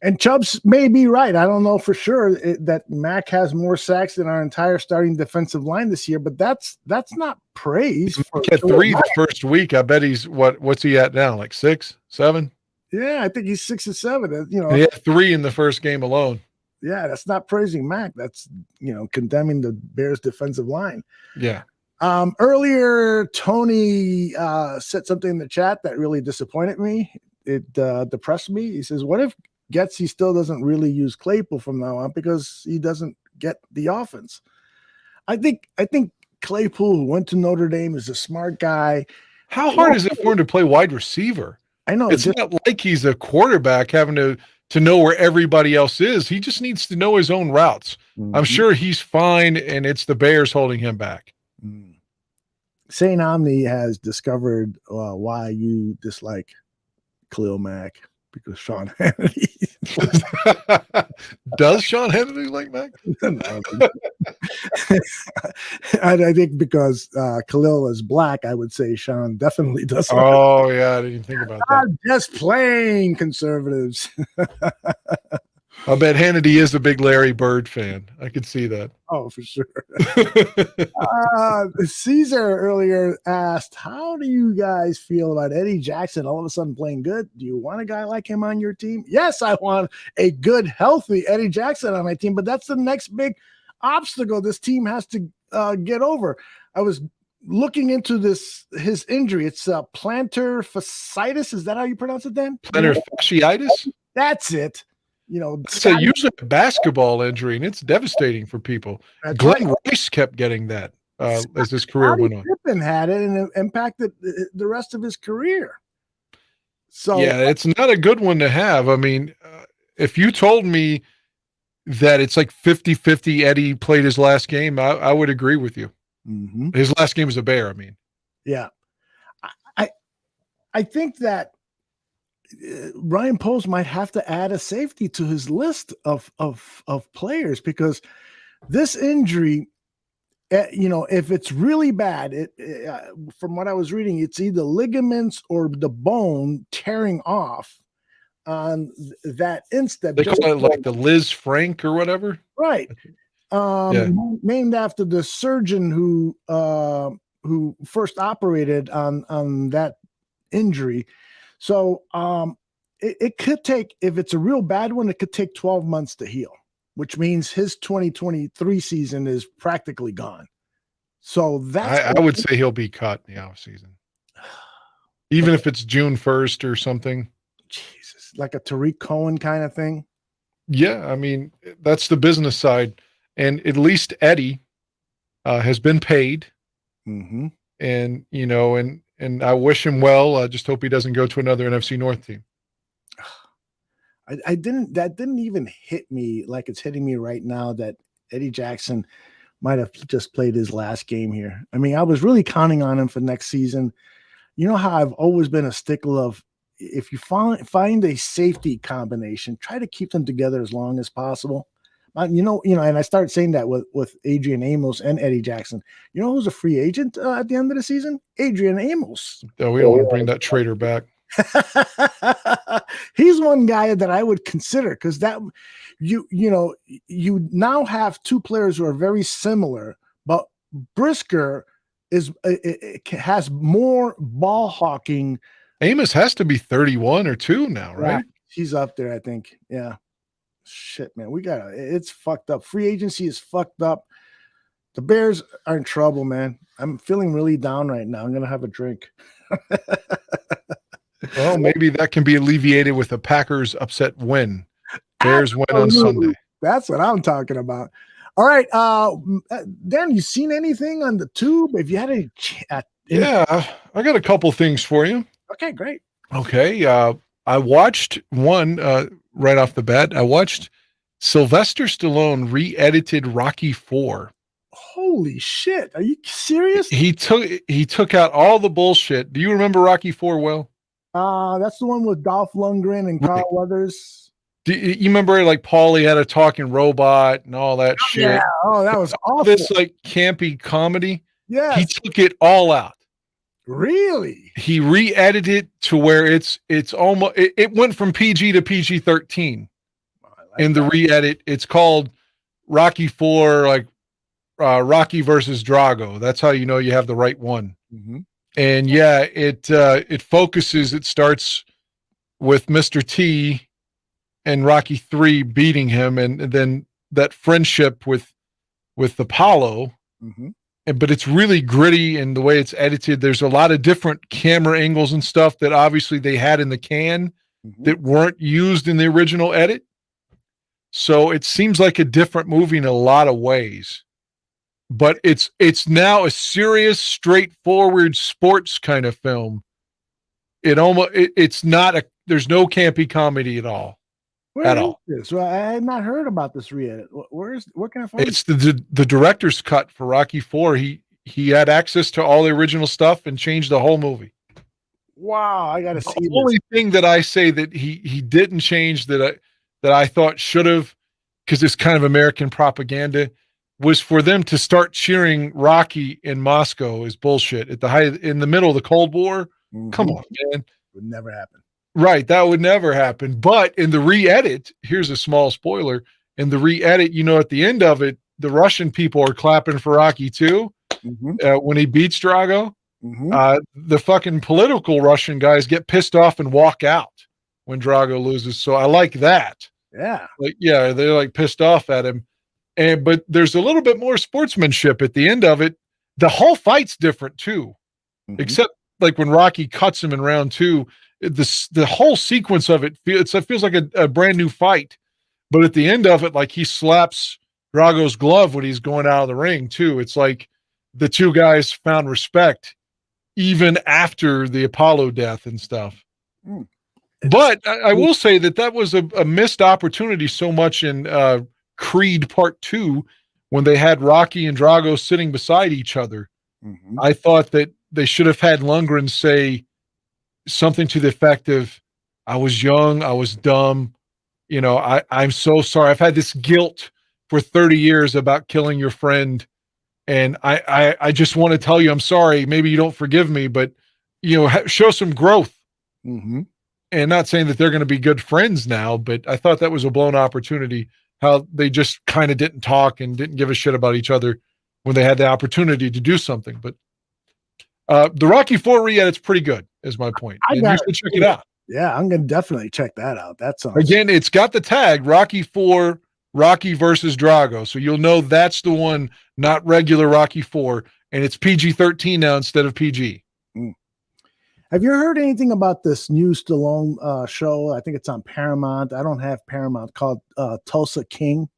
Speaker 3: And Chubbs may be right. I don't know for sure that Mack has more sacks than our entire starting defensive line this year, but that's not praise.
Speaker 5: He had 3 the first week. I bet he's what's he at now? Like 6, 7?
Speaker 3: Yeah, I think he's 6 or 7. You know,
Speaker 5: He had 3 in the first game alone.
Speaker 3: yeah, that's not praising Mac. That's condemning the Bears' defensive line.
Speaker 5: Yeah.
Speaker 3: Earlier, Tony said something in the chat that really disappointed me. It depressed me. He says, "What if Getsy still doesn't really use Claypool from now on because he doesn't get the offense?" I think Claypool, who went to Notre Dame, is a smart guy.
Speaker 5: How hard is it for him to play wide receiver?
Speaker 3: I know.
Speaker 5: It's not like he's a quarterback having to know where everybody else is. He just needs to know his own routes. I'm sure he's fine, and it's the Bears holding him back.
Speaker 3: Saint Omni has discovered why you dislike Khalil Mack, because Sean Hannity.
Speaker 5: Does Sean Hannity like Mac?
Speaker 3: I think because Khalil is black, I would say Sean definitely does.
Speaker 5: Oh, yeah, I didn't think about that.
Speaker 3: I'm just playing conservatives.
Speaker 5: I bet Hannity is a big Larry Bird fan. I could see that.
Speaker 3: Oh, for sure. Caesar earlier asked, how do you guys feel about Eddie Jackson all of a sudden playing good? Do you want a guy like him on your team? Yes, I want a good, healthy Eddie Jackson on my team, but that's the next big obstacle this team has to get over. I was looking into his injury. It's plantar fasciitis. Is that how you pronounce it, Dan?
Speaker 5: Plantar fasciitis?
Speaker 3: That's it.
Speaker 5: It's usually a basketball injury, and it's devastating for people. Glenn Rice kept getting that as his career went on.
Speaker 3: Pippen had it, and it impacted the rest of his career. So
Speaker 5: yeah, it's not a good one to have. I mean, if you told me that it's like 50-50 Eddie played his last game, I would agree with you.
Speaker 3: Mm-hmm.
Speaker 5: His last game was a Bear, I mean.
Speaker 3: Yeah. I think that Ryan Post might have to add a safety to his list of players, because this injury, if it's really bad, from what I was reading, it's either ligaments or the bone tearing off on that instant.
Speaker 5: They call it like the Liz Frank or whatever,
Speaker 3: right? Named after the surgeon who first operated on that injury. So it could take, if it's a real bad one, it could take 12 months to heal, which means his 2023 season is practically gone. So that's
Speaker 5: I would say he'll be cut in the offseason. Even if it's June 1st or something.
Speaker 3: Jesus, like a Tariq Cohen kind of thing.
Speaker 5: Yeah, I mean, that's the business side. And at least Eddie has been paid.
Speaker 3: Mm-hmm.
Speaker 5: And, and I wish him well. I just hope he doesn't go to another NFC North team.
Speaker 3: That didn't even hit me like it's hitting me right now, that Eddie Jackson might have just played his last game here. I mean, I was really counting on him for next season. You know how I've always been a stickler of, if you find a safety combination, try to keep them together as long as possible. And I started saying that with Adrian Amos and Eddie Jackson. You know who's a free agent at the end of the season? Adrian Amos.
Speaker 5: Oh, we don't want to bring that traitor back.
Speaker 3: He's one guy that I would consider, because that you now have two players who are very similar, but Brisker has more ball hawking.
Speaker 5: Amos has to be 31 or 2 now, right?
Speaker 3: Yeah, he's up there, I think. Yeah. Shit, man, it's fucked up. Free agency is fucked up. The Bears are in trouble, man. I'm feeling really down right now. I'm gonna have a drink.
Speaker 5: Well, maybe that can be alleviated with a Packers upset win. Bears win on Sunday.
Speaker 3: That's what I'm talking about. All right, Dan, you seen anything on the tube? If you had any
Speaker 5: yeah, I got a couple things for you.
Speaker 3: Okay, great.
Speaker 5: Okay, I watched one right off the bat. I watched Sylvester Stallone re-edited Rocky IV.
Speaker 3: Holy shit! Are you serious?
Speaker 5: He took out all the bullshit. Do you remember Rocky IV well?
Speaker 3: That's the one with Dolph Lundgren and Carl Weathers.
Speaker 5: Do you remember, like, Paulie had a talking robot and all that shit?
Speaker 3: Yeah. Oh, that was awful.
Speaker 5: This like campy comedy.
Speaker 3: Yeah.
Speaker 5: He took it all out.
Speaker 3: Really?
Speaker 5: He re-edited it to where it's almost it went from PG to PG-13. In the re-edit, it's called Rocky IV, like Rocky versus Drago. That's how you know you have the right one.
Speaker 3: Mm-hmm.
Speaker 5: And yeah, it focuses. It starts with Mr. T and Rocky 3 beating him, and then that friendship with Apollo.
Speaker 3: Mhm.
Speaker 5: But it's really gritty in the way it's edited. There's a lot of different camera angles and stuff that obviously they had in the can that weren't used in the original edit. So it seems like a different movie in a lot of ways. But it's now a serious, straightforward sports kind of film. It's not there's no campy comedy at all.
Speaker 3: Where is this? Well, I had not heard about this re-edit. Where can I find
Speaker 5: It's the director's cut for Rocky 4. He had access to all the original stuff and changed the whole movie.
Speaker 3: Wow, I got to see
Speaker 5: The
Speaker 3: this.
Speaker 5: only thing that I say that he didn't change that I thought should have, because it's kind of American propaganda, was for them to start cheering Rocky in Moscow is bullshit in the middle of the Cold War. Come on, man.
Speaker 3: Would never happen.
Speaker 5: Right, that would never happen. But in the re-edit, here's a small spoiler. In the re-edit, at the end of it, the Russian people are clapping for Rocky too when he beats Drago. The fucking political Russian guys get pissed off and walk out when Drago loses. So I like that.
Speaker 3: Yeah.
Speaker 5: They're like pissed off at him. But there's a little bit more sportsmanship at the end of it. The whole fight's different too, except like when Rocky cuts him in round 2. The whole sequence of it feels like a brand new fight, but at the end of it, like he slaps Drago's glove when he's going out of the ring too. It's like the two guys found respect even after the Apollo death and stuff. But I will say that was a missed opportunity so much in Creed Part 2 when they had Rocky and Drago sitting beside each other. I thought that they should have had Lundgren say something to the effect of, I was young, I was dumb, I'm so sorry. I've had this guilt for 30 years about killing your friend, and I just want to tell you I'm sorry. Maybe you don't forgive me, but show some growth. And not saying that they're going to be good friends now, but I thought that was a blown opportunity, how they just kind of didn't talk and didn't give a shit about each other when they had the opportunity to do something. But the Rocky 4 re-edit's pretty good, is my point. And you should check it out.
Speaker 3: Yeah, I'm going to definitely check that out. That sounds...
Speaker 5: Again, it's got the tag Rocky 4, Rocky versus Drago. So you'll know that's the one, not regular Rocky 4. And it's PG-13 now instead of PG.
Speaker 3: Have you heard anything about this new Stallone show? I think it's on Paramount. I don't have Paramount, called Tulsa King.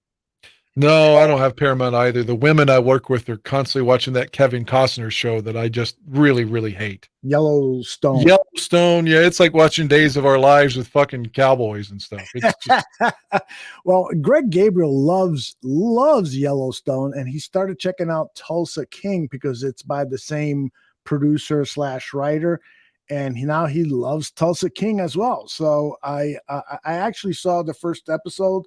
Speaker 5: No, I don't have Paramount either. The women I work with are constantly watching that Kevin Costner show that I just really, really hate.
Speaker 3: Yellowstone.
Speaker 5: Yellowstone, yeah, it's like watching Days of Our Lives with fucking cowboys and stuff. It's just...
Speaker 3: Well, Greg Gabriel loves Yellowstone, and he started checking out Tulsa King because it's by the same producer / writer, and now he loves Tulsa King as well. So I actually saw the first episode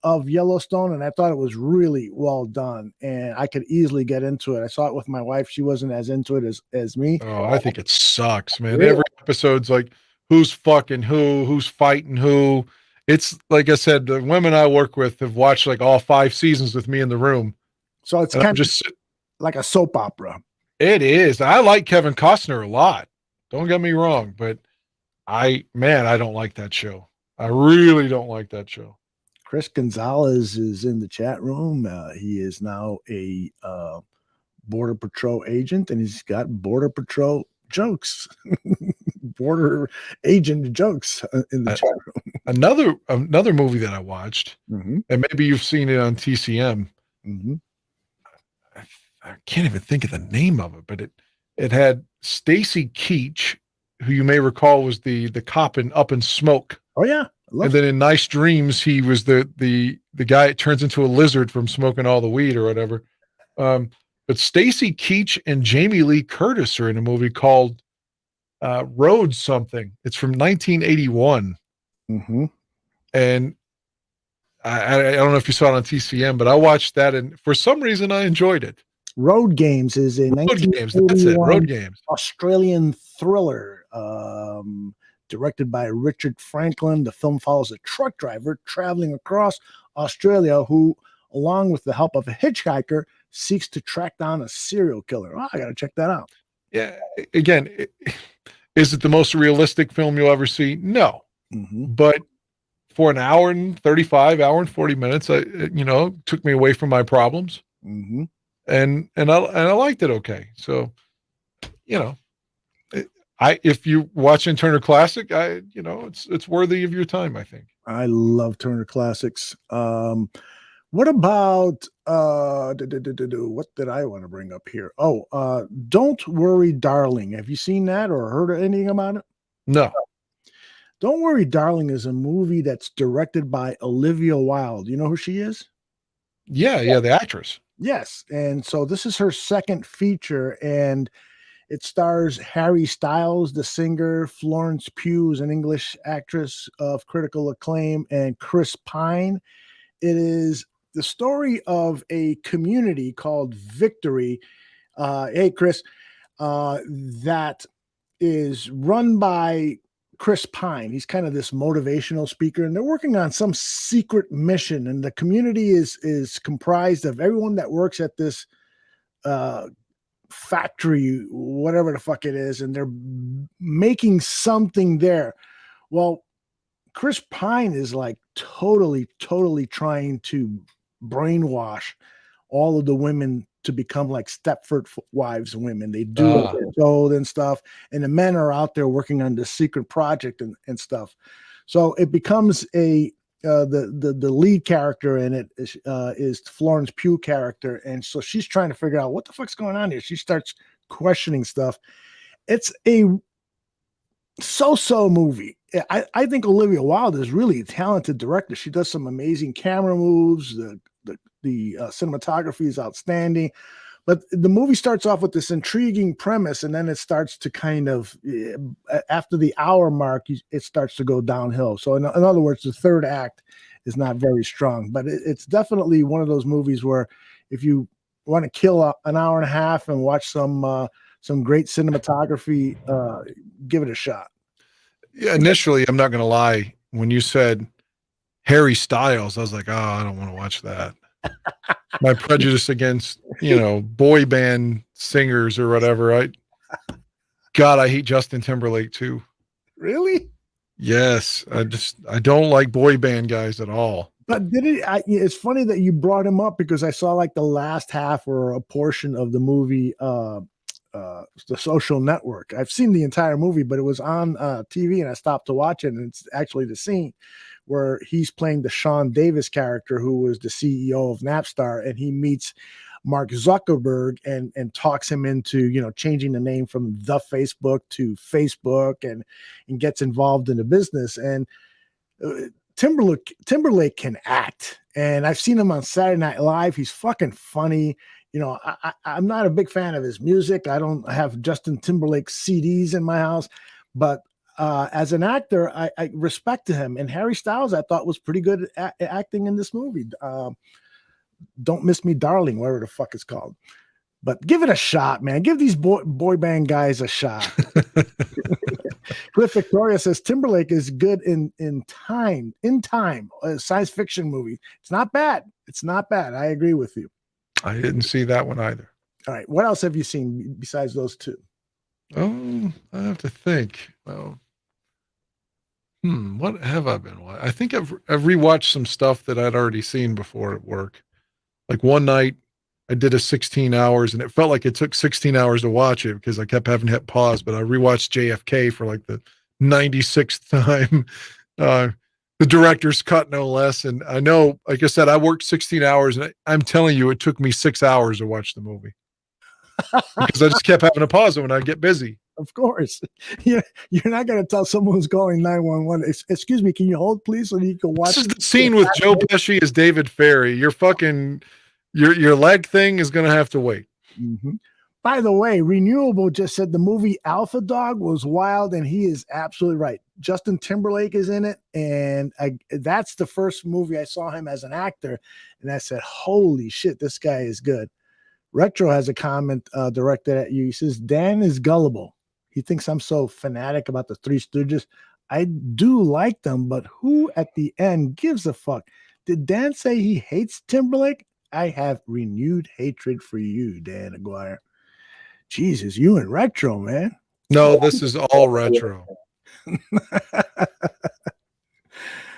Speaker 3: of Yellowstone, and I thought it was really well done, and I could easily get into it. I saw it with my wife. She wasn't as into it as me.
Speaker 5: Oh, I think it sucks, man.
Speaker 3: Really?
Speaker 5: Every episode's like, who's fucking who's fighting who. It's like I said, the women I work with have watched like all 5 seasons with me in the room.
Speaker 3: So it's kind of like a soap opera.
Speaker 5: It is. I like Kevin Costner a lot. Don't get me wrong, but I don't like that show. I really don't like that show.
Speaker 3: Chris Gonzalez is in the chat room. He is now a Border Patrol agent, and he's got Border Patrol jokes, border agent jokes in the chat room.
Speaker 5: Another movie that I watched, and maybe you've seen it on TCM. I can't even think of the name of it, but it had Stacy Keach, who you may recall was the cop in Up in Smoke.
Speaker 3: Oh yeah.
Speaker 5: And then in Nice Dreams, he was the guy that turns into a lizard from smoking all the weed or whatever. But Stacy Keach and Jamie Lee Curtis are in a movie called Road something. It's from 1981. And I don't know if you saw it on TCM, but I watched that, and for some reason I enjoyed it.
Speaker 3: Road Games is a
Speaker 5: Road Games, that's it. Road Games.
Speaker 3: Australian thriller. Directed by Richard Franklin. The film follows a truck driver traveling across Australia who, along with the help of a hitchhiker, seeks to track down a serial killer. Oh, I got to check that out.
Speaker 5: Yeah. Again, is it the most realistic film you'll ever see? No. But for an hour and 35, hour and 40 minutes, took me away from my problems.
Speaker 3: Mm-hmm.
Speaker 5: And I liked it okay. So, if you watching Turner Classic, it's worthy of your time, I think.
Speaker 3: I love Turner Classics. What about what did I want to bring up here? Don't Worry, Darling. Have you seen that or heard anything about it?
Speaker 5: No.
Speaker 3: Don't Worry, Darling is a movie that's directed by Olivia Wilde. You know who she is?
Speaker 5: Yeah, the actress.
Speaker 3: Yes. And so this is her second feature, and it stars Harry Styles, the singer, Florence Pugh is an English actress of critical acclaim, and Chris Pine. It is the story of a community called Victory. Hey, Chris, that is run by Chris Pine. He's kind of this motivational speaker, and they're working on some secret mission. And the community is comprised of everyone that works at this factory, whatever the fuck it is, and they're making something there. Well, Chris Pine is like totally trying to brainwash all of the women to become like Stepford Wives women. They do what they're told and stuff, and the men are out there working on this secret project and stuff. So it becomes the lead character in it is Florence Pugh character, and so she's trying to figure out what the fuck's going on here. She starts questioning stuff. It's a so-so movie. I think Olivia Wilde is really a talented director. She does some amazing camera moves. The cinematography is outstanding, but the movie starts off with this intriguing premise, and then it starts to kind of, after the hour mark, it starts to go downhill. So in other words, the third act is not very strong, but it's definitely one of those movies where if you want to kill an hour and a half and watch some great cinematography, give it a shot.
Speaker 5: Yeah, initially, I'm not going to lie, when you said Harry Styles, I was like, I don't want to watch that. My prejudice against, boy band singers or whatever. I hate Justin Timberlake too.
Speaker 3: Really?
Speaker 5: Yes. I don't like boy band guys at all.
Speaker 3: But it's funny that you brought him up, because I saw like the last half or a portion of the movie, The Social Network. I've seen the entire movie, but it was on TV and I stopped to watch it. And it's actually the scene where he's playing the Sean Davis character, who was the CEO of Napstar, and he meets Mark Zuckerberg and talks him into, changing the name from the Facebook to Facebook, and gets involved in the business. And Timberlake can act, and I've seen him on Saturday Night Live. He's fucking funny. I'm not a big fan of his music. I don't have Justin Timberlake CDs in my house, but as an actor, I respect him. And Harry Styles, I thought, was pretty good at acting in this movie. Don't Miss Me, Darling, whatever the fuck it's called. But give it a shot, man. Give these boy band guys a shot. Cliff Victoria says Timberlake is good in time, a science fiction movie. It's not bad. I agree with you.
Speaker 5: I didn't see that one either.
Speaker 3: All right. What else have you seen besides those two?
Speaker 5: Oh, I have to think. Well, what have I been watching? I think I've rewatched some stuff that I'd already seen before at work. Like one night I did a 16 hours, and it felt like it took 16 hours to watch it because I kept having to hit pause, but I rewatched JFK for like the 96th time. The director's cut, no less. And I know, like I said, I worked 16 hours, and I'm telling you, it took me 6 hours to watch the movie because I just kept having to pause it when I get busy.
Speaker 3: Of course. You're not going to tell someone who's calling 911, excuse me, can you hold, please, so you can watch?
Speaker 5: This is the scene with Joe Pesci as David Ferry. Your leg thing is going to have to wait.
Speaker 3: Mm-hmm. By the way, Renewable just said the movie Alpha Dog was wild, and he is absolutely right. Justin Timberlake is in it, and that's the first movie I saw him as an actor, and I said, holy shit, this guy is good. Retro has a comment directed at you. He says, Dan is gullible. He thinks I'm so fanatic about the Three Stooges. I do like them, but who at the end gives a fuck? Did Dan say he hates Timberlake? I have renewed hatred for you, Dan Aguirre. Jesus, you and Retro, man.
Speaker 5: No, this is all Retro.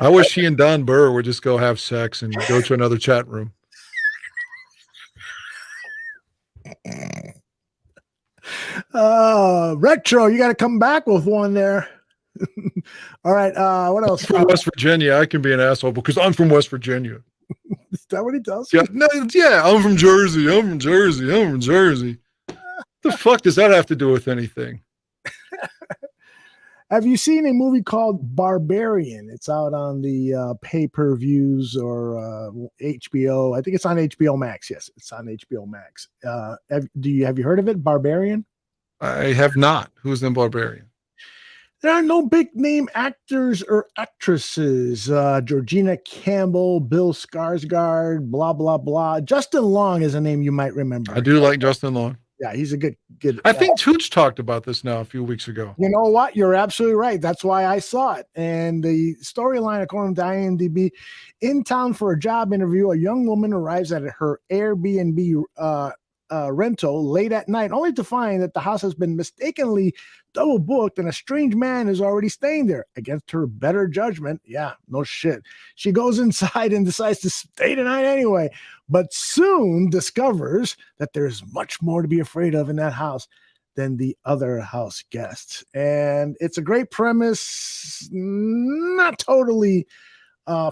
Speaker 5: I wish he and Don Burr would just go have sex and go to another chat room.
Speaker 3: Retro, you got to come back with one there. All right. What else?
Speaker 5: From West Virginia, I can be an asshole because I'm from West Virginia.
Speaker 3: Is that what he does?
Speaker 5: Yeah, no, yeah, I'm from Jersey. The fuck does that have to do with anything?
Speaker 3: Have you seen a movie called Barbarian? It's out on the pay-per-views or HBO. I think it's on HBO Max. Yes, it's on HBO Max. Have you heard of it? Barbarian?
Speaker 5: I have not. Who's in Barbarian?
Speaker 3: There are no big name actors or actresses. Georgina Campbell, Bill Skarsgård, blah, blah, blah. Justin Long is a name you might remember.
Speaker 5: I do like Justin Long.
Speaker 3: Yeah, he's a good.
Speaker 5: I think Tooch talked about this now a few weeks ago.
Speaker 3: You know what? You're absolutely right. That's why I saw it. And the storyline, according to IMDb, in town for a job interview, a young woman arrives at her Airbnb rental late at night, only to find that the house has been mistakenly double booked and a strange man is already staying there. Against her better judgment, yeah, no shit, she goes inside and decides to stay the night anyway, but soon discovers that there's much more to be afraid of in that house than the other house guests. And it's a great premise, not totally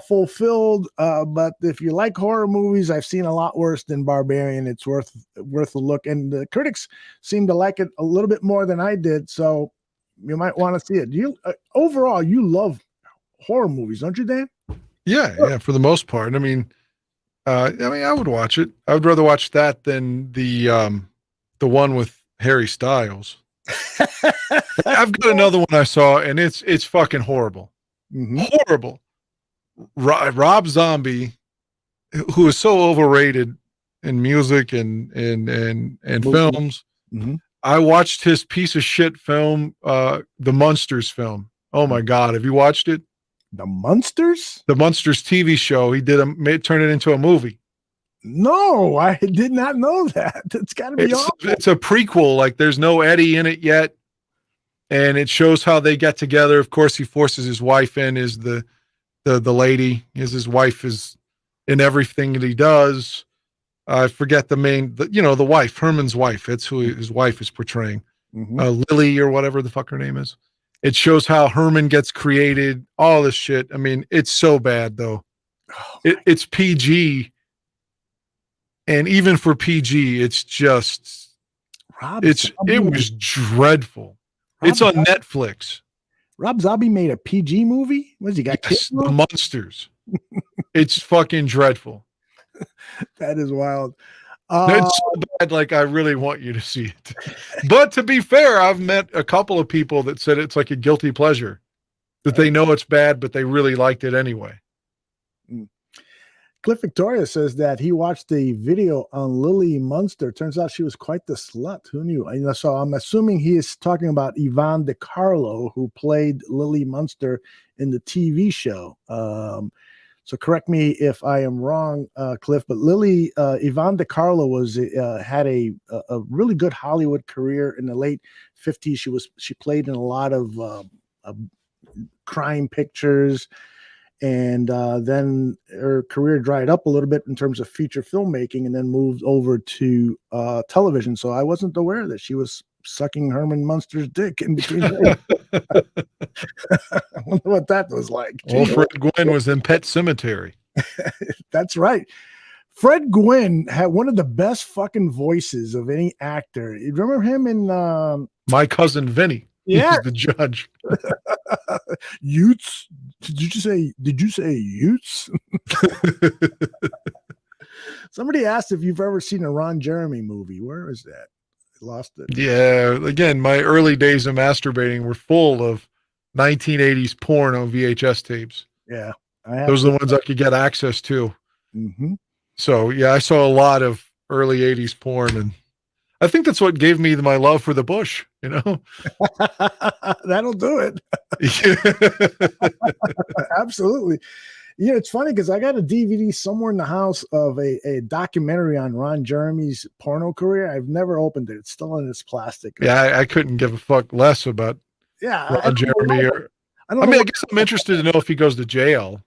Speaker 3: fulfilled, but if you like horror movies, I've seen a lot worse than Barbarian. It's worth a look, and the critics seem to like it a little bit more than I did, so you might want to see it. You overall, you love horror movies, don't you, Dan?
Speaker 5: Yeah, for the most part. I mean, I would watch it. I would rather watch that than the one with Harry Styles. I've got another one I saw, and it's fucking horrible.
Speaker 3: Mm-hmm.
Speaker 5: Horrible. Rob Zombie, who is so overrated in music and films.
Speaker 3: Mm-hmm.
Speaker 5: I watched his piece of shit film, the Munsters film. Oh my God. Have you watched it?
Speaker 3: The Munsters?
Speaker 5: The Munsters TV show. He turned it into a movie.
Speaker 3: No, I did not know that. It's gotta be awful.
Speaker 5: It's a prequel. Like there's no Eddie in it yet. And it shows how they get together. Of course, he forces his wife in as the lady, is his wife is in everything that he does. I forget the wife, Herman's wife. That's who his wife is portraying.
Speaker 3: Mm-hmm.
Speaker 5: Lily or whatever the fuck her name is. It shows how Herman gets created, all this shit. I mean, it's so bad though. It's PG. And even for PG, it's just, it was dreadful. It's on Netflix.
Speaker 3: Rob Zombie made a PG movie? What has he got?
Speaker 5: Yes, The Munsters. It's fucking dreadful.
Speaker 3: That is wild.
Speaker 5: It's so bad, like I really want you to see it. But to be fair, I've met a couple of people that said it's like a guilty pleasure, that they know it's bad, but they really liked it anyway.
Speaker 3: Cliff Victoria says that he watched the video on Lily Munster. Turns out she was quite the slut. Who knew? So I'm assuming he is talking about Yvonne DiCarlo, who played Lily Munster in the TV show. So correct me if I am wrong, Cliff, but Yvonne DiCarlo had a really good Hollywood career in the late 50s. She played in a lot of crime pictures. And then her career dried up a little bit in terms of feature filmmaking and then moved over to television. So I wasn't aware that she was sucking Herman Munster's dick in between. I wonder what that was like.
Speaker 5: Well, Fred Gwynn was in Pet Sematary.
Speaker 3: That's right. Fred Gwynn had one of the best fucking voices of any actor. You remember him in
Speaker 5: My Cousin Vinny?
Speaker 3: Yeah,
Speaker 5: he's the judge.
Speaker 3: Utes? Did you say Utes? Somebody asked if you've ever seen a Ron Jeremy movie. Where is that? I lost it.
Speaker 5: Yeah, again, my early days of masturbating were full of 1980s porn on VHS tapes.
Speaker 3: Yeah,
Speaker 5: those are the ones I could get access to.
Speaker 3: Mm-hmm.
Speaker 5: So yeah, I saw a lot of early 80s porn, and I think that's what gave me my love for the Bush, you know?
Speaker 3: That'll do it. Absolutely. Yeah, it's funny because I got a DVD somewhere in the house of a documentary on Ron Jeremy's porno career. I've never opened it. It's still in its plastic.
Speaker 5: Yeah, I couldn't give a fuck less about Ron Jeremy. I guess I'm interested to know if he goes to jail,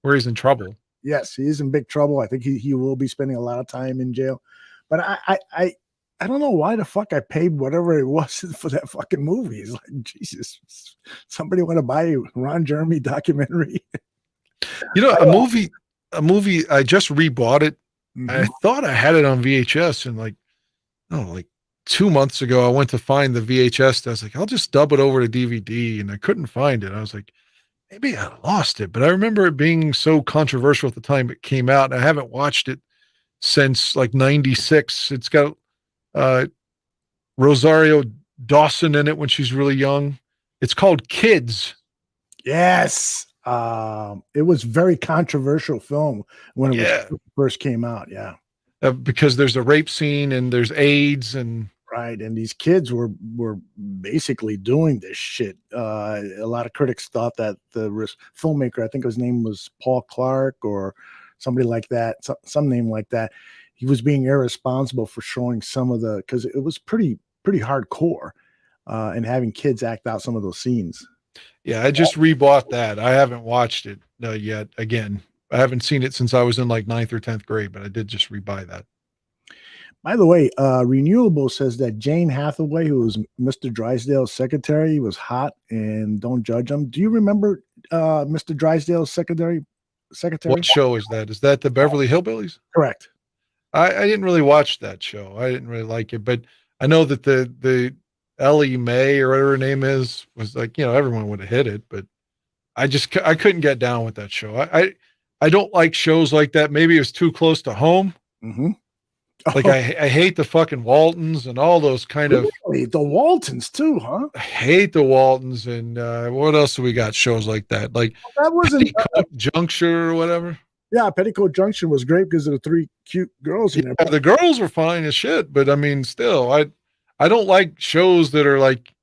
Speaker 5: where he's in trouble.
Speaker 3: Yes, he is in big trouble. I think he will be spending a lot of time in jail. But I don't know why the fuck I paid whatever it was for that fucking movie. It's like, Jesus, somebody want to buy a Ron Jeremy documentary?
Speaker 5: You know, a movie. I just rebought it. I thought I had it on VHS, and like 2 months ago, I went to find the VHS. I was like, I'll just dub it over to DVD, and I couldn't find it. I was like, maybe I lost it, but I remember it being so controversial at the time it came out. And I haven't watched it since like '96. It's got Rosario Dawson in it when she's really young. It's called Kids.
Speaker 3: Yes. It was very controversial film when it first came out. Yeah.
Speaker 5: Because there's a rape scene and there's AIDS and
Speaker 3: right. And these kids were basically doing this shit. A lot of critics thought that the filmmaker, I think his name was Paul Clark or somebody like that, some name like that, he was being irresponsible for showing some of because it was pretty hardcore and having kids act out some of those scenes.
Speaker 5: Yeah, I just rebought that. I haven't watched it yet. Again, I haven't seen it since I was in like 9th or 10th grade, but I did just rebuy that.
Speaker 3: By the way, Renewable says that Jane Hathaway, who was Mr. Drysdale's secretary, was hot and don't judge him. Do you remember Mr. Drysdale's secretary?
Speaker 5: What show is that? Is that the Beverly Hillbillies?
Speaker 3: Correct.
Speaker 5: I didn't really watch that show. I didn't really like it, but I know that the Ellie Mae or whatever her name is was like, everyone would have hit it, but I couldn't get down with that show. I don't like shows like that. Maybe it was too close to home.
Speaker 3: Mm-hmm.
Speaker 5: Like I hate the fucking Waltons and all those kind of
Speaker 3: the Waltons too, huh?
Speaker 5: I hate the Waltons and what else do we got? Shows like that, like
Speaker 3: that wasn't
Speaker 5: Juncture or whatever.
Speaker 3: Yeah, Petticoat Junction was great because of the 3 cute girls in there.
Speaker 5: The girls were fine as shit, but I mean, still, I don't like shows that are like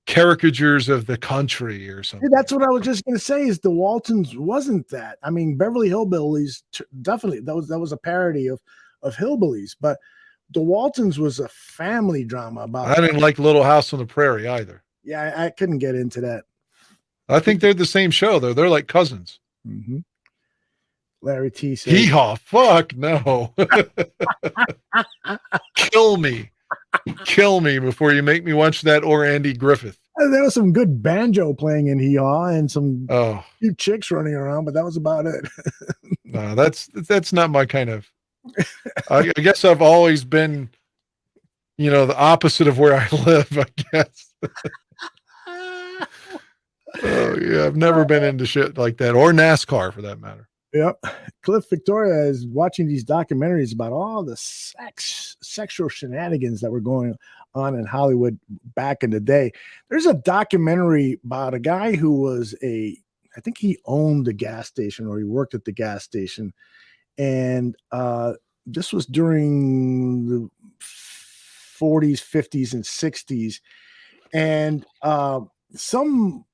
Speaker 5: caricatures of the country or something.
Speaker 3: That's what I was just going to say. Is the Waltons wasn't that? I mean, Beverly Hillbillies definitely that was a parody of Hillbillies, but the Waltons was a family drama about.
Speaker 5: I didn't like Little House on the Prairie either.
Speaker 3: Yeah, I couldn't get into that.
Speaker 5: I think they're the same show though. They're like cousins.
Speaker 3: Mm-hmm. Larry T says,
Speaker 5: "Hee-haw, fuck no, kill me before you make me watch that or Andy Griffith."
Speaker 3: There was some good banjo playing in Hee-haw and some cute chicks running around, but that was about it.
Speaker 5: No, that's not my kind of. I guess I've always been, the opposite of where I live. I guess. Oh yeah, I've never been into shit like that or NASCAR for that matter.
Speaker 3: Yep. Cliff Victoria is watching these documentaries about all the sexual shenanigans that were going on in Hollywood back in the day. There's a documentary about a guy who was I think he owned the gas station or he worked at the gas station. And this was during the 40s, 50s, and 60s. And some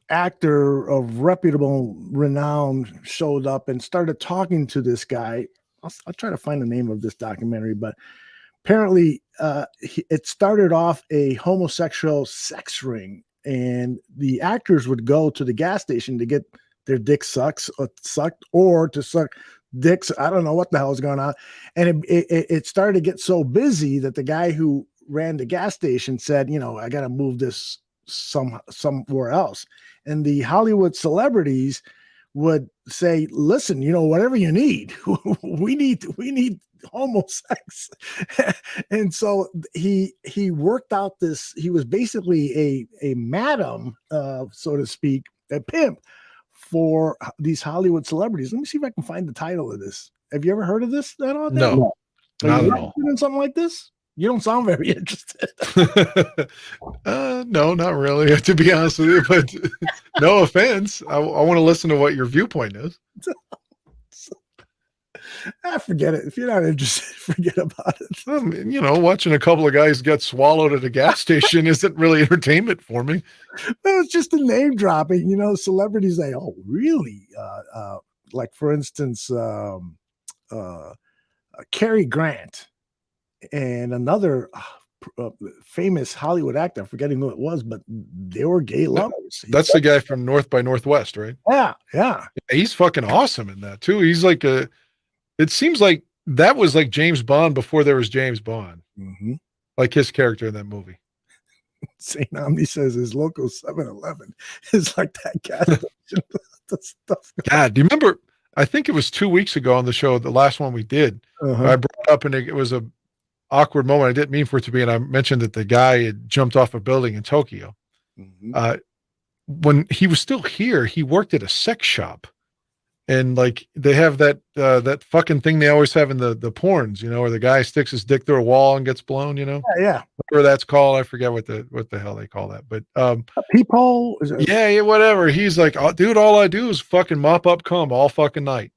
Speaker 3: actor of reputable renown showed up and started talking to this guy. I'll try to find the name of this documentary, but apparently it started off a homosexual sex ring, and the actors would go to the gas station to get their dick sucked or to suck dicks. I don't know what the hell is going on. And it started to get so busy that the guy who ran the gas station said, I got to move this somewhere else. And the Hollywood celebrities would say, listen, whatever you need, we need homo sex. And so he worked out this, he was basically a madam, so to speak, a pimp for these Hollywood celebrities. Let me see if I can find the title of this. Have you ever heard of this at all?
Speaker 5: No, not at all.
Speaker 3: Doing something like this? You don't sound very interested.
Speaker 5: No, not really, to be honest with you, but no offense. I want to listen to what your viewpoint is.
Speaker 3: Forget it. If you're not interested, forget about it.
Speaker 5: I mean, watching a couple of guys get swallowed at a gas station isn't really entertainment for me.
Speaker 3: It's just a name dropping, celebrities say, oh, really? Like, for instance, Cary Grant and another famous Hollywood actor. I'm forgetting who it was, but they were gay lovers.
Speaker 5: That's the guy from North by Northwest, right?
Speaker 3: Yeah.
Speaker 5: He's fucking awesome in that too. He's like it seems like that was like James Bond before there was James Bond.
Speaker 3: Mm-hmm.
Speaker 5: Like his character in that movie.
Speaker 3: St. Omni says his local 7-Eleven is like that gas station. The stuff.
Speaker 5: God, do you remember? I think it was 2 weeks ago on the show, the last one we did. I brought up, and it was a awkward moment. I didn't mean for it to be, and I mentioned that the guy had jumped off a building in Tokyo. When he was still here, he worked at a sex shop, and like they have that that fucking thing they always have in the porns, you know, where the guy sticks his dick through a wall and gets blown, you know.
Speaker 3: Yeah.
Speaker 5: Whatever that's called, I forget what the hell they call that, but
Speaker 3: a peephole.
Speaker 5: Yeah, whatever. He's like, oh, dude, all I do is fucking mop up cum all fucking night.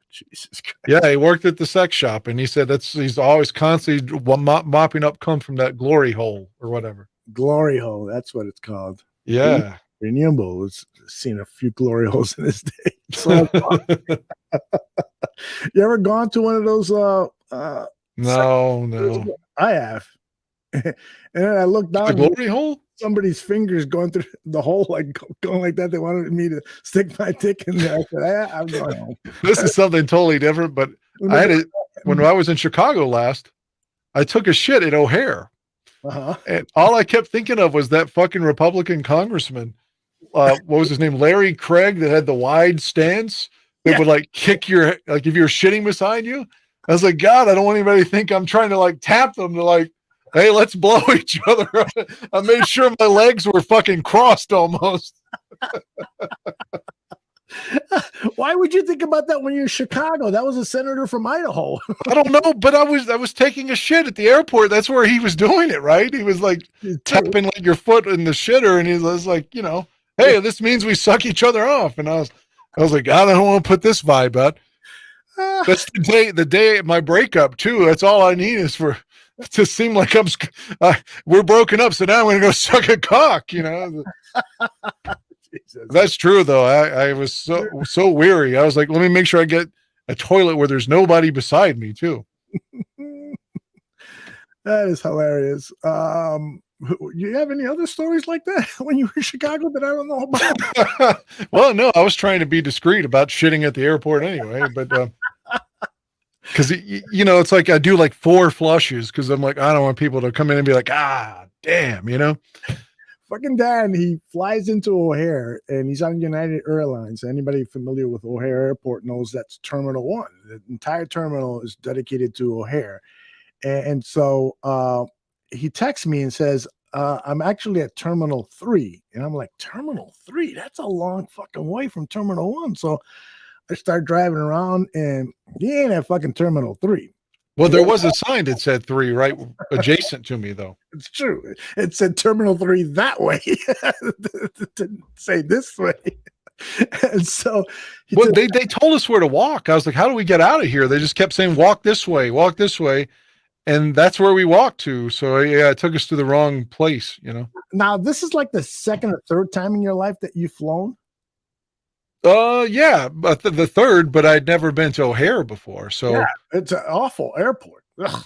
Speaker 3: Jesus Christ.
Speaker 5: Yeah, he worked at the sex shop, and he said he's always constantly mopping up cum from that glory hole or whatever.
Speaker 3: Glory hole. That's what it's called.
Speaker 5: Yeah.
Speaker 3: Renewable has seen a few glory holes in his day. So, you ever gone to one of those?
Speaker 5: No.
Speaker 3: I have. And then I looked down.
Speaker 5: The glory hole?
Speaker 3: Somebody's fingers going through the hole, like going like that. They wanted me to stick my dick in there. I said, I'm going home.
Speaker 5: This is something totally different, but I had it when I was in Chicago last. I took a shit at O'Hare. And all I kept thinking of was that fucking Republican congressman. What was his name? Larry Craig, that had the wide stance that would like kick your, like if you're shitting beside you. I was like, God, I don't want anybody to think I'm trying to like tap them to like, hey, let's blow each other up. I made sure my legs were fucking crossed almost.
Speaker 3: Why would you think about that when you're in Chicago? That was a senator from Idaho.
Speaker 5: I don't know, but I was taking a shit at the airport. That's where he was doing it, right? He was like tapping like your foot in the shitter, and he was like, you know, hey, this means we suck each other off. And I was like, God, I don't want to put this vibe out. That's the day of my breakup too. That's all I need is for to seem like we're broken up. So now I'm going to go suck a cock, you know. That's true though. I was so weary. I was like, let me make sure I get a toilet where there's nobody beside me too.
Speaker 3: That is hilarious. You have any other stories like that when you were in Chicago that I don't know about?
Speaker 5: Well, no, I was trying to be discreet about shitting at the airport anyway, but because you know, it's like I do like 4 flushes because I'm like, I don't want people to come in and be like, damn, you know.
Speaker 3: Fucking Dan, he flies into O'Hare and he's on United Airlines. Anybody familiar with O'Hare Airport knows that's Terminal 1. The entire terminal is dedicated to O'Hare. And so he texts me and says, I'm actually at Terminal 3. And I'm like, Terminal 3? That's a long fucking way from Terminal 1. So I start driving around and he ain't at fucking Terminal 3.
Speaker 5: Well, there was a sign that said 3 right adjacent to me, though.
Speaker 3: It's true. It said Terminal 3 that way. It didn't say this way. And so
Speaker 5: they told us where to walk. I was like, how do we get out of here? They just kept saying, walk this way. And that's where we walked to. So yeah, it took us to the wrong place, you know.
Speaker 3: Now, this is like the second or third time in your life that you've flown?
Speaker 5: Yeah, but the third, but I'd never been to O'Hare before. So
Speaker 3: yeah, it's an awful airport. Ugh.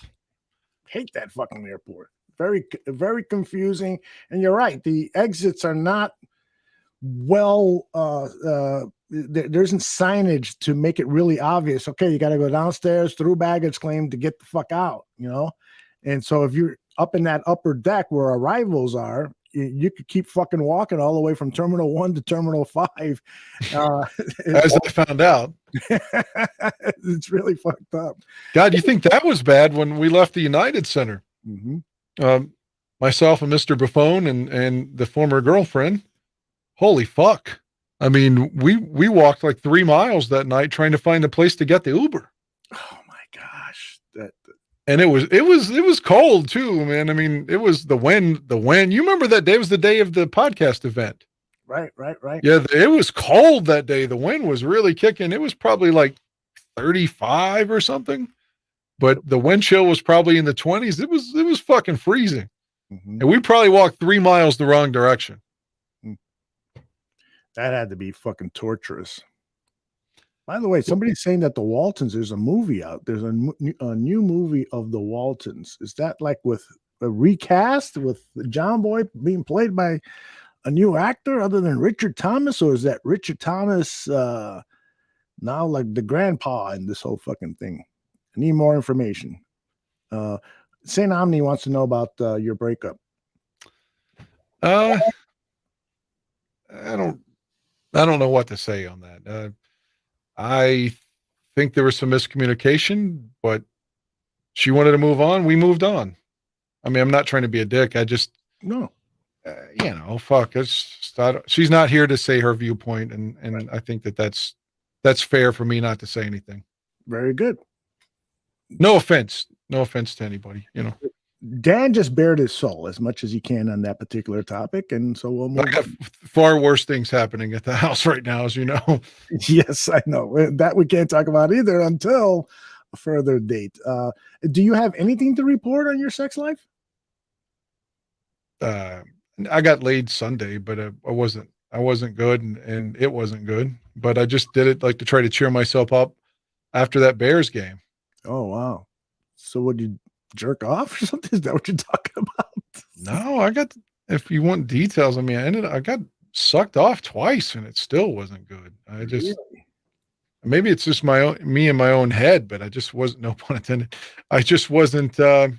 Speaker 3: Hate that fucking airport. Very, very confusing. And you're right. The exits are not well, there isn't signage to make it really obvious. Okay, you got to go downstairs through baggage claim to get the fuck out, you know? And so if you're up in that upper deck where arrivals are, you could keep fucking walking all the way from Terminal 1 to Terminal 5.
Speaker 5: As I found out.
Speaker 3: It's really fucked up.
Speaker 5: God, you think that was bad when we left the United Center?
Speaker 3: Mm-hmm.
Speaker 5: Myself and Mr. Buffon and the former girlfriend. Holy fuck. I mean, we walked like 3 miles that night trying to find a place to get the Uber.
Speaker 3: Oh my gosh.
Speaker 5: And it was cold too, man. I mean, it was the wind. You remember that day was the day of the podcast event.
Speaker 3: Right.
Speaker 5: Yeah, it was cold that day. The wind was really kicking. It was probably like 35 or something. But the wind chill was probably in the 20s. It was fucking freezing. Mm-hmm. And we probably walked 3 miles the wrong direction.
Speaker 3: That had to be fucking torturous. By the way, somebody's saying that the Waltons, there's a movie out. There's a new movie of the Waltons. Is that like with a recast with John Boy being played by a new actor other than Richard Thomas, or is that Richard Thomas now like the grandpa in this whole fucking thing? I need more information. Saint Omni wants to know about your breakup.
Speaker 5: I don't know what to say on that. I think there was some miscommunication, but she wanted to move on. We moved on. I mean, I'm not trying to be a dick. I just fuck. She's not here to say her viewpoint, and I think that's fair for me not to say anything.
Speaker 3: Very good.
Speaker 5: No offense to anybody.
Speaker 3: Dan just bared his soul as much as he can on that particular topic, and so we'll move.
Speaker 5: I got far worse things happening at the house right now, as you know.
Speaker 3: Yes, I know that we can't talk about either until a further date. Do you have anything to report on your sex life?
Speaker 5: I got laid Sunday, but I wasn't good, and it wasn't good. But I just did it like to try to cheer myself up after that Bears game.
Speaker 3: Oh wow! So would you jerk off or something? Is that what you're talking about?
Speaker 5: No, if you want details, I mean, I got sucked off twice, and it still wasn't good. I just maybe it's just me in my own head, but I just wasn't. No pun intended. I just wasn't. I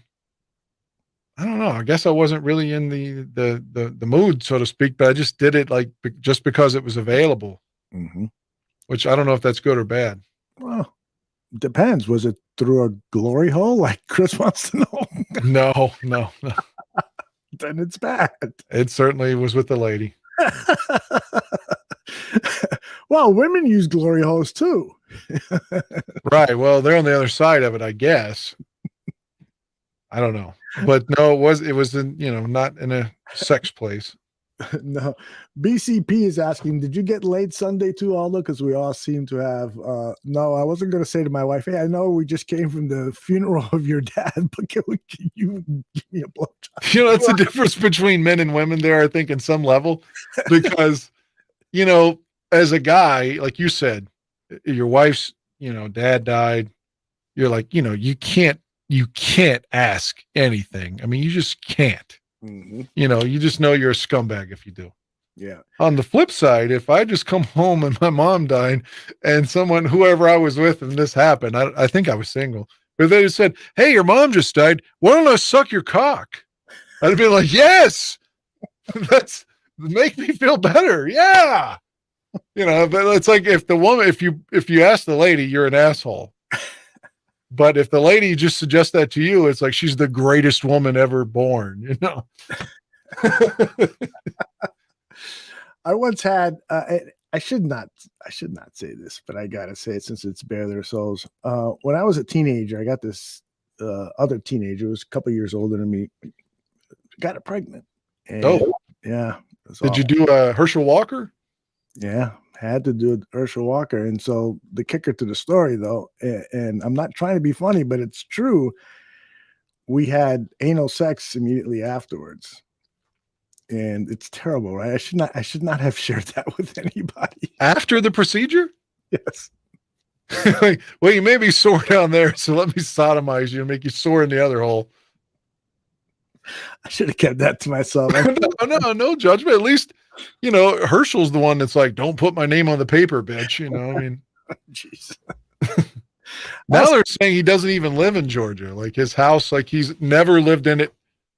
Speaker 5: don't know. I guess I wasn't really in the mood, so to speak, but I just did it just because it was available, which I don't know if that's good or bad.
Speaker 3: Well, depends. Was it through a glory hole like Chris wants to know? No. Then it's bad.
Speaker 5: It certainly was with the lady.
Speaker 3: Well, women use glory holes too.
Speaker 5: Right. Well, they're on the other side of it, I guess. I don't know. But no, it was in, not in a sex place.
Speaker 3: No. BCP is asking, did you get laid Sunday too, Aldo? Because we all seem to have. No, I wasn't going to say to my wife, hey, I know we just came from the funeral of your dad, but can you give me a blowjob?
Speaker 5: That's the difference between men and women there, I think, in some level. Because, as a guy, like you said, your wife's, dad died. You're like, you can't ask anything. I mean, you just can't. You just know you're a scumbag if you do.
Speaker 3: Yeah.
Speaker 5: On the flip side, if I just come home and my mom died and whoever I was with, and this happened, I think I was single, but they just said, hey, your mom just died. Why don't I suck your cock? I'd be like, yes, that's make me feel better. Yeah. But it's like if you ask the lady, you're an asshole. But if the lady just suggests that to you, it's like she's the greatest woman ever born,
Speaker 3: I once had I should not say this, but I gotta say it since it's bare their souls. When I was a teenager, I got this other teenager who was a couple years older than me, got her pregnant. And, yeah.
Speaker 5: Did you do Herschel Walker?
Speaker 3: Yeah, had to do Herschel Walker. And so the kicker to the story, though, and I'm not trying to be funny, but it's true. We had anal sex immediately afterwards. And it's terrible, right? I should not have shared that with anybody.
Speaker 5: After the procedure?
Speaker 3: Yes.
Speaker 5: Well, you may be sore down there, so let me sodomize you and make you sore in the other hole.
Speaker 3: I should have kept that to myself.
Speaker 5: No judgment. At least, Herschel's the one that's like, don't put my name on the paper, bitch. I mean,
Speaker 3: jeez.
Speaker 5: Now they're saying he doesn't even live in Georgia. Like his house, like he's never lived in it.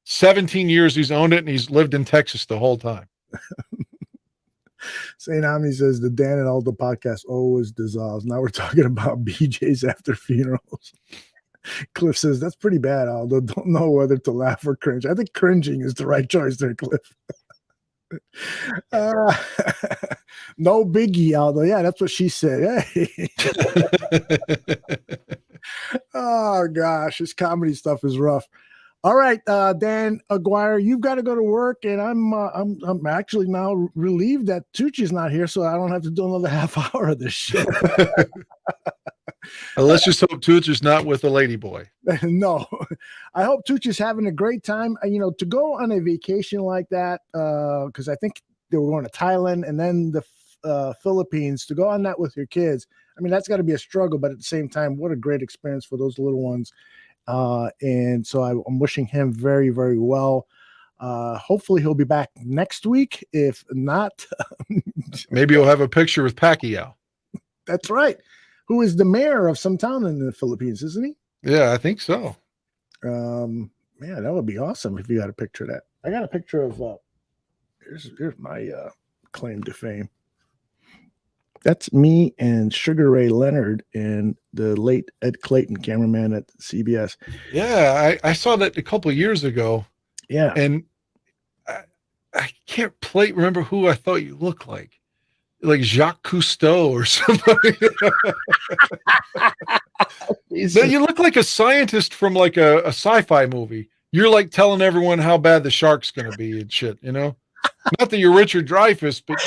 Speaker 5: 17 years he's owned it, and he's lived in Texas the whole time.
Speaker 3: St. Ami says the Dan and Aldo podcast always dissolves. Now we're talking about BJs after funerals. Cliff says, that's pretty bad, Aldo. Don't know whether to laugh or cringe. I think cringing is the right choice there, Cliff. No biggie, Aldo. Yeah, that's what she said. Hey. Oh, gosh. This comedy stuff is rough. All right, Dan Aguirre, you've got to go to work, and I'm actually now relieved that Tucci's not here, so I don't have to do another half hour of this shit.
Speaker 5: Let's just hope Tucci's not with a lady boy.
Speaker 3: No, I hope Tucci's having a great time. To go on a vacation like that, because I think they were going to Thailand and then the Philippines. To go on that with your kids, I mean, that's got to be a struggle, but at the same time, what a great experience for those little ones. And so I'm wishing him very, very well. Hopefully he'll be back next week. If not,
Speaker 5: maybe you'll have a picture with Pacquiao.
Speaker 3: That's right. Who is the mayor of some town in the Philippines, isn't he?
Speaker 5: Yeah, I think so.
Speaker 3: Man, that would be awesome if you got a picture of that. I got a picture of here's my claim to fame. That's me and Sugar Ray Leonard and the late Ed Clayton, cameraman at CBS.
Speaker 5: Yeah, I saw that a couple of years ago.
Speaker 3: Yeah.
Speaker 5: And I can't remember who I thought you looked like Jacques Cousteau or somebody. No, you look like a scientist from like a sci-fi movie. You're like telling everyone how bad the shark's going to be and shit, you know? Not that you're Richard Dreyfuss, but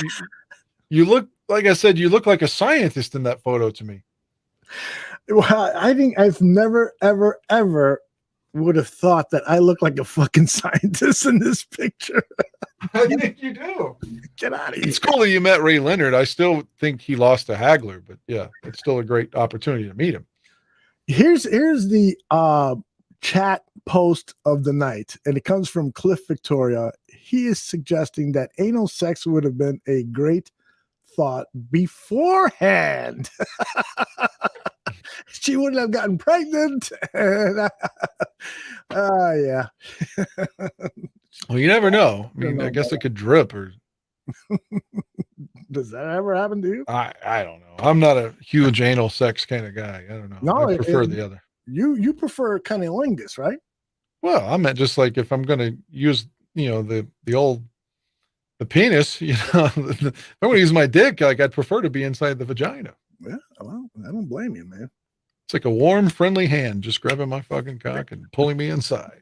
Speaker 5: you look, like I said, you look like a scientist in that photo to me.
Speaker 3: Well, I think I've never, ever, ever would have thought that I look like a fucking scientist in this picture.
Speaker 5: I think you do.
Speaker 3: Get out of here.
Speaker 5: It's cool that you met Ray Leonard. I still think he lost to Hagler, but yeah, it's still a great opportunity to meet him.
Speaker 3: Here's the chat post of the night, and it comes from Cliff Victoria. He is suggesting that anal sex would have been a great thought beforehand. She wouldn't have gotten pregnant. Yeah.
Speaker 5: Well, you never know. I mean, I guess it could drip or.
Speaker 3: Does that ever happen to you?
Speaker 5: I don't know. I'm not a huge anal sex kind of guy. I don't know.
Speaker 3: No,
Speaker 5: I prefer the other.
Speaker 3: You prefer cunnilingus, right?
Speaker 5: Well, I meant just like if I'm going to use, the penis, if I'm going to use my dick, like I'd prefer to be inside the vagina.
Speaker 3: Yeah, well, I don't blame you, man.
Speaker 5: It's like a warm, friendly hand just grabbing my fucking cock and pulling me inside.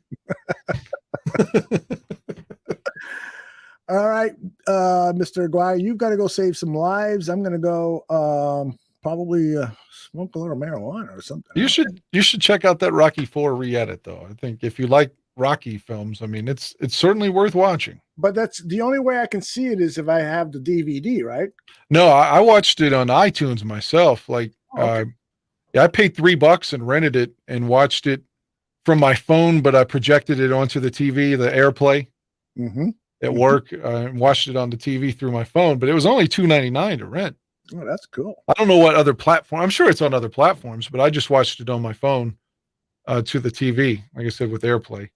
Speaker 3: All right, Mr. Aguirre, you've got to go save some lives. I'm going to go probably smoke a little marijuana or something.
Speaker 5: You should check out that Rocky IV re-edit, though. I think if you like Rocky films, I mean, it's certainly worth watching.
Speaker 3: But that's the only way I can see it is if I have the DVD, right?
Speaker 5: No, I watched it on iTunes myself. Like, I paid $3 and rented it and watched it from my phone, but I projected it onto the TV, the AirPlay at work, and watched it on the TV through my phone. But it was only $2.99 to rent.
Speaker 3: Oh, that's cool.
Speaker 5: I don't know what other platform. I'm sure it's on other platforms, but I just watched it on my phone to the TV, like I said, with AirPlay.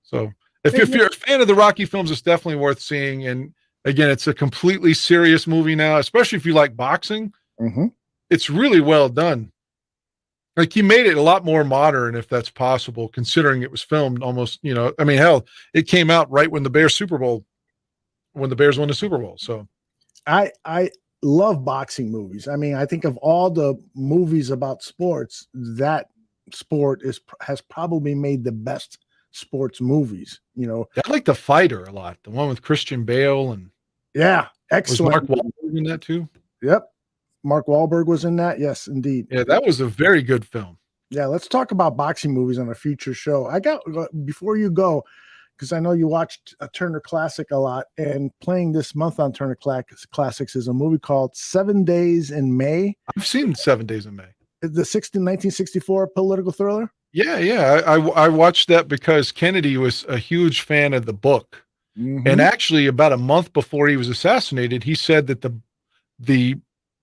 Speaker 5: So if you're a fan of the Rocky films, it's definitely worth seeing. And again, it's a completely serious movie now, especially if you like boxing. It's really well done. Like he made it a lot more modern, if that's possible, considering it was filmed almost, I mean, hell, it came out right when the Bears won the Super Bowl. So
Speaker 3: I love boxing movies. I mean, I think of all the movies about sports, that sport has probably made the best sports movies. I
Speaker 5: like The Fighter a lot. The one with Christian Bale and
Speaker 3: excellent.
Speaker 5: Was Mark Wahlberg in that too?
Speaker 3: Yep. Mark Wahlberg was in that. Yes, indeed.
Speaker 5: Yeah, that was a very good film.
Speaker 3: Yeah, let's talk about boxing movies on a future show. Before you go, because I know you watched a Turner Classic a lot, and playing this month on Turner Classics is a movie called 7 Days in May.
Speaker 5: I've seen 7 Days in May.
Speaker 3: The 1964 political thriller?
Speaker 5: Yeah. I watched that because Kennedy was a huge fan of the book. And actually, about a month before he was assassinated, he said that the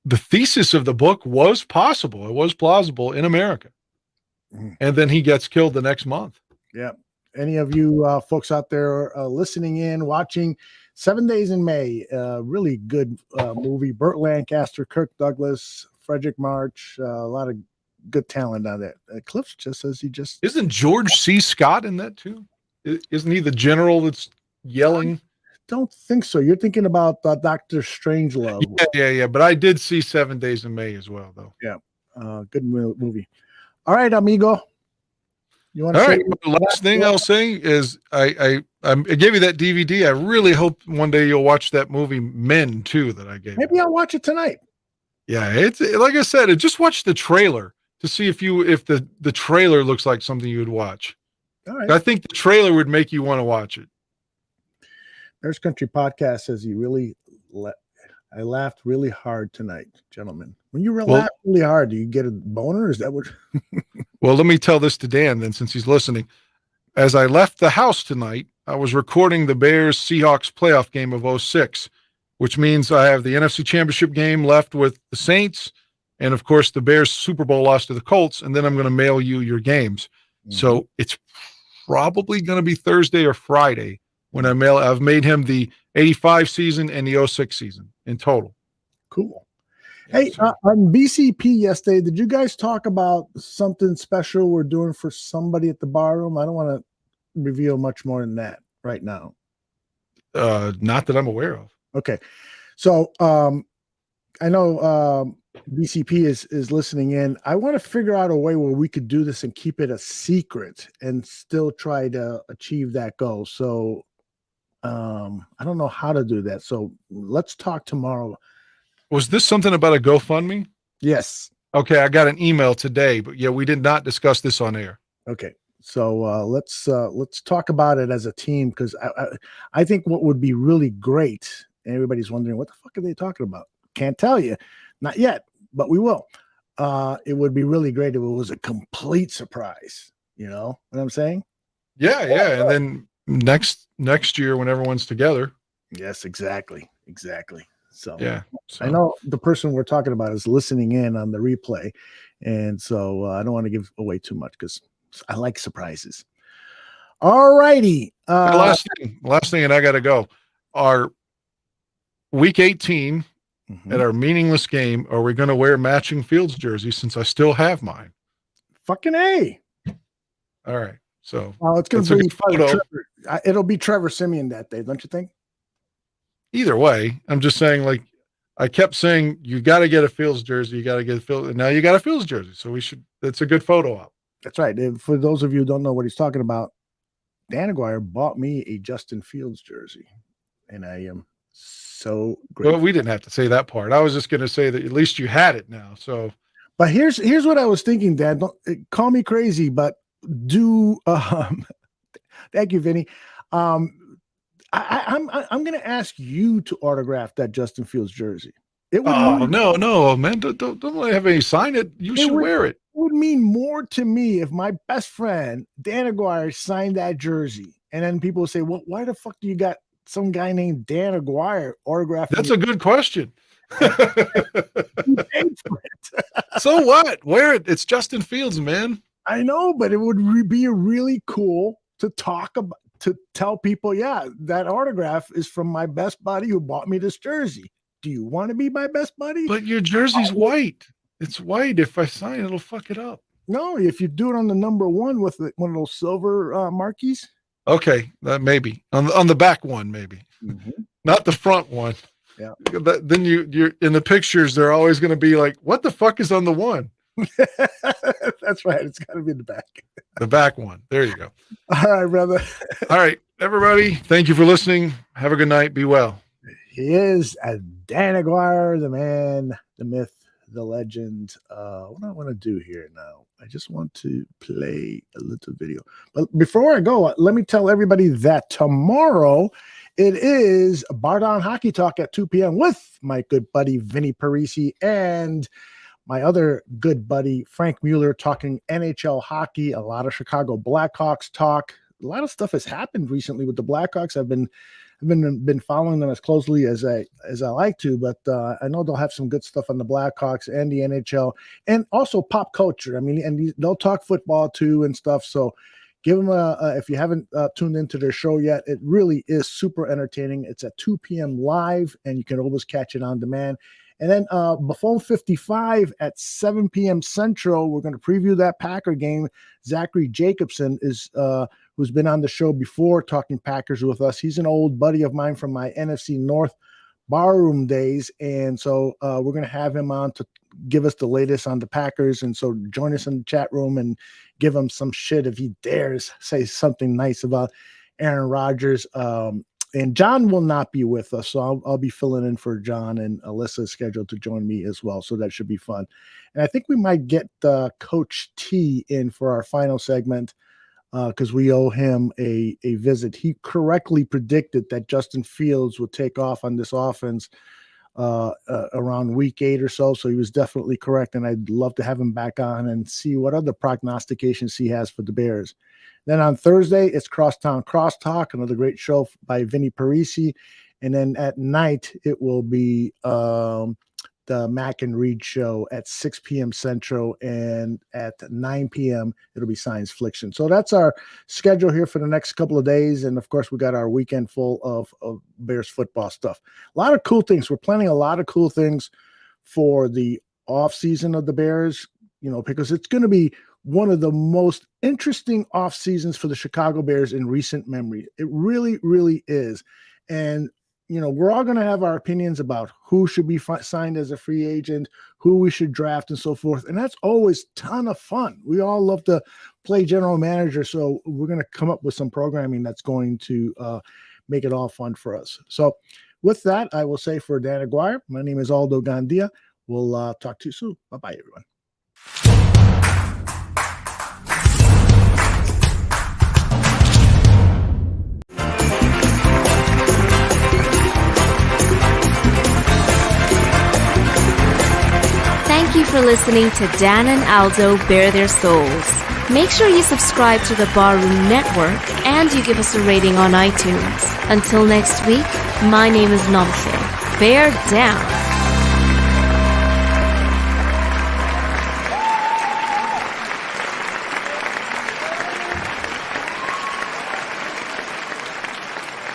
Speaker 5: thesis of the book was possible. It was plausible in America. And then he gets killed the next month.
Speaker 3: Yeah. Any of you folks out there listening in, watching 7 Days in May, really good movie. Burt Lancaster, Kirk Douglas, Frederick March, a lot of good talent on that. Cliff just says
Speaker 5: Isn't George C. Scott in that too? Isn't he the general that's yelling?
Speaker 3: Don't think so. You're thinking about Dr. Strangelove.
Speaker 5: Yeah. But I did see 7 Days in May as well, though.
Speaker 3: Yeah. Good movie. All right, amigo. You want to
Speaker 5: All right. The last thing I'll say is I gave you that DVD. I really hope one day you'll watch that movie Men too that I gave.
Speaker 3: Maybe I'll watch it tonight.
Speaker 5: Yeah, it's like I said, just watch the trailer to see if the trailer looks like something you would watch.
Speaker 3: All right.
Speaker 5: I think the trailer would make you want to watch it.
Speaker 3: Bears Country Podcast says I laughed really hard tonight, gentlemen. When you laugh really hard, do you get a boner? Is that what?
Speaker 5: Well, let me tell this to Dan then, since he's listening. As I left the house tonight, I was recording the Bears-Seahawks playoff game of 06, which means I have the NFC Championship game left with the Saints, and, of course, the Bears Super Bowl loss to the Colts, and then I'm going to mail you your games. So it's probably going to be Thursday or Friday when I've made him the 85 season and the 06 season in total.
Speaker 3: Cool. Hey, on BCP yesterday, did you guys talk about something special we're doing for somebody at the bar room? I don't want to reveal much more than that right now.
Speaker 5: Not that I'm aware of.
Speaker 3: Okay. So I know BCP is listening in. I want to figure out a way where we could do this and keep it a secret and still try to achieve that goal. So I don't know how to do that. So let's talk tomorrow.
Speaker 5: Was this something about a GoFundMe?
Speaker 3: Yes.
Speaker 5: Okay, I got an email today, but yeah, we did not discuss this on air.
Speaker 3: Okay. So let's talk about it as a team, because I think what would be really great, and everybody's wondering what the fuck are they talking about? Can't tell you, not yet, but we will. It would be really great if it was a complete surprise. You know what I'm saying?
Speaker 5: Yeah, and then next year when everyone's together.
Speaker 3: Yes, exactly. So
Speaker 5: yeah,
Speaker 3: I know the person we're talking about is listening in on the replay, and so I don't want to give away too much because I like surprises. All righty.
Speaker 5: Last thing, and I got to go. Our week 18 at our meaningless game, are we going to wear matching Fields jerseys since I still have mine?
Speaker 3: Fucking A.
Speaker 5: All right. So
Speaker 3: it's going to be Trevor. It'll be Trevor Simeon that day, don't you think?
Speaker 5: Either way, I'm just saying, like, I kept saying, you got to get a Fields jersey. You got to get a Fields. And now you got a Fields jersey. So that's a good photo op.
Speaker 3: That's right. And for those of you who don't know what he's talking about, Dan Aguirre bought me a Justin Fields jersey. And I am so grateful.
Speaker 5: Well, we didn't have to say that part. I was just going to say that at least you had it now. So,
Speaker 3: but here's what I was thinking, Dad. Don't call me crazy, but thank you, Vinny. I'm going to ask you to autograph that Justin Fields jersey. It would
Speaker 5: no, man! Don't let have any sign it. You should wear it. It
Speaker 3: would mean more to me if my best friend Dan Aguirre signed that jersey, and then people would say, "Well, why the fuck do you got some guy named Dan Aguirre autographed?"
Speaker 5: That's a good question. So what? Wear it. It's Justin Fields, man.
Speaker 3: I know, but it would be really cool to talk about. To tell people, yeah, that autograph is from my best buddy who bought me this jersey. Do you want to be my best buddy?
Speaker 5: But your jersey's white. It's white. If I sign it, it'll fuck it up.
Speaker 3: No, if you do it on the number 1 with one of those silver marquees.
Speaker 5: Okay, that maybe on the back one, maybe not the front one.
Speaker 3: Yeah.
Speaker 5: Then you're in the pictures. They're always going to be like, "What the fuck is on the one?"
Speaker 3: That's right. It's got to be in the back.
Speaker 5: The back one. There you go.
Speaker 3: All right, brother.
Speaker 5: All right, everybody. Thank you for listening. Have a good night. Be well.
Speaker 3: He is Dan Aguirre, the man, the myth, the legend. What do I want to do here now? I just want to play a little video. But before I go, let me tell everybody that tomorrow it is Bar Down Hockey Talk at 2 p.m. with my good buddy Vinny Parisi and my other good buddy, Frank Mueller, talking NHL hockey, a lot of Chicago Blackhawks talk. A lot of stuff has happened recently with the Blackhawks. I've been following them as closely as I like to, but I know they'll have some good stuff on the Blackhawks and the NHL and also pop culture. I mean, and they'll talk football too and stuff. So give them if you haven't tuned into their show yet, it really is super entertaining. It's at 2 p.m. live, and you can always catch it on demand. And then Buffon 55 at 7 p.m. Central, we're going to preview that Packer game. Zachary Jacobson is who's been on the show before talking Packers with us. He's an old buddy of mine from my NFC North barroom days. And so we're going to have him on to give us the latest on the Packers. And so join us in the chat room and give him some shit if he dares say something nice about Aaron Rodgers. And John will not be with us, so I'll be filling in for John, and Alyssa is scheduled to join me as well, so that should be fun. And I think we might get Coach T in for our final segment because we owe him a visit. He correctly predicted that Justin Fields would take off on this offense around week 8 or so. So he was definitely correct, and I'd love to have him back on and see what other prognostications he has for the Bears. Then on Thursday, it's Crosstown Crosstalk, another great show by Vinny Parisi. And then at night, it will be the Mac and Reed show at 6 p.m. Central, and at 9 p.m. it'll be Science Fiction. So that's our schedule here for the next couple of days. And of course, we got our weekend full of Bears football stuff. A lot of cool things. We're planning a lot of cool things for the off season of the Bears, because it's going to be one of the most interesting off seasons for the Chicago Bears in recent memory. It really, really is. And we're all going to have our opinions about who should be signed as a free agent, who we should draft, and so forth. And that's always a ton of fun. We all love to play general manager, so we're going to come up with some programming that's going to make it all fun for us. So with that, I will say for Dan Aguirre, my name is Aldo Gandia. We'll talk to you soon. Bye-bye, everyone.
Speaker 1: Thank you for listening to Dan and Aldo Bare Their Souls. Make sure you subscribe to the Barroom Network and you give us a rating on iTunes. Until next week, my name is Nomse. Bear down.